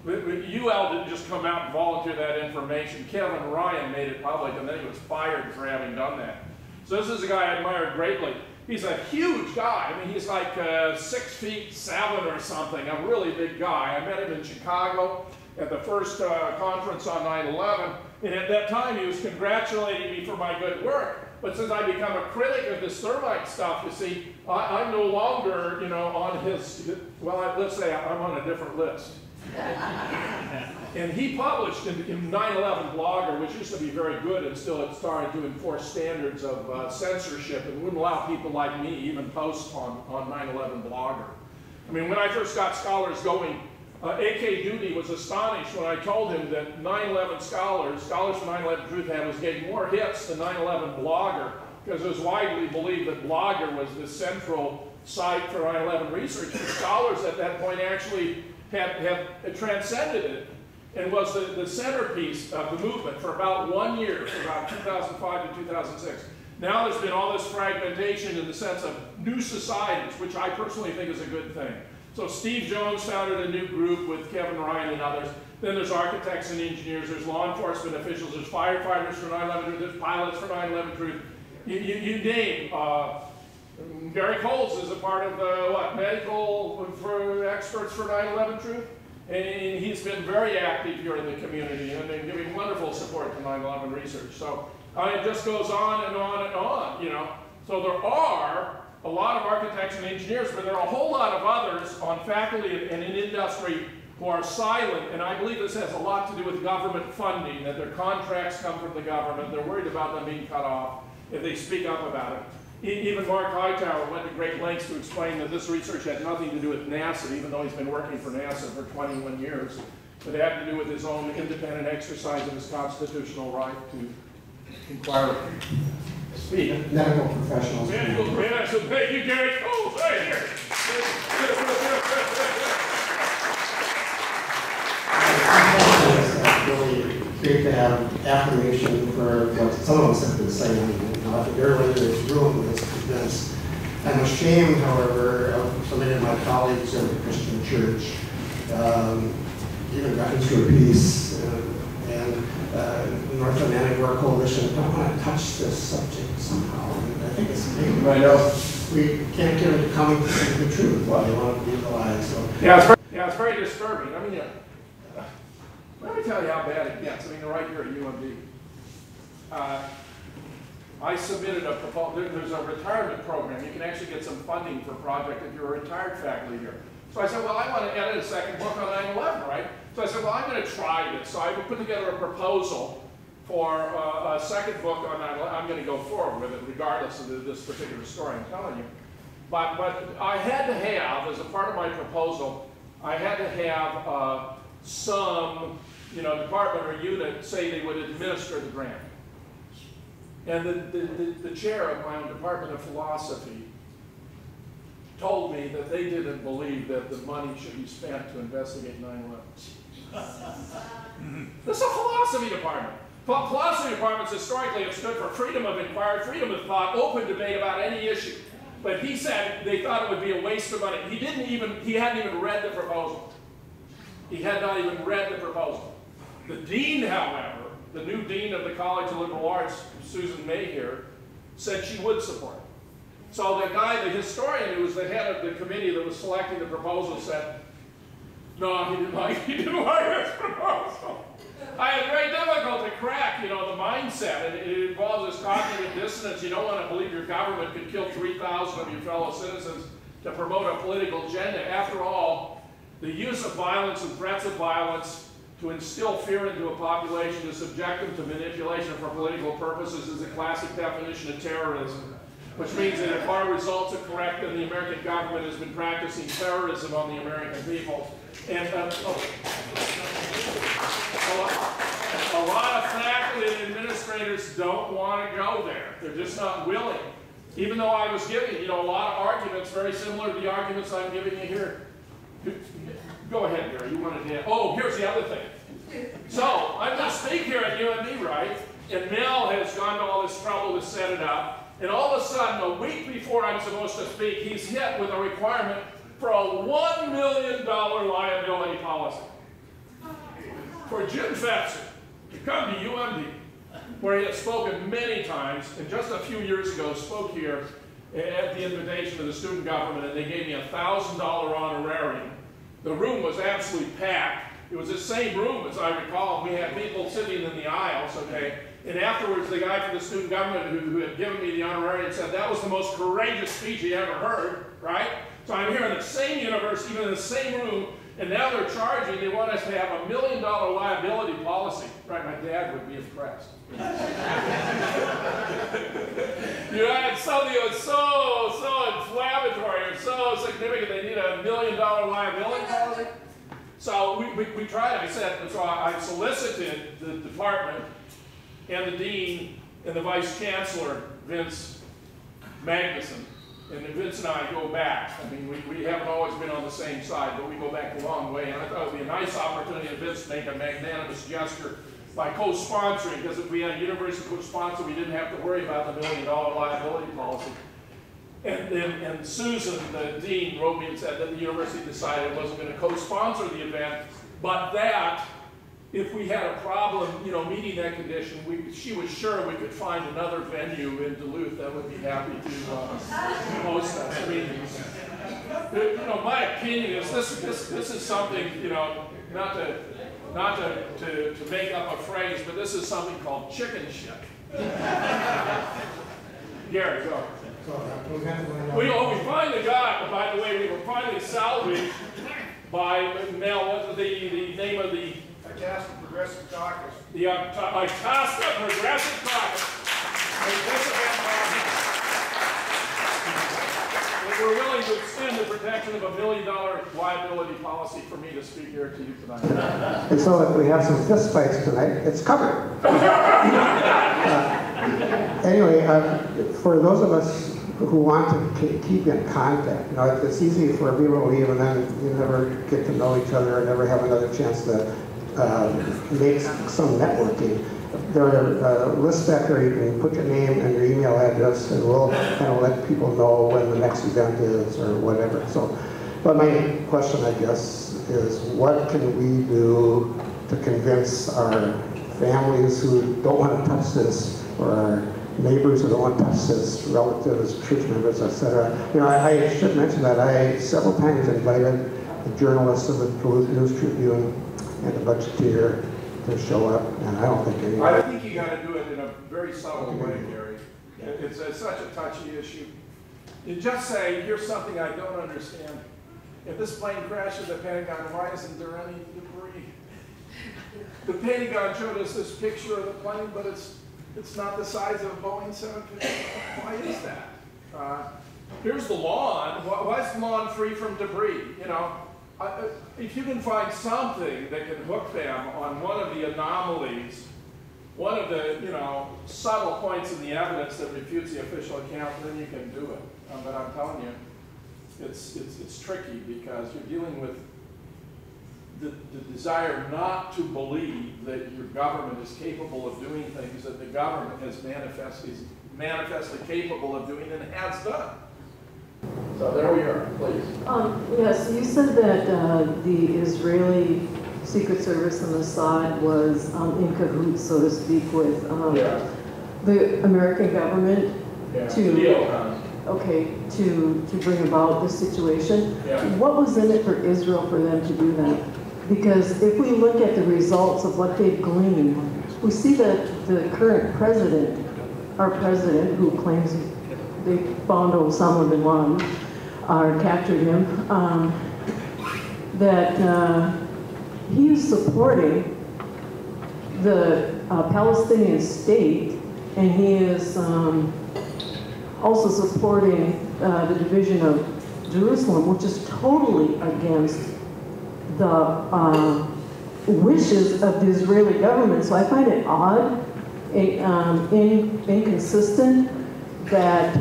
UL didn't just come out and volunteer that information. Kevin Ryan made it public, and then he was fired for having done that. So this is a guy I admired greatly. He's a huge guy. I mean, he's like 6'7" or something, a really big guy. I met him in Chicago at the first conference on 9/11, and at that time he was congratulating me for my good work. But since I become a critic of this thermite stuff, you see, I'm no longer, you know, on his, well, let's say I'm on a different list. And he published in 9/11 Blogger, which used to be very good, and still it started to enforce standards of censorship and wouldn't allow people like me even post on 9/11 Blogger. I mean, when I first got scholars going, A.K. Doody was astonished when I told him that 9/11 scholars for 9/11 Truth was getting more hits than 9/11 Blogger, because it was widely believed that Blogger was the central site for 9/11 research. And scholars at that point actually had transcended it and was the centerpiece of the movement for about 1 year, from about 2005 to 2006. Now there's been all this fragmentation in the sense of new societies, which I personally think is a good thing. So Steve Jones founded a new group with Kevin Ryan and others. Then there's architects and engineers, there's law enforcement officials, there's firefighters for 9/11 Truth, there's pilots for 9/11 Truth. You name. Gary Coles is a part of medical for experts for 9/11 Truth, and he's been very active here in the community and been giving wonderful support to 9/11 research. So it just goes on and on and on, you know. So there are a lot of architects and engineers, but there are a whole lot of others on faculty and in industry who are silent, and I believe this has a lot to do with government funding, that their contracts come from the government, they're worried about them being cut off. if they speak up about it. Even Mark Hightower went to great lengths to explain that this research had nothing to do with NASA, even though he's been working for NASA for 21 years. But it had to do with his own independent exercise of his constitutional right to inquire. Speak. Medical professionals. So thank you, Gary. Oh, right here. It's really great to have affirmation for what some of us have been saying. You know, I think everyone in this room is convinced. I'm ashamed, however, of so many of my colleagues in the Christian church, even Veterans for Peace and North Atlantic War Coalition don't want to touch this subject somehow. And I think it's big. Right now, we can't get them to come to the truth while they want to legalize. So. Yeah, it's very disturbing. I mean, let me tell you how bad it gets. I mean, right here at UMD. I submitted a proposal. There's a retirement program. You can actually get some funding for a project if you're a retired faculty here. So I said, well, I want to edit a second book on 9/11, right? So I said, well, I'm going to try this. So I put together a proposal for a second book on 9/11. I'm going to go forward with it regardless of this particular story I'm telling you. But I had to have, as a part of my proposal, I had to have some, department or unit say they would administer the grant. And the chair of my own Department of Philosophy told me that they didn't believe that the money should be spent to investigate 9/11. This is a philosophy department. Philosophy departments historically have stood for freedom of inquiry, freedom of thought, open debate about any issue. But he said they thought it would be a waste of money. He hadn't even read the proposal. He had not even read the proposal. The dean, however, the new dean of the College of Liberal Arts, Susan Mayhew, said she would support it. So the historian who was the head of the committee that was selecting the proposal said, no, he didn't like this proposal. I had very difficult to crack, the mindset. It involves this cognitive dissonance. You don't want to believe your government could kill 3,000 of your fellow citizens to promote a political agenda. After all, the use of violence and threats of violence to instill fear into a population, to subject them to manipulation for political purposes is a classic definition of terrorism, which means that if our results are correct, then the American government has been practicing terrorism on the American people. And a lot of faculty and administrators don't want to go there. They're just not willing. Even though I was giving, a lot of arguments very similar to the arguments I'm giving you here. Go ahead, Gary. You wanted to. Oh, here's the other thing. So I'm going to speak here at UMD, right? And Mel has gone to all this trouble to set it up. And all of a sudden, a week before I'm supposed to speak, he's hit with a requirement for a $1 million liability policy for Jim Fetzer to come to UMD, where he has spoken many times, and just a few years ago spoke here at the invitation of the student government, and they gave me a $1,000 honorarium. The room was absolutely packed. It was the same room, as I recall. We had people sitting in the aisles, okay? And afterwards, the guy from the student government who had given me the honorarium said that was the most courageous speech he ever heard, right? So I'm here in the same university, even in the same room, and now they're charging, they want us to have a $1 million liability policy. Right, my dad would be impressed. It's something that was so inflammatory and so significant, they need a $1 million liability policy. So we tried, so I solicited the department and the dean and the vice chancellor, Vince Magnuson. And Vince and I go back. I mean, we haven't always been on the same side, but we go back a long way. And I thought it would be a nice opportunity for Vince to make a magnanimous gesture by co-sponsoring, because if we had a university co-sponsor, we didn't have to worry about the $1 million liability policy. And Susan, the dean, wrote me and said that the university decided it wasn't going to co-sponsor the event, but that if we had a problem, meeting that condition, she was sure we could find another venue in Duluth that would be happy to host us. I mean, my opinion is this is something, not to make up a phrase, but this is something called chicken shit. Gary, go. We finally got, by the way, we were finally salvaged by Mel. What's the name of the Itasca Progressive Caucus. The Itasca Progressive Caucus. willing to extend the protection of $1 million liability policy for me to speak here to you tonight. And so if we have some fist fights tonight, it's covered. Anyway, for those of us who want to keep in contact, you know, it's easy for people to leave and then you never get to know each other and never have another chance to make some networking. There are lists back there. You can put your name and your email address, and we'll kind of let people know when the next event is or whatever. So, but my question, I guess, is what can we do to convince our families who don't want to touch this, or our neighbors who don't want to touch this, relatives, church members, etc. You know, I should mention that I several times invited the journalists of the Duluth News Tribune and the budgeteer to show up, and I don't think anyone... I think you got to do it in a very subtle way, Gary. It's such a touchy issue. You just say, here's something I don't understand. If this plane crashes at the Pentagon, why isn't there any debris? The Pentagon showed us this picture of the plane, but it's not the size of a Boeing 757. Why is that? Here's the lawn. Why is the lawn free from debris? You know, if you can find something that can hook them on one of the anomalies, one of the, you know, subtle points in the evidence that refutes the official account, then you can do it. But I'm telling you, it's tricky because you're dealing with the desire not to believe that your government is capable of doing things that the government is manifestly capable of doing and has done. So there we are, please. Yes, you said that the Israeli Secret Service and Mossad was in cahoots, so to speak, with the American government to bring about this situation. Yeah. What was in it for Israel for them to do that? Because if we look at the results of what they've gleaned, we see that the current president, our president, who claims they found Osama bin Laden or captured him, that he is supporting the Palestinian state, and he is also supporting the division of Jerusalem, which is totally against the wishes of the Israeli government. So I find it odd, inconsistent, that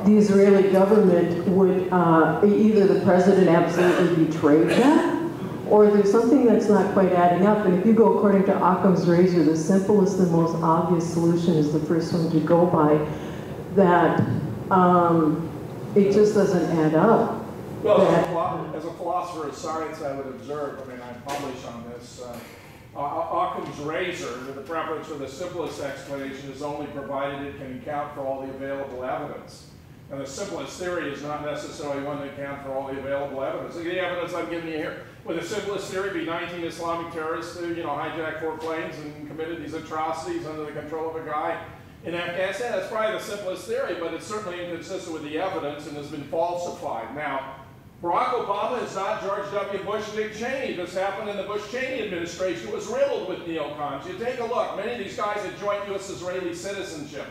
the Israeli government would, either the president absolutely betrayed them, or there's something that's not quite adding up. And if you go according to Occam's razor, the simplest and most obvious solution is the first one to go by, that it just doesn't add up. Well, as a philosopher of science, I would observe, I mean, I publish on this, Occam's razor, the preference for the simplest explanation is only provided it can account for all the available evidence. And the simplest theory is not necessarily one that accounts for all the available evidence. The evidence I'm giving you here, would the simplest theory be 19 Islamic terrorists who, you know, hijacked 4 planes and committed these atrocities under the control of a guy in Afghanistan? That's probably the simplest theory, but it's certainly inconsistent with the evidence and has been falsified. Now, Barack Obama is not George W. Bush, Dick Cheney. This happened in the Bush-Cheney administration. It was riddled with neocons. You take a look. Many of these guys had joint U.S.-Israeli citizenship.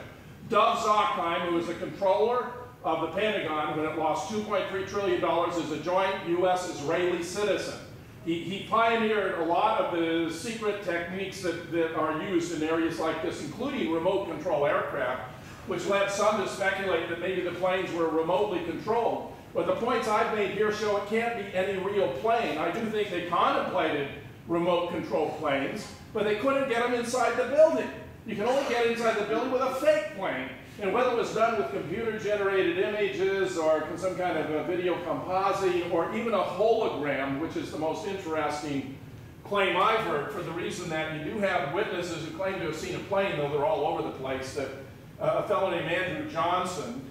Dov Zakheim, who was the controller of the Pentagon when it lost $2.3 trillion, is a joint U.S.-Israeli citizen. He pioneered a lot of the secret techniques that are used in areas like this, including remote control aircraft, which led some to speculate that maybe the planes were remotely controlled. But the points I've made here show it can't be any real plane. I do think they contemplated remote control planes, but they couldn't get them inside the building. You can only get inside the building with a fake plane. And whether it was done with computer-generated images or some kind of a video compositing or even a hologram, which is the most interesting claim I've heard, for the reason that you do have witnesses who claim to have seen a plane, though they're all over the place, that a fellow named Andrew Johnson,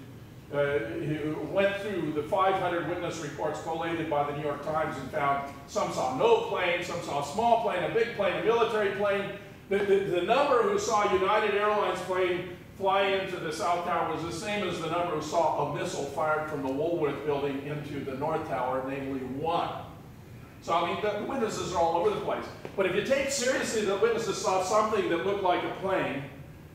who went through the 500 witness reports collated by the New York Times and found some saw no plane, some saw a small plane, a big plane, a military plane. The number who saw a United Airlines plane fly into the South Tower was the same as the number who saw a missile fired from the Woolworth building into the North Tower, namely 1. So, I mean, the witnesses are all over the place. But if you take seriously that witnesses saw something that looked like a plane,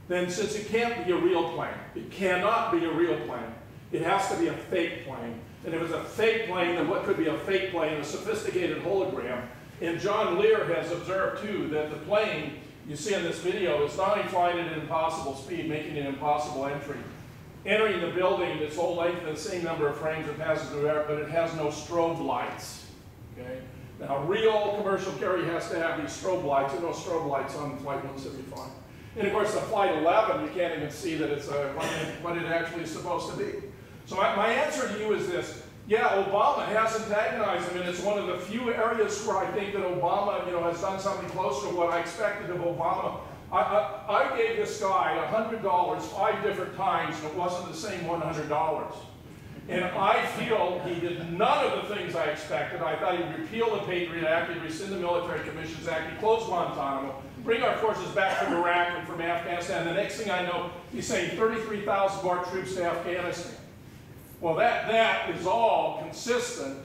then since it can't be a real plane, it cannot be a real plane, It has to be a fake plane. And if it's a fake plane, then what could be a fake plane? A sophisticated hologram. And John Lear has observed, too, that the plane you see in this video is not only flying at an impossible speed, making an impossible entry. Entering the building its whole length and the same number of frames it passes through air, but it has no strobe lights. Okay? Now, real commercial carrier has to have these strobe lights. There are no strobe lights on Flight 175. And of course, the Flight 11, you can't even see that it's what it actually is supposed to be. So my answer to you is this. Yeah, Obama has antagonized him, and it's one of the few areas where I think that Obama, has done something closer to what I expected of Obama. I gave this guy $100 5 different times, and it wasn't the same $100. And I feel he did none of the things I expected. I thought he'd repeal the Patriot Act, he'd rescind the Military Commissions Act, he'd close Guantanamo, bring our forces back from Iraq and from Afghanistan. The next thing I know, he's saying 33,000 more troops to Afghanistan. Well, that is all consistent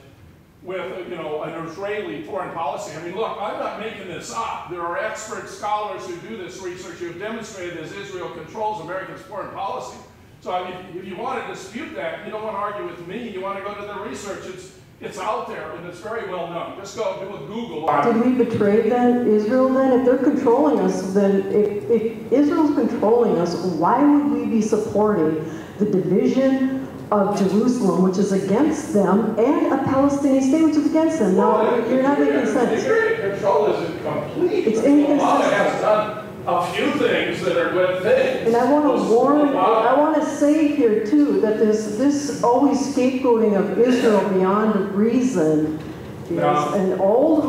with, an Israeli foreign policy. I mean, look, I'm not making this up. There are expert scholars who do this research who have demonstrated that Israel controls America's foreign policy. So I mean, if you want to dispute that, you don't want to argue with me, you want to go to the research. It's out there, and it's very well known. Just go do a Google. Did we betray then Israel then? If they're controlling us, then if Israel's controlling us, why would we be supporting the division of Jerusalem, which is against them, and a Palestinian state, which is against them? No, you're not making sense. Security control isn't complete. It's inconsistent. Obama has done a few things that are good things. And I want to warn, I want to say here too, that this always scapegoating of Israel beyond reason is an old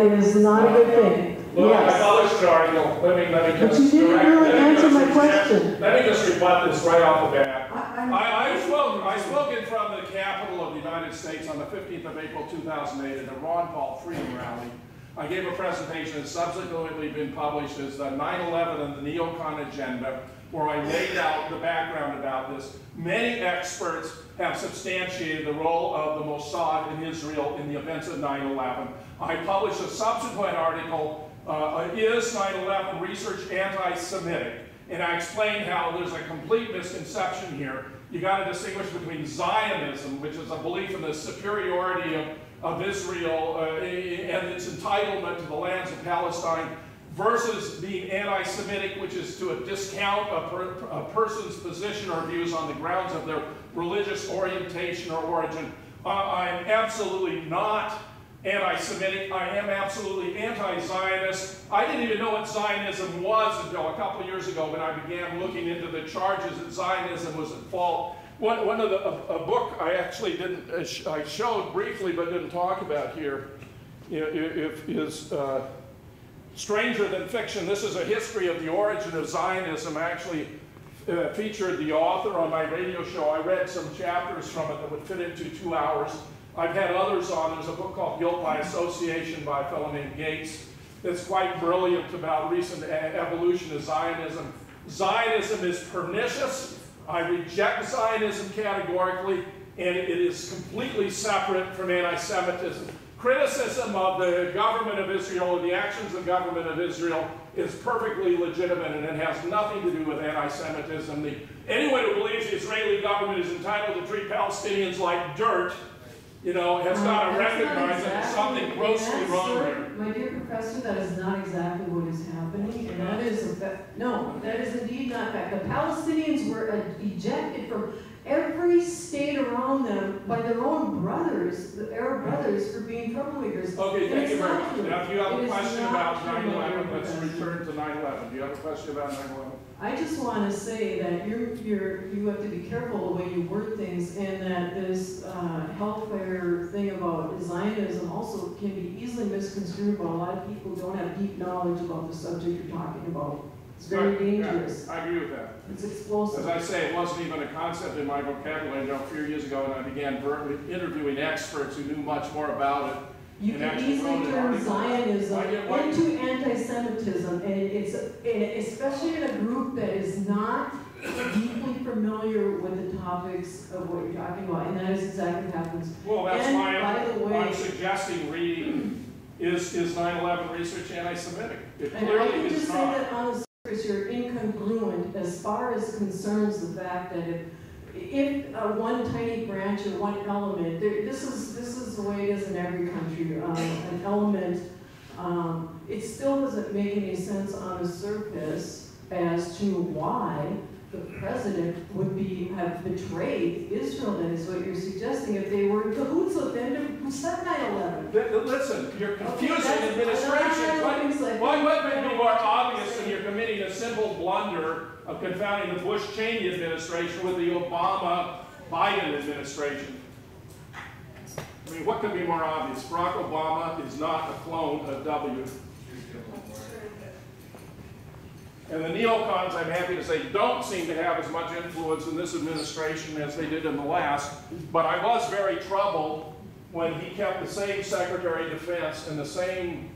is not a good thing. Look, yes. I published an article. Let me But you didn't really answer my question. Let me just rebut this right off the bat. I spoke in front of the Capitol of the United States on the 15th of April 2008 at a Ron Paul Freedom Rally. I gave a presentation that's subsequently been published as the 9/11 and the Neocon Agenda, where I laid out the background about this. Many experts have substantiated the role of the Mossad in Israel in the events of 9/11. I published a subsequent article, Is 9/11 Research Anti-Semitic? And I explained how there's a complete misconception here. You got to distinguish between Zionism, which is a belief in the superiority of Israel and its entitlement to the lands of Palestine, versus being anti-Semitic, which is to discount a person's position or views on the grounds of their religious orientation or origin. I am absolutely not anti-Semitic. I am absolutely anti-Zionist. I didn't even know what Zionism was until a couple of years ago when I began looking into the charges that Zionism was at fault. A book I actually I showed briefly but didn't talk about here is Stranger Than Fiction. This is a history of the origin of Zionism. I actually featured the author on my radio show. I read some chapters from it that would fit into 2 hours. I've had others on. There's a book called Guilt by Association by a fellow named Gates that's quite brilliant about recent evolution of Zionism. Zionism is pernicious. I reject Zionism categorically, and it is completely separate from anti-Semitism. Criticism of the government of Israel or the actions of the government of Israel is perfectly legitimate, and it has nothing to do with anti-Semitism. Anyone who believes the Israeli government is entitled to treat Palestinians like dirt, has got to recognize that there's something grossly wrong there. My dear professor, that is not exactly what is happening, and that is that is indeed not fact. The Palestinians were ejected from every state around them by their own brothers, the Arab brothers, for being troublemakers. Okay, thank you very much. Now, if you have a question about 9/11, let's return to 9/11. Do you have a question about 9/11? I just want to say that you have to be careful the way you word things, and that this hellfire thing about Zionism also can be easily misconstrued by a lot of people who don't have deep knowledge about the subject you're talking about. It's very dangerous. Yeah, I agree with that. It's explosive. As I say, it wasn't even a concept in my vocabulary until a few years ago, and I began interviewing experts who knew much more about it. You can easily turn Zionism into anti-Semitism, and especially in a group that is not deeply familiar with the topics of what you're talking about, and that is exactly what happens. Well, that's and why by the way, I'm suggesting reading is 9/11 research anti-Semitic. It and clearly I can is just say not. that on the surface you're incongruent as far as concerns the fact that if one tiny branch or one element, this is the way it is in every country, an element, it still doesn't make any sense on the surface as to why the president would have betrayed Israel, that is what you're suggesting, if they were in cahoots with them who said 9/11. Listen, you're confusing administrations. What would be more obvious than you're committing a simple blunder of confounding the Bush-Cheney administration with the Obama-Biden administration? I mean, what could be more obvious? Barack Obama is not a clone of W. And the neocons, I'm happy to say, don't seem to have as much influence in this administration as they did in the last. But I was very troubled when he kept the same Secretary of Defense and the same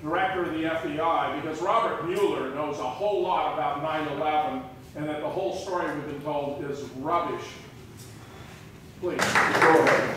Director of the FBI, because Robert Mueller knows a whole lot about 9/11, and that the whole story we've been told is rubbish. Please, go ahead.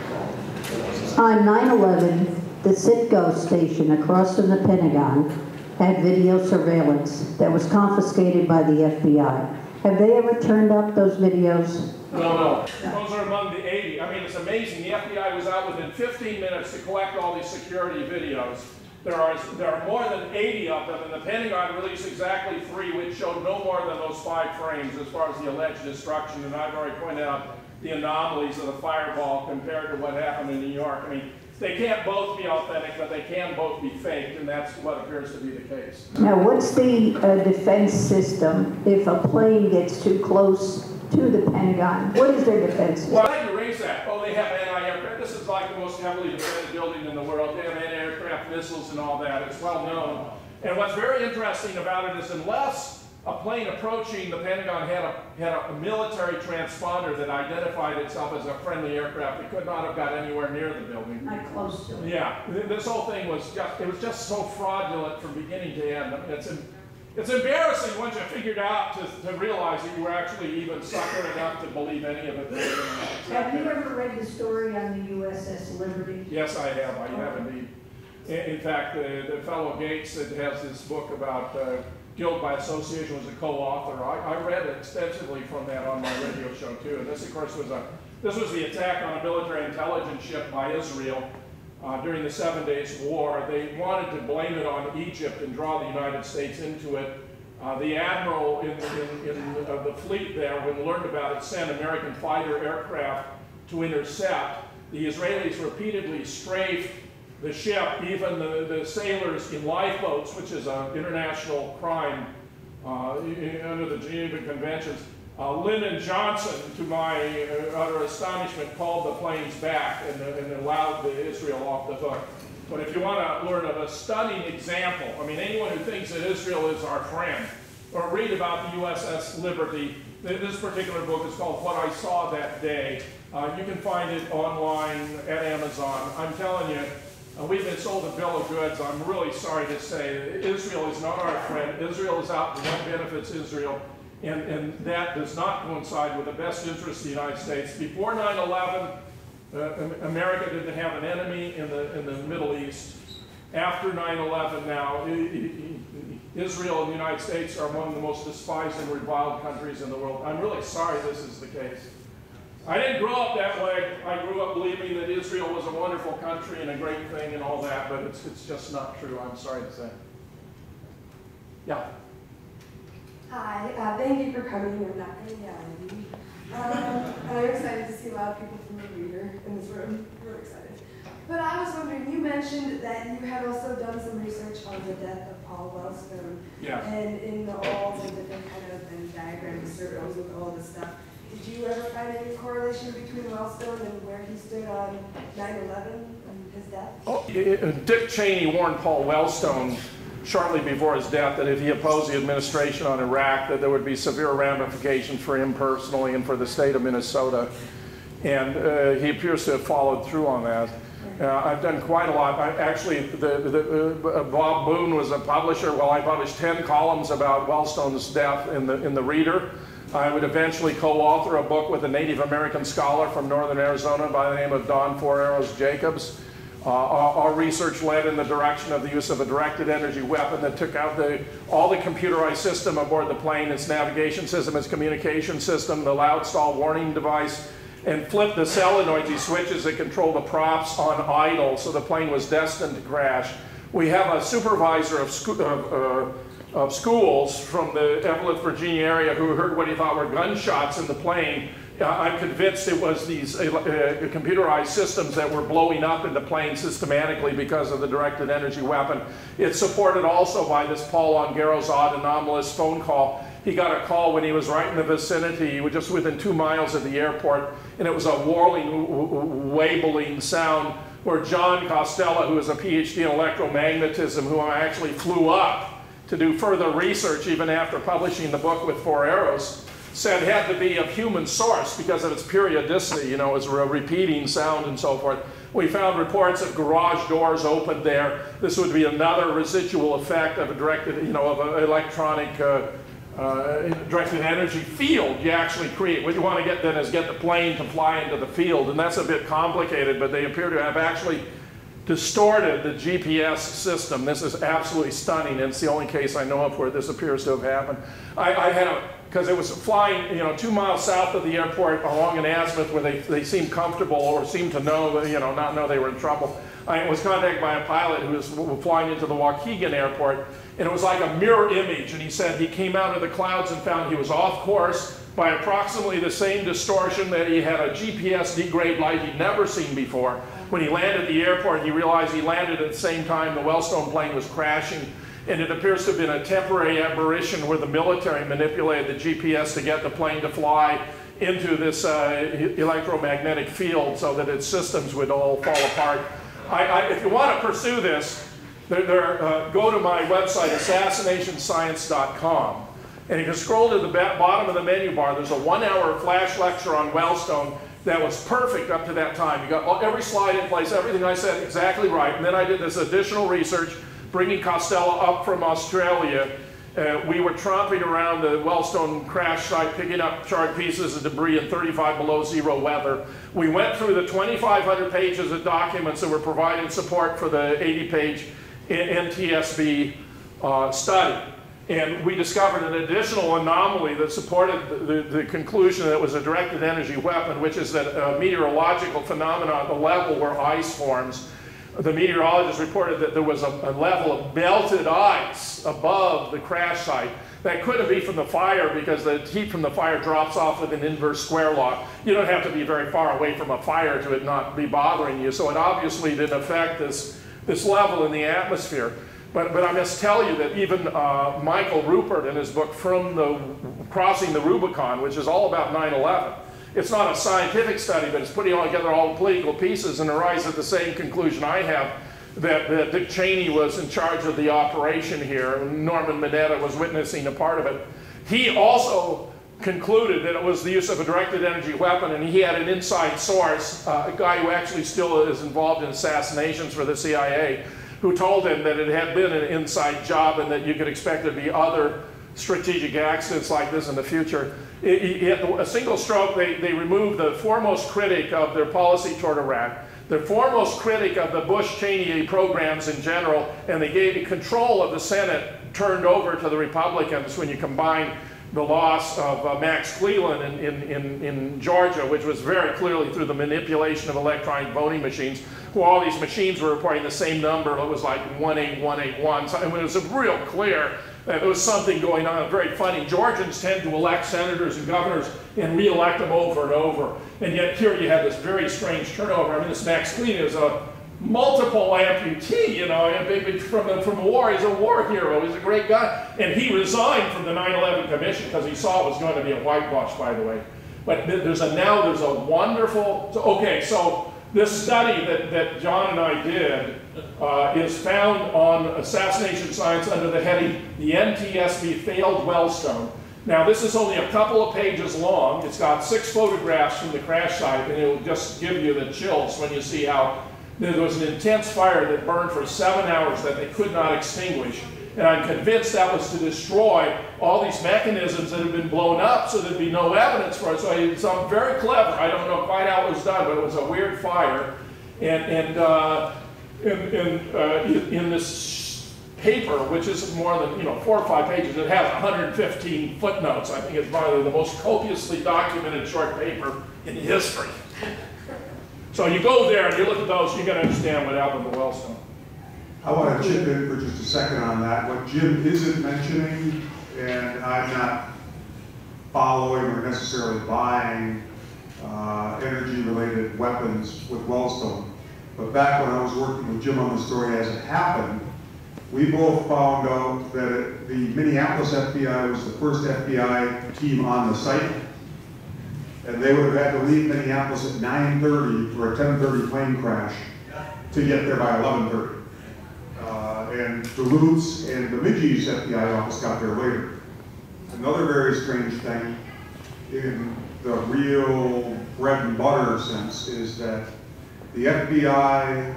On 9/11, the Citgo station across from the Pentagon had video surveillance that was confiscated by the FBI. Have they ever turned up those videos? No. Those are among the 80. I mean, it's amazing. The FBI was out within 15 minutes to collect all these security videos. There are more than 80 of them, and the Pentagon released exactly 3, which showed no more than those 5 frames as far as the alleged destruction. And I've already pointed out the anomalies of the fireball compared to what happened in New York. I mean, they can't both be authentic, but they can both be faked, and that's what appears to be the case. Now, what's the defense system if a plane gets too close to the Pentagon? What is their defense system? Well, glad you raised that. Oh, they have anti-aircraft. This is like the most heavily defended building in the world. They have anti-aircraft missiles and all that. It's well known. And what's very interesting about it is unless a plane approaching the Pentagon had a military transponder that identified itself as a friendly aircraft, it could not have got anywhere near the building. Not close to it. Yeah, this whole thing was just so fraudulent from beginning to end. I mean, it's embarrassing once you figured out to realize that you were actually even sucker enough to believe any of it. Have you ever read the story on the USS Liberty? Yes, I have. I have indeed. In fact, the fellow Gates that has this book about Guilt by Association was a co-author. I read extensively from that on my radio show too. And this, of course, was the attack on a military intelligence ship by Israel during the 7 Days War. They wanted to blame it on Egypt and draw the United States into it. The admiral in the fleet there, when he learned about it, sent American fighter aircraft to intercept. The Israelis repeatedly strafed the ship, even the sailors in lifeboats, which is an international crime under the Geneva Conventions. Lyndon Johnson, to my utter astonishment, called the planes back and allowed Israel off the hook. But if you want to learn of a stunning example, I mean, anyone who thinks that Israel is our friend, or read about the USS Liberty, this particular book is called What I Saw That Day. You can find it online at Amazon. I'm telling you, we've been sold a bill of goods. I'm really sorry to say Israel is not our friend. Israel is out for what benefits Israel, and that does not coincide with the best interests of the United States. Before 9/11, America didn't have an enemy in the Middle East. After 9/11 now, Israel and the United States are among the most despised and reviled countries in the world. I'm really sorry this is the case. I didn't grow up that way. I grew up believing that Israel was a wonderful country and a great thing and all that, but it's just not true, I'm sorry to say. Yeah. Hi, thank you for coming. I'm not going to yell at you. And I'm excited to see a lot of people from the reader in this room. Really excited. But I was wondering, you mentioned that you had also done some research on the death of Paul Wellstone. Yeah. And in all the different kind of diagrams, circles with all this stuff. Did you ever find any correlation between Wellstone and where he stood on 9/11 and his death? Oh, Dick Cheney warned Paul Wellstone shortly before his death that if he opposed the administration on Iraq, that there would be severe ramifications for him personally and for the state of Minnesota. And he appears to have followed through on that. I've done quite a lot. Bob Boone was a publisher. Well, I published 10 columns about Wellstone's death in the Reader. I would eventually co-author a book with a Native American scholar from northern Arizona by the name of Don Four Arrows Jacobs. Our research led in the direction of the use of a directed energy weapon that took out all the computerized system aboard the plane, its navigation system, its communication system, the loud stall warning device, and flipped the solenoids, these switches that control the props, on idle, so the plane was destined to crash. We have a supervisor of schools from the Evelyn, Virginia area who heard what he thought were gunshots in the plane. I'm convinced it was these computerized systems that were blowing up in the plane systematically because of the directed energy weapon. It's supported also by this Paul Ongaro's odd anomalous phone call. He got a call when he was right in the vicinity. He was just within 2 miles of the airport, and it was a whirling, warbling sound where John Costello, who is a PhD in electromagnetism, who I actually flew up to do further research even after publishing the book with 4 arrows, said had to be of human source because of its periodicity, you know, as a repeating sound and so forth. We found reports of garage doors opened there. This would be another residual effect of a directed, you know, of an electronic directed energy field you actually create. What you want to get then is get the plane to fly into the field, and that's a bit complicated, but they appear to have actually distorted the GPS system. This is absolutely stunning, and it's the only case I know of where this appears to have happened. I had because it was flying, you know, 2 miles south of the airport along an azimuth where they seemed comfortable or seemed to know, you know, not know they were in trouble. I was contacted by a pilot who was flying into the Waukegan airport, and it was like a mirror image, and he said he came out of the clouds and found he was off course by approximately the same distortion, that he had a GPS degrade light he'd never seen before. When he landed at the airport, he realized he landed at the same time the Wellstone plane was crashing, and it appears to have been a temporary aberration where the military manipulated the GPS to get the plane to fly into this electromagnetic field so that its systems would all fall apart. If you want to pursue this, go to my website, assassinationscience.com, and you can scroll to the bottom of the menu bar. There's a 1-hour flash lecture on Wellstone that was perfect up to that time. You got every slide in place, everything I said exactly right, and then I did this additional research, bringing Costello up from Australia. We were tromping around the Wellstone crash site, picking up charred pieces of debris in 35 below zero weather. We went through the 2,500 pages of documents that were providing support for the 80-page NTSB study. And we discovered an additional anomaly that supported the conclusion that it was a directed energy weapon, which is that a meteorological phenomenon at the level where ice forms. The meteorologists reported that there was a level of melted ice above the crash site. That couldn't be from the fire because the heat from the fire drops off with an inverse square law. You don't have to be very far away from a fire to it not be bothering you. So it obviously didn't affect this level in the atmosphere. But I must tell you that even Michael Rupert in his book Crossing the Rubicon, which is all about 9/11, it's not a scientific study, but it's putting together all the political pieces and arrives at the same conclusion I have, that Dick Cheney was in charge of the operation here. Norman Mineta was witnessing a part of it. He also concluded that it was the use of a directed energy weapon, and he had an inside source, a guy who actually still is involved in assassinations for the CIA, who told him that it had been an inside job and that you could expect there to be other strategic accidents like this in the future. A single stroke, they removed the foremost critic of their policy toward Iraq, the foremost critic of the Bush-Cheney programs in general, and they gave control of the Senate turned over to the Republicans when you combine the loss of Max Cleland in Georgia, which was very clearly through the manipulation of electronic voting machines, who all these machines were reporting the same number. It was like 18181. So it was real clear that there was something going on. Very funny. Georgians tend to elect senators and governors and re-elect them over and over. And yet here you have this very strange turnover. I mean, this Max Cleland is a multiple amputee, you know, from a war. He's a war hero. He's a great guy. And he resigned from the 9/11 Commission because he saw it was going to be a whitewash, by the way. But there's a wonderful, so this study that John and I did is found on Assassination Science under the heading, The NTSB Failed Wellstone. Now, this is only a couple of pages long. It's got 6 photographs from the crash site, and it'll just give you the chills when you see how there was an intense fire that burned for 7 hours that they could not extinguish. And I'm convinced that was to destroy all these mechanisms that had been blown up so there'd be no evidence for it. So it's very clever. I don't know quite how it was done, but it was a weird fire. And in this paper, which is more than 4 or 5 pages, it has 115 footnotes. I think it's probably the most copiously documented short paper in history. So you go there and you look at those, you can understand what happened to Wellstone. I want to chip in for just a second on that. What Jim isn't mentioning, and I'm not following or necessarily buying energy-related weapons with Wellstone, but back when I was working with Jim on the story as it happened, we both found out that the Minneapolis FBI was the first FBI team on the site, and they would have had to leave Minneapolis at 9:30 for a 10:30 plane crash to get there by 11:30. And Duluth's and Bemidji's FBI office got there later. Another very strange thing in the real bread and butter sense is that the FBI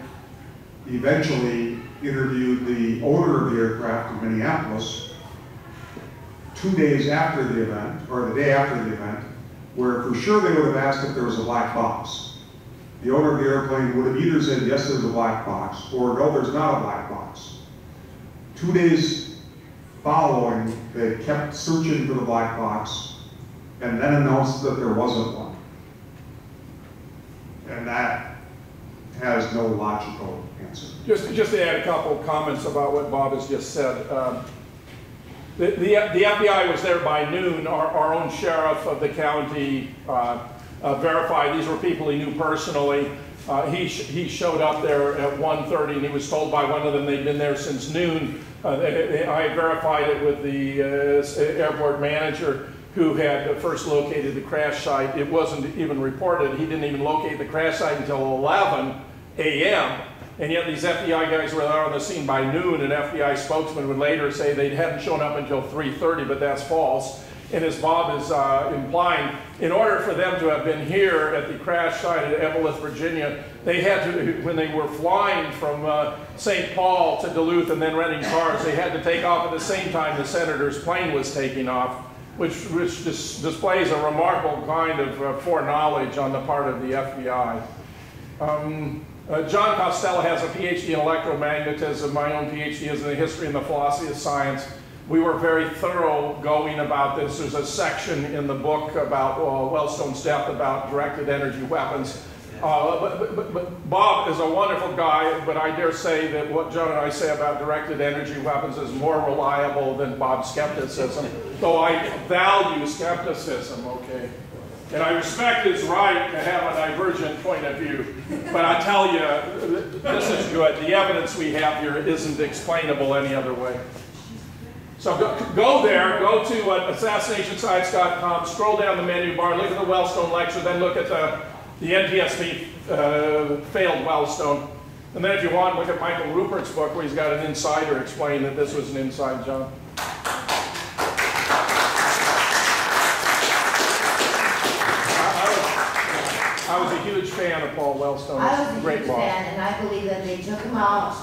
eventually interviewed the owner of the aircraft in Minneapolis 2 days after the event, or the day after the event, where for sure they would have asked if there was a black box. The owner of the airplane would have either said, yes, there's a black box, or no, there's not a black box. 2 days following, they kept searching for the black box and then announced that there wasn't one. And that has no logical answer. Just to add a couple of comments about what Bob has just said. The FBI was there by noon. Our own sheriff of the county verified these were people he knew personally. He showed up there at 1:30 and he was told by one of them they'd been there since noon. I verified it with the airport manager who had first located the crash site. It wasn't even reported. He didn't even locate the crash site until 11 a.m. And yet these FBI guys were there on the scene by noon. An FBI spokesman would later say they hadn't shown up until 3:30, but that's false. And as Bob is implying, in order for them to have been here at the crash site at Evelyn, Virginia, they had to, when they were flying from St. Paul to Duluth and then renting cars, they had to take off at the same time the senator's plane was taking off, which displays a remarkable kind of foreknowledge on the part of the FBI. John Costello has a PhD in electromagnetism. My own PhD is in the history and the philosophy of science. We were very thorough going about this. There's a section in the book about Wellstone's death about directed energy weapons. But Bob is a wonderful guy, but I dare say that what John and I say about directed energy weapons is more reliable than Bob's skepticism, though I value skepticism, okay? And I respect his right to have a divergent point of view. But I tell you, this is good. The evidence we have here isn't explainable any other way. So go there, go to assassinationscience.com, scroll down the menu bar, look at the Wellstone lecture, then look at the NTSB failed Wellstone. And then if you want, look at Michael Rupert's book where he's got an insider explaining that this was an inside job. I was a huge fan of Paul Wellstone. I was a huge fan, and I believe that they took him out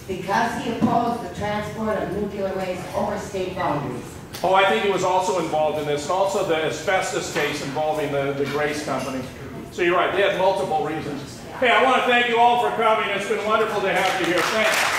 because he opposed the transport of nuclear waste over state boundaries. Oh, I think he was also involved in this, and also the asbestos case involving the Grace Company. So you're right, they had multiple reasons. Hey, I want to thank you all for coming. It's been wonderful to have you here. Thanks.